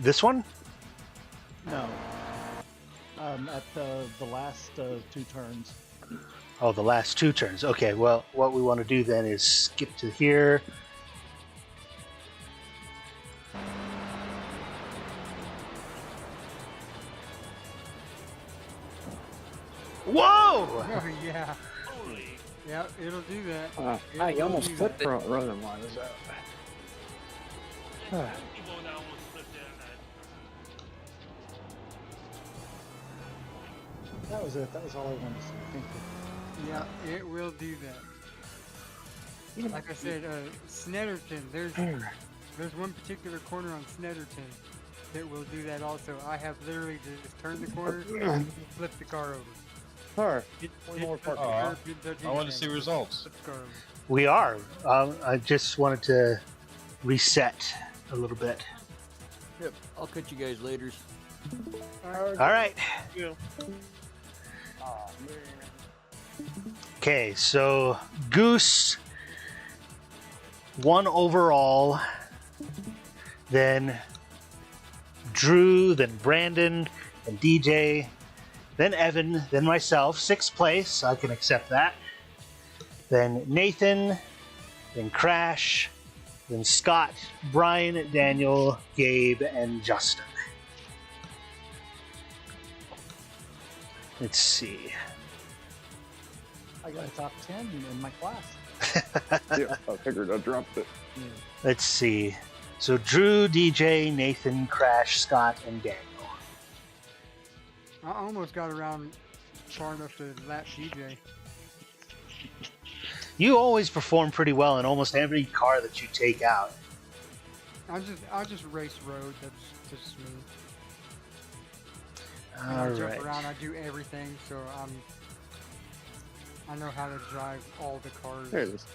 This one? No. At the last 2 turns. Oh, the last 2 turns. Okay, well, what we want to do then is skip to here. Whoa! Oh, yeah. Yeah, it'll do that. I almost flipped front running while I was out. That was it. That was all I wanted to say. Thank you. Yeah, it will do that. Like I said, Snetterton, there's one particular corner on Snetterton that will do that also. I have literally just turned the corner and flipped the car over. Sorry. I want to see results. We are. I just wanted to reset a little bit. Yep, I'll catch you guys later. All right. Oh, Okay, so Goose won overall, then Drew, then Brandon, and DJ, then Evan, then myself, 6th place. I can accept that. Then Nathan, then Crash, then Scott, Brian, Daniel, Gabe, and Justin. Let's see. I got a top 10 in my class. Yeah, I figured I dropped it. Let's see. So Drew, DJ, Nathan, Crash, Scott, and Daniel. I almost got around far enough to lap DJ. You always perform pretty well in almost every car that you take out. I just race road. That's just me. All I right. jump around. I do everything, so I know how to drive all the cars. There it is.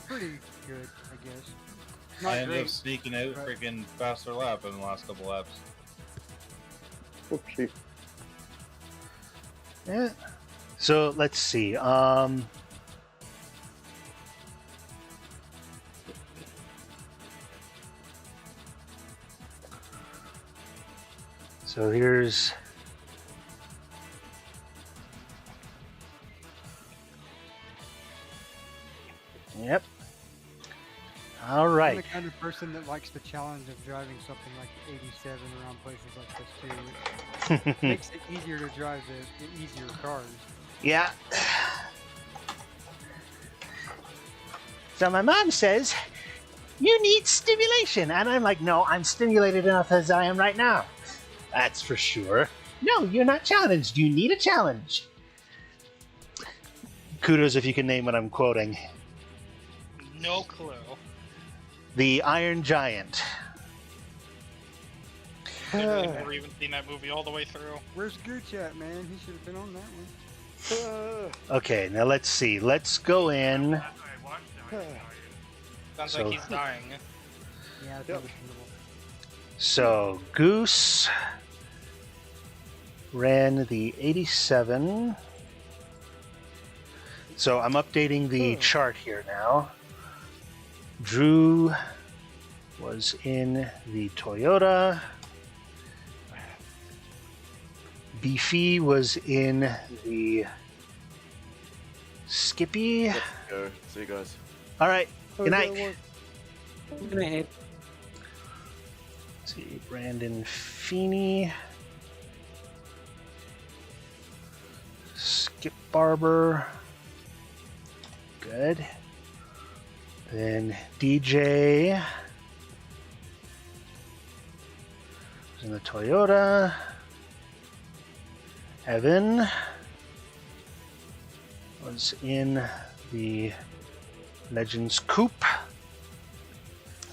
pretty good, I guess. I Not ended great, up sneaking out but- freaking faster lap in the last couple laps. Oopsie. Yeah. So let's see. So here's. Yep. All I'm right. the kind of person that likes the challenge of driving something like the 87 around places like this too. It makes it easier to drive the easier cars. Yeah. So my mom says, you need stimulation. And I'm like, no, I'm stimulated enough as I am right now. That's for sure. No, you're not challenged. You need a challenge. Kudos if you can name what I'm quoting. No clue. The Iron Giant. I've never even seen that movie all the way through. Where's Gooch at, man? He should have been on that one. Okay, now let's see. Let's go in. Sounds So- like he's dying. Yeah, it's Yep. understandable. So, Goose. ran the 87. So I'm updating the chart here now. Drew was in the Toyota. Beefy was in the Skippy. Let's go. See you guys. All right. Good night. Good night. Let's see, Brandon Feeney. Skip Barber. Good. Then DJ was in the Toyota. Evan was in the Legends Coupe.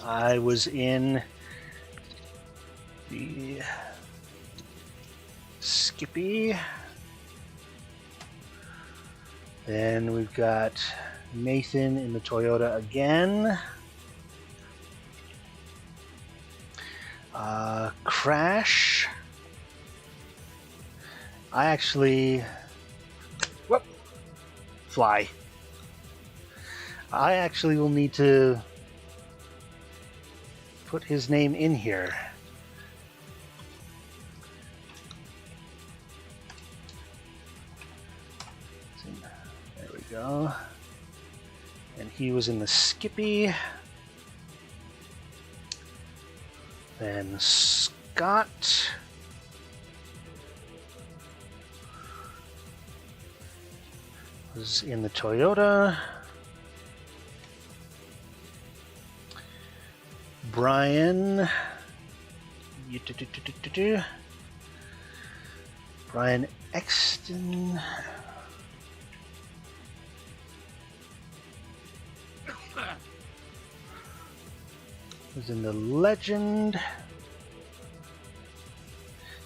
I was in the Skippy. Then we've got Nathan in the Toyota again. Crash. I actually... Whoop! Fly. I actually will need to put his name in here. There we go. And he was in the Skippy. Then Scott. Was in the Toyota. Brian. Brian Exton. Was in the Legend.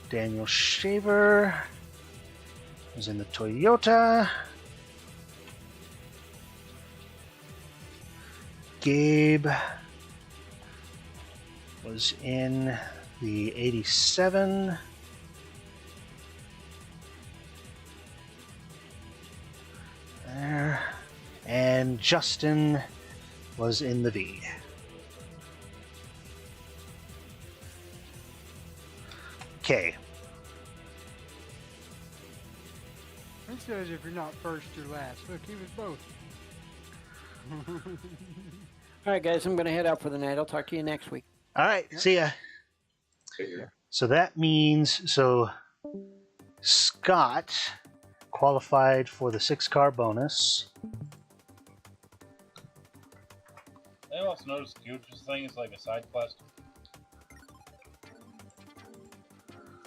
Daniel Shaver was in the Toyota. Gabe was in the 87. There. And Justin was in the V. Okay. It says if you're not first, you're last. Look, he was both. All right, guys, I'm going to head out for the night. I'll talk to you next week. All right, see ya. So that means, Scott qualified for the 6-car bonus. I also noticed Gooch's thing is like a side quest.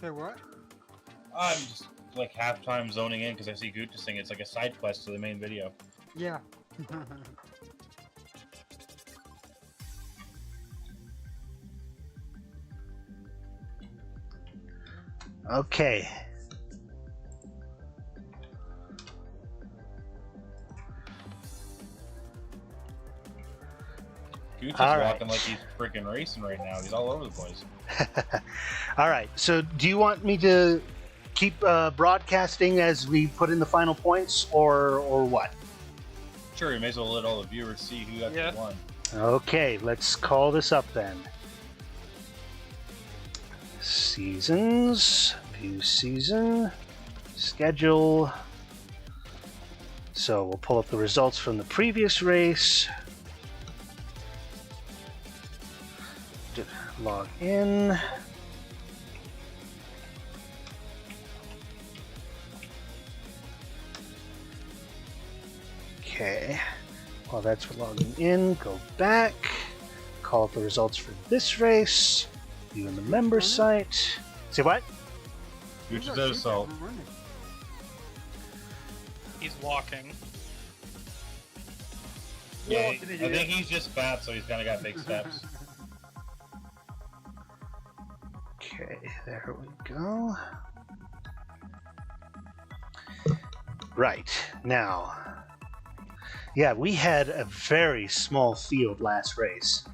Say what? I'm just like half-time zoning in because I see Gooch's thing. It's like a side quest to the main video. Yeah. Okay. Gooch is All right. walking like he's freaking racing right now. He's all over the place. All right. So, do you want me to keep broadcasting as we put in the final points, or what? Sure, you may as well let all the viewers see who actually won. Okay, let's call this up then. Seasons, view season, schedule. So we'll pull up the results from the previous race. Log in. Okay. While that's logging in, go back. Call up the results for this race. View in the member site. Say what? Gooch is out of salt. He's walking. Yeah, I think he's just fat, so he's kind of got big steps. Okay, there we go. Right, now. Yeah, we had a very small field last race.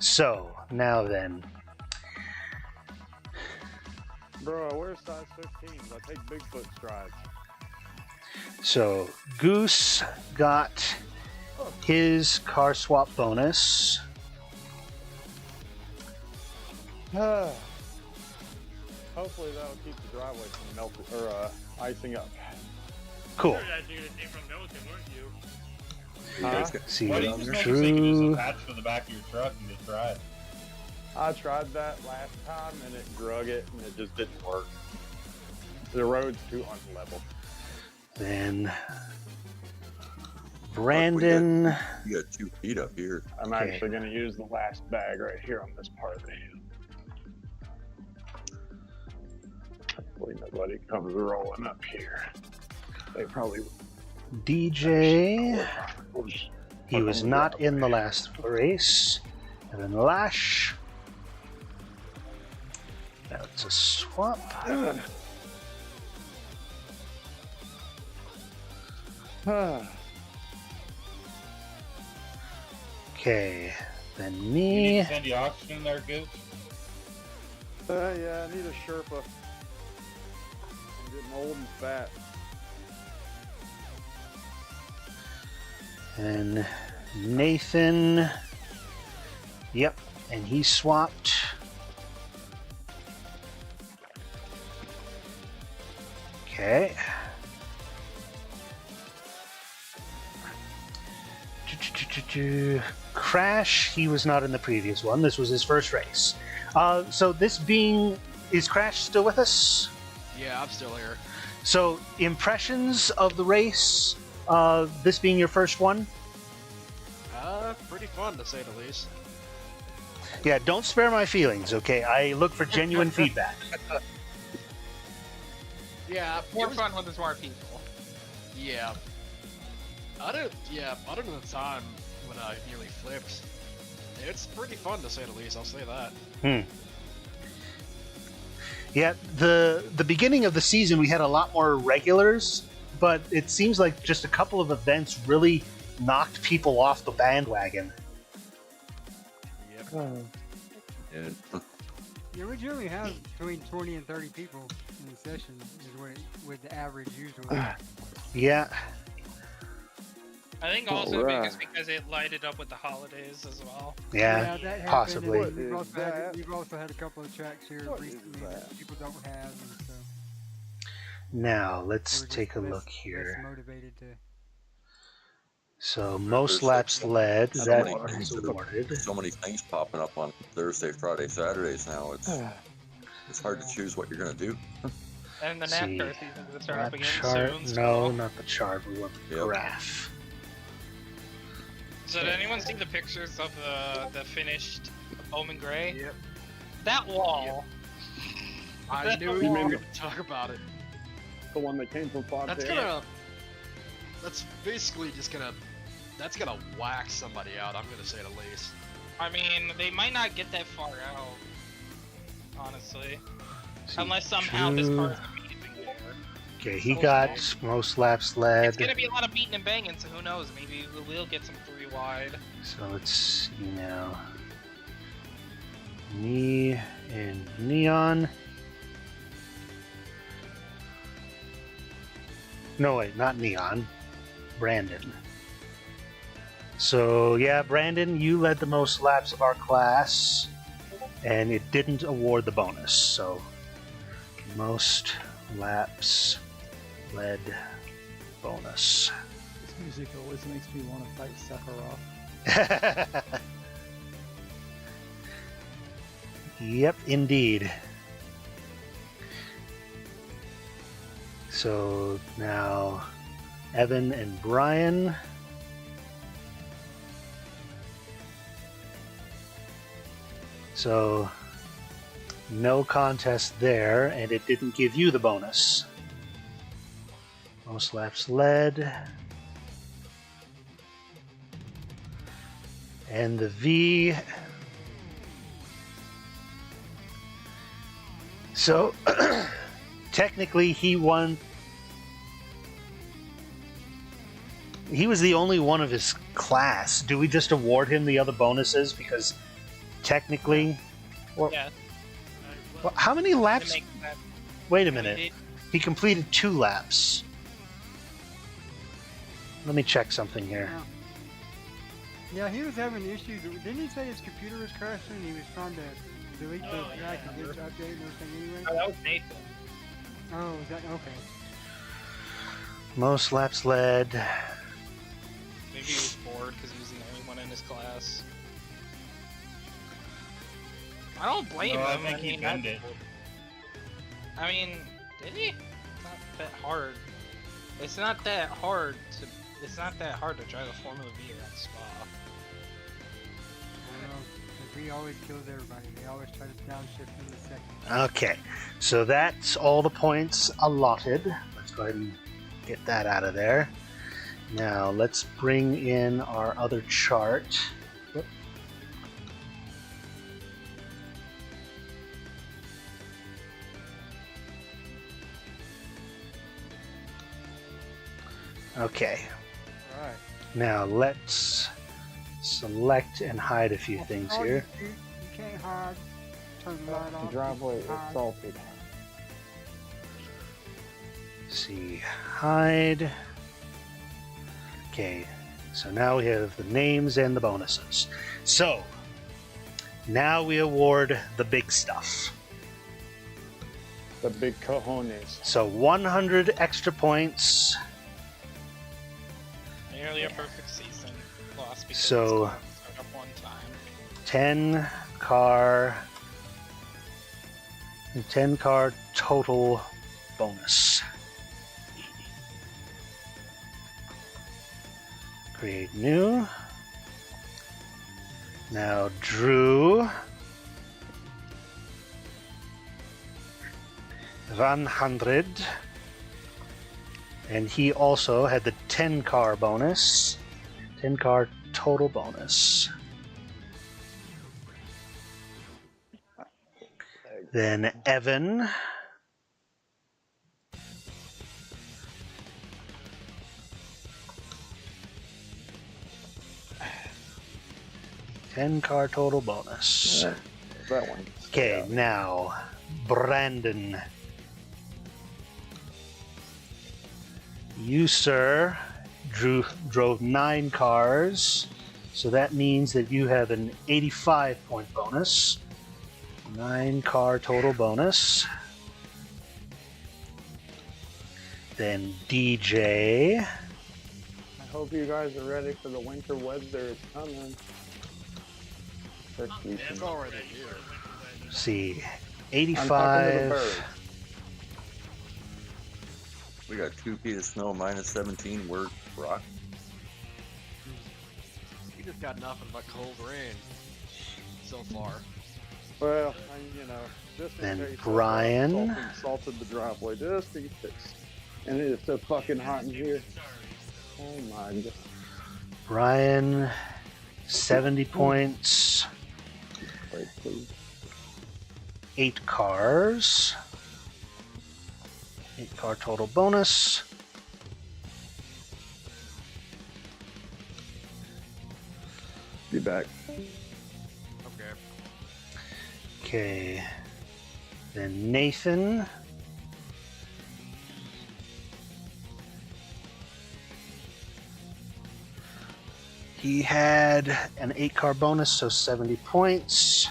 So, now then. Bro, where's size 15s? I take Bigfoot strides. So Goose got his car swap bonus. Hopefully that'll keep the driveway from melting or icing up. Cool. You were actually gonna take from Milton, weren't you? See, Why do you just not just take it as attached to the back of your truck and just drive? I tried that last time and it drug it and it just didn't work. The road's too unlevel. Then Brandon. You got 2 feet up here. I'm actually going to use the last bag right here on this part of the hill. Hopefully nobody comes rolling up here. They probably DJ. He was not in the last race. And then Lash. That's a swap. Okay, then You need me. to send the oxygen there, Goose? Yeah, I need a Sherpa. I'm getting old and fat. And Nathan. Yep, and he swapped. Okay. Crash, he was not in the previous one. This was his first race. So this being, is Crash still with us? Yeah, I'm still here. So impressions of the race, this being your first one? Pretty fun to say the least. Yeah, don't spare my feelings, okay? I look for genuine feedback. Yeah, More fun when there's more people. Yeah. Other than the time when I nearly flipped, it's pretty fun to say the least, I'll say that. Yeah, the beginning of the season we had a lot more regulars, but it seems like just a couple of events really knocked people off the bandwagon. Yep. Yeah, we generally have between 20 and 30 people in the session, is what with the average usually. Yeah. I think also because it lighted up with the holidays as well. Yeah, that happened, possibly. and we've also had a couple of tracks here recently that people don't have, and so Now, let's we're just take a less- look less here. motivated to. So, most laps led, So that many is things awarded. so many things popping up on Thursday, Friday, Saturdays now. It's hard to choose what you're gonna do. And the See, NASCAR season is start up lap again chart? soon. so- No, not the chart. We want the Yep. graph. So did anyone see the pictures of the finished Bowman Gray? Yep. That wall. I knew you made me talk about it. The one that came from Fox. That's basically just gonna, that's gonna whack somebody out, I'm gonna say the least. I mean, they might not get that far out, honestly. Unless somehow this car's amazing there. Okay, he got most laps led. It's gonna be a lot of beating and banging, so who knows? Maybe we'll get some 3 wide. So let's see now. Me and Neon. No, wait, not Neon. Brandon. So, yeah, Brandon, you led the most laps of our class, and it didn't award the bonus. So, most laps led bonus. This music always makes me want to fight Sephiroth. Yep, indeed. So now Evan and Brian. So no contest there, and it didn't give you the bonus. Most laps led. And the V. So technically he won. He was the only one of his class. Do we just award him the other bonuses because technically, or Yeah. well, how many laps? Wait a minute. He completed 2 laps. Let me check something here. Yeah, he was having issues. Didn't he say his computer was crashing and he was trying to delete the track and get to update and everything anyway? Oh, that was Nathan. Oh, is that okay? Most laps led. Maybe he was bored because he was the only one in his class. I don't blame No, I him. think he pinned it. I mean, did he? Not that hard. It's not that hard to. It's not that hard to drive a Formula V around Spa. I don't know. 'Cause he always kills everybody. They always try to downshift in the second. Okay, so that's all the points allotted. Let's go ahead and get that out of there. Now let's bring in our other chart. Whoop. Okay. Alright. Now let's select and hide a few things Oh, here. You can't hide. Turn the light off. Driveway is Hide. salted. See, hide. Okay, so now we have the names and the bonuses. So, now we award the big stuff. The big cojones. So 100 extra points. Nearly a perfect season. Lost because So, it's started up one time. 10 car total bonus. Create new. Now Drew. 100. And he also had the 10 car bonus. 10 car total bonus. Then Evan. $10 total bonus. Yeah, that one. Okay, now Brandon. You, sir, drove 9 cars, so that means that you have an 85-point bonus. 9 car total bonus. Then DJ. I hope you guys are ready for the winter weather. It's coming. It's already here. See, I'm talking to the 85. birds. We got 2 feet of snow, -17. We're rock. We just got nothing but cold rain so far. Well, you know, just in Then case Brian. salted the driveway just in case. And it is so fucking hot in here. Oh my god. Brian, 70 points. Wait, please. 8 cars. 8 car total bonus. Be back. Okay. Okay. Then Nathan. He had an 8 car bonus, so 70 points.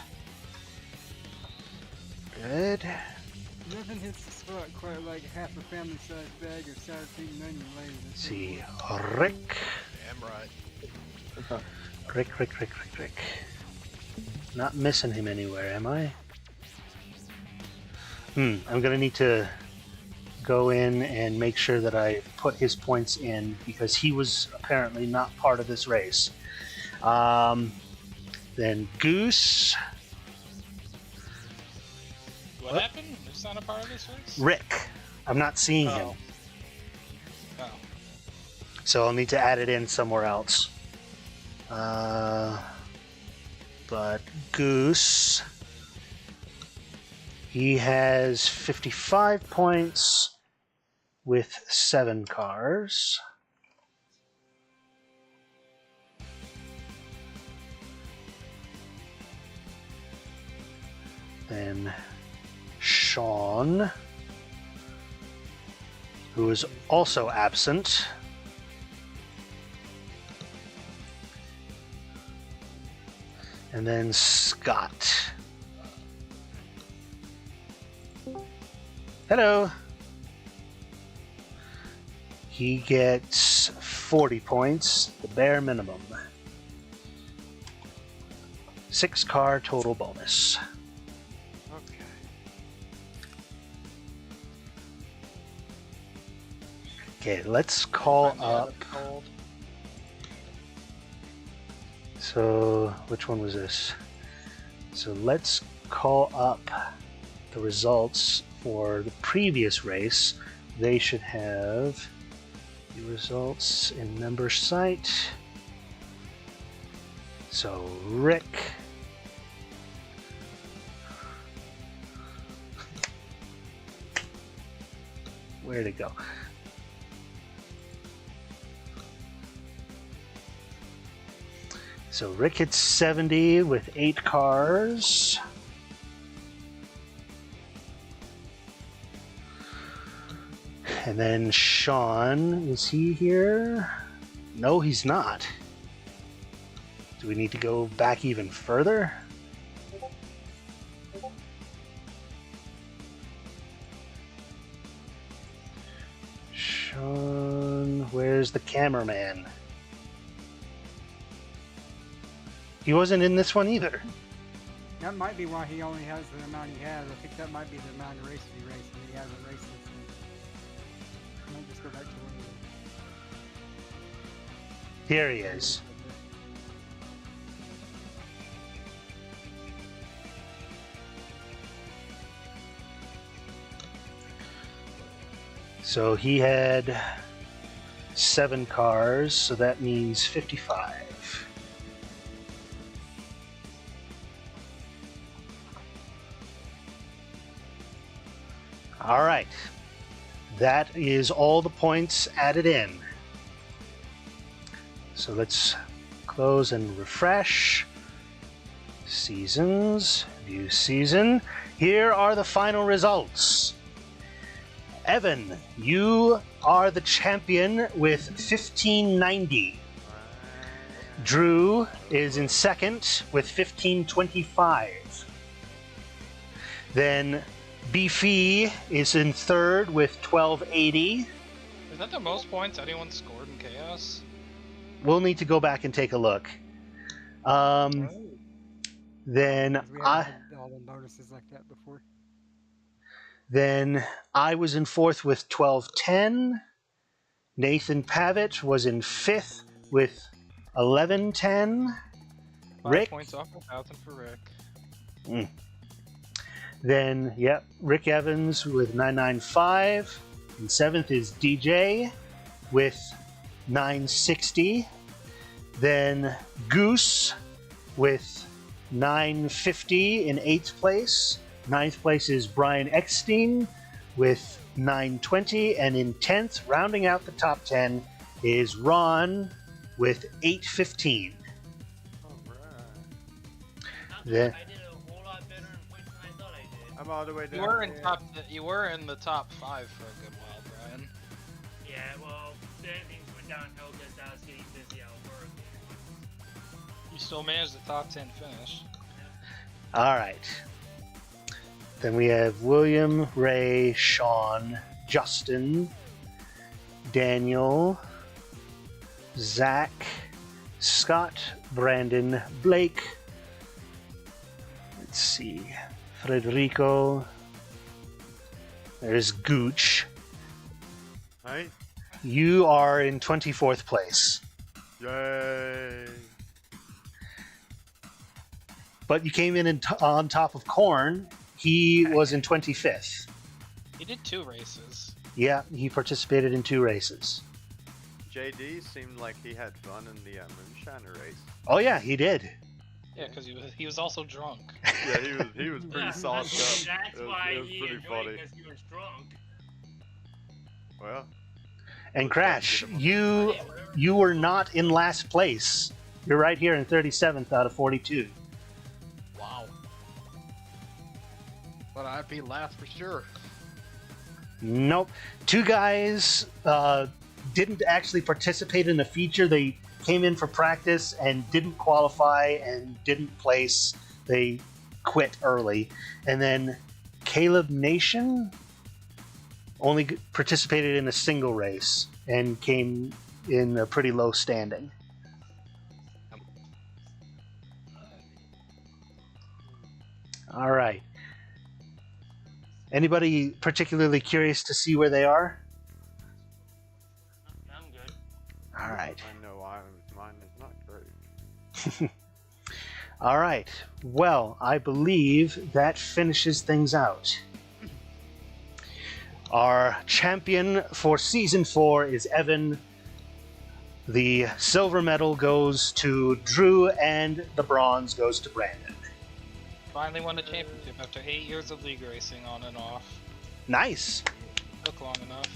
Good. Nothing hits the spot quite like half a family-sized bag of sour cream and onion later. Let's see. Rick. Damn right. Rick. Not missing him anywhere, am I? I'm gonna need to go in and make sure that I put his points in because he was apparently not part of this race. Then Goose. What happened? Who's not a part of this race? Rick. I'm not seeing him. Oh. So I'll need to add it in somewhere else. But Goose, he has 55 points with 7 cars. Then Sean, who is also absent. And then Scott. Hello. He gets 40 points, the bare minimum. 6-car total bonus. Okay. Okay, let's call up. So, which one was this? So let's call up the results for the previous race. They should have the results in member site. So Rick. Where'd it go? So Rick hits 70 with 8 cars. And then Sean, is he here? No, he's not. Do we need to go back even further? Sean, where's the cameraman? He wasn't in this one either. That might be why he only has the amount he has. I think that might be the amount of races he raced, and he hasn't raced this one. I might just go back to one of Here he is. So he had 7 cars, so that means 55. All right, that is all the points added in. So let's close and refresh. Seasons, view season. Here are the final results. Evan, you are the champion with 1590. Drew is in second with 1525. Then Beefy is in third with 1280. Is that the most points anyone scored in Chaos? We'll need to go back and take a look. Then we haven't had all the bonuses like that before. Then I was in fourth with 1210. Nathan Pavitt was in fifth with 1110. 5 Rick. points off 1,000 for Rick. Then, yep, Rick Evans with 995. In seventh is DJ with 960. Then Goose with 950 in 8th place. 9th place is Brian Eckstein with 920. And in 10th, rounding out the top 10, is Ron with 815. Then, I'm all the way down. You were in the top 5 for a good while, Brian. Yeah, well, then things went downhill because I was getting busy at work. You still managed the top 10 finish. all right. Then we have William, Ray, Sean, Justin, Daniel, Zach, Scott, Brandon, Blake. Let's see. Federico. There's Gooch. Right? You are in 24th place. Yay! But you came in on top of Korn. He was in 25th. He did 2 races. Yeah, he participated in 2 races. JD seemed like he had fun in the Moonshiner race. Oh yeah, he did. Yeah, because he was also drunk. Yeah, he was pretty sauced up. That's why it was he pretty enjoyed funny. it, because he was drunk. Well, And Crash, you were not in last place. You're right here in 37th out of 42. Wow. But I'd be last for sure. Nope. Two guys didn't actually participate in the feature. They came in for practice and didn't qualify and didn't place. They quit early. And then Caleb Nation only participated in a single race and came in a pretty low standing. All right. Anybody particularly curious to see where they are? I'm good. All right. I know mine is not great. All right. Well, I believe that finishes things out. Our champion for Season 4 is Evan. The silver medal goes to Drew, and the bronze goes to Brandon. Finally won a championship after 8 years of league racing on and off. Nice. Took long enough.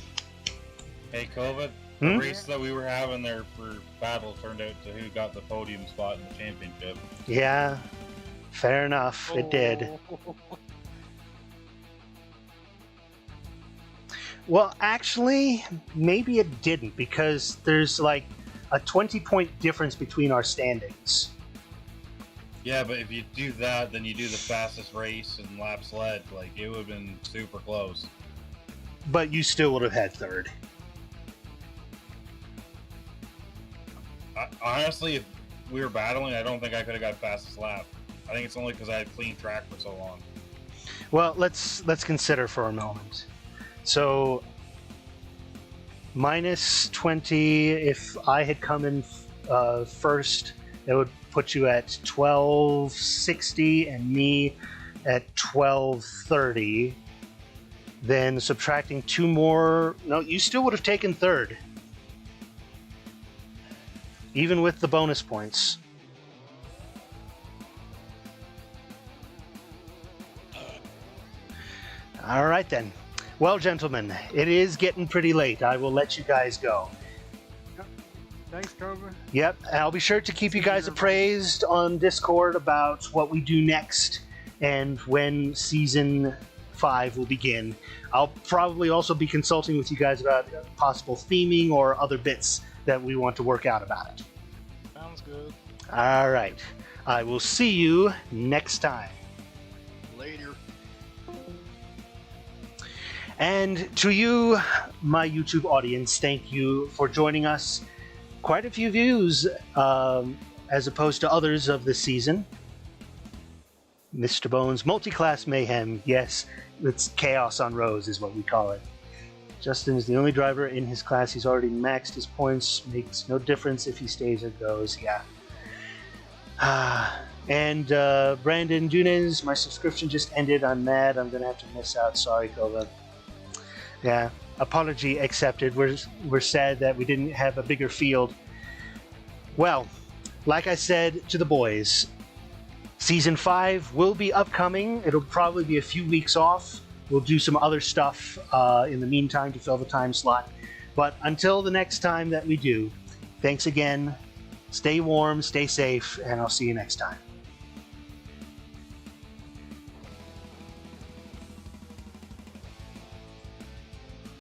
Hey, Kova, the race that we were having there for battle turned out to who got the podium spot in the championship. Yeah, fair enough. It did. Well, actually, maybe it didn't, because there's like a 20-point difference between our standings. Yeah, but if you do that, then you do the fastest race and laps led. Like, it would have been super close. But you still would have had third. Honestly, if we were battling, I don't think I could have got fastest lap. I think it's only because I had clean track for so long. Well, let's consider for a moment. So, minus 20, if I had come in first, it would put you at 1260 and me at 1230. Then subtracting 2 more, no, you still would have taken third. Even with the bonus points. All right then. Well, gentlemen, it is getting pretty late. I will let you guys go. Thanks, Cobra. Yep, I'll be sure to keep you guys appraised on Discord about what we do next and when Season 5 will begin. I'll probably also be consulting with you guys about possible theming or other bits that we want to work out about it. Sounds good. All right. I will see you next time. Later. And to you, my YouTube audience, thank you for joining us. Quite a few views as opposed to others of this season. Mr. Bones, multi-class mayhem. Yes, it's chaos on roads is what we call it. Justin is the only driver in his class. He's already maxed his points. Makes no difference if he stays or goes. Yeah. And Brandon Dunez, my subscription just ended. I'm mad. I'm going to have to miss out. Sorry, Kova. Yeah. Apology accepted. We're sad that we didn't have a bigger field. Well, like I said to the boys, Season 5 will be upcoming. It'll probably be a few weeks off. We'll do some other stuff in the meantime to fill the time slot. But until the next time that we do, thanks again. Stay warm, stay safe, and I'll see you next time.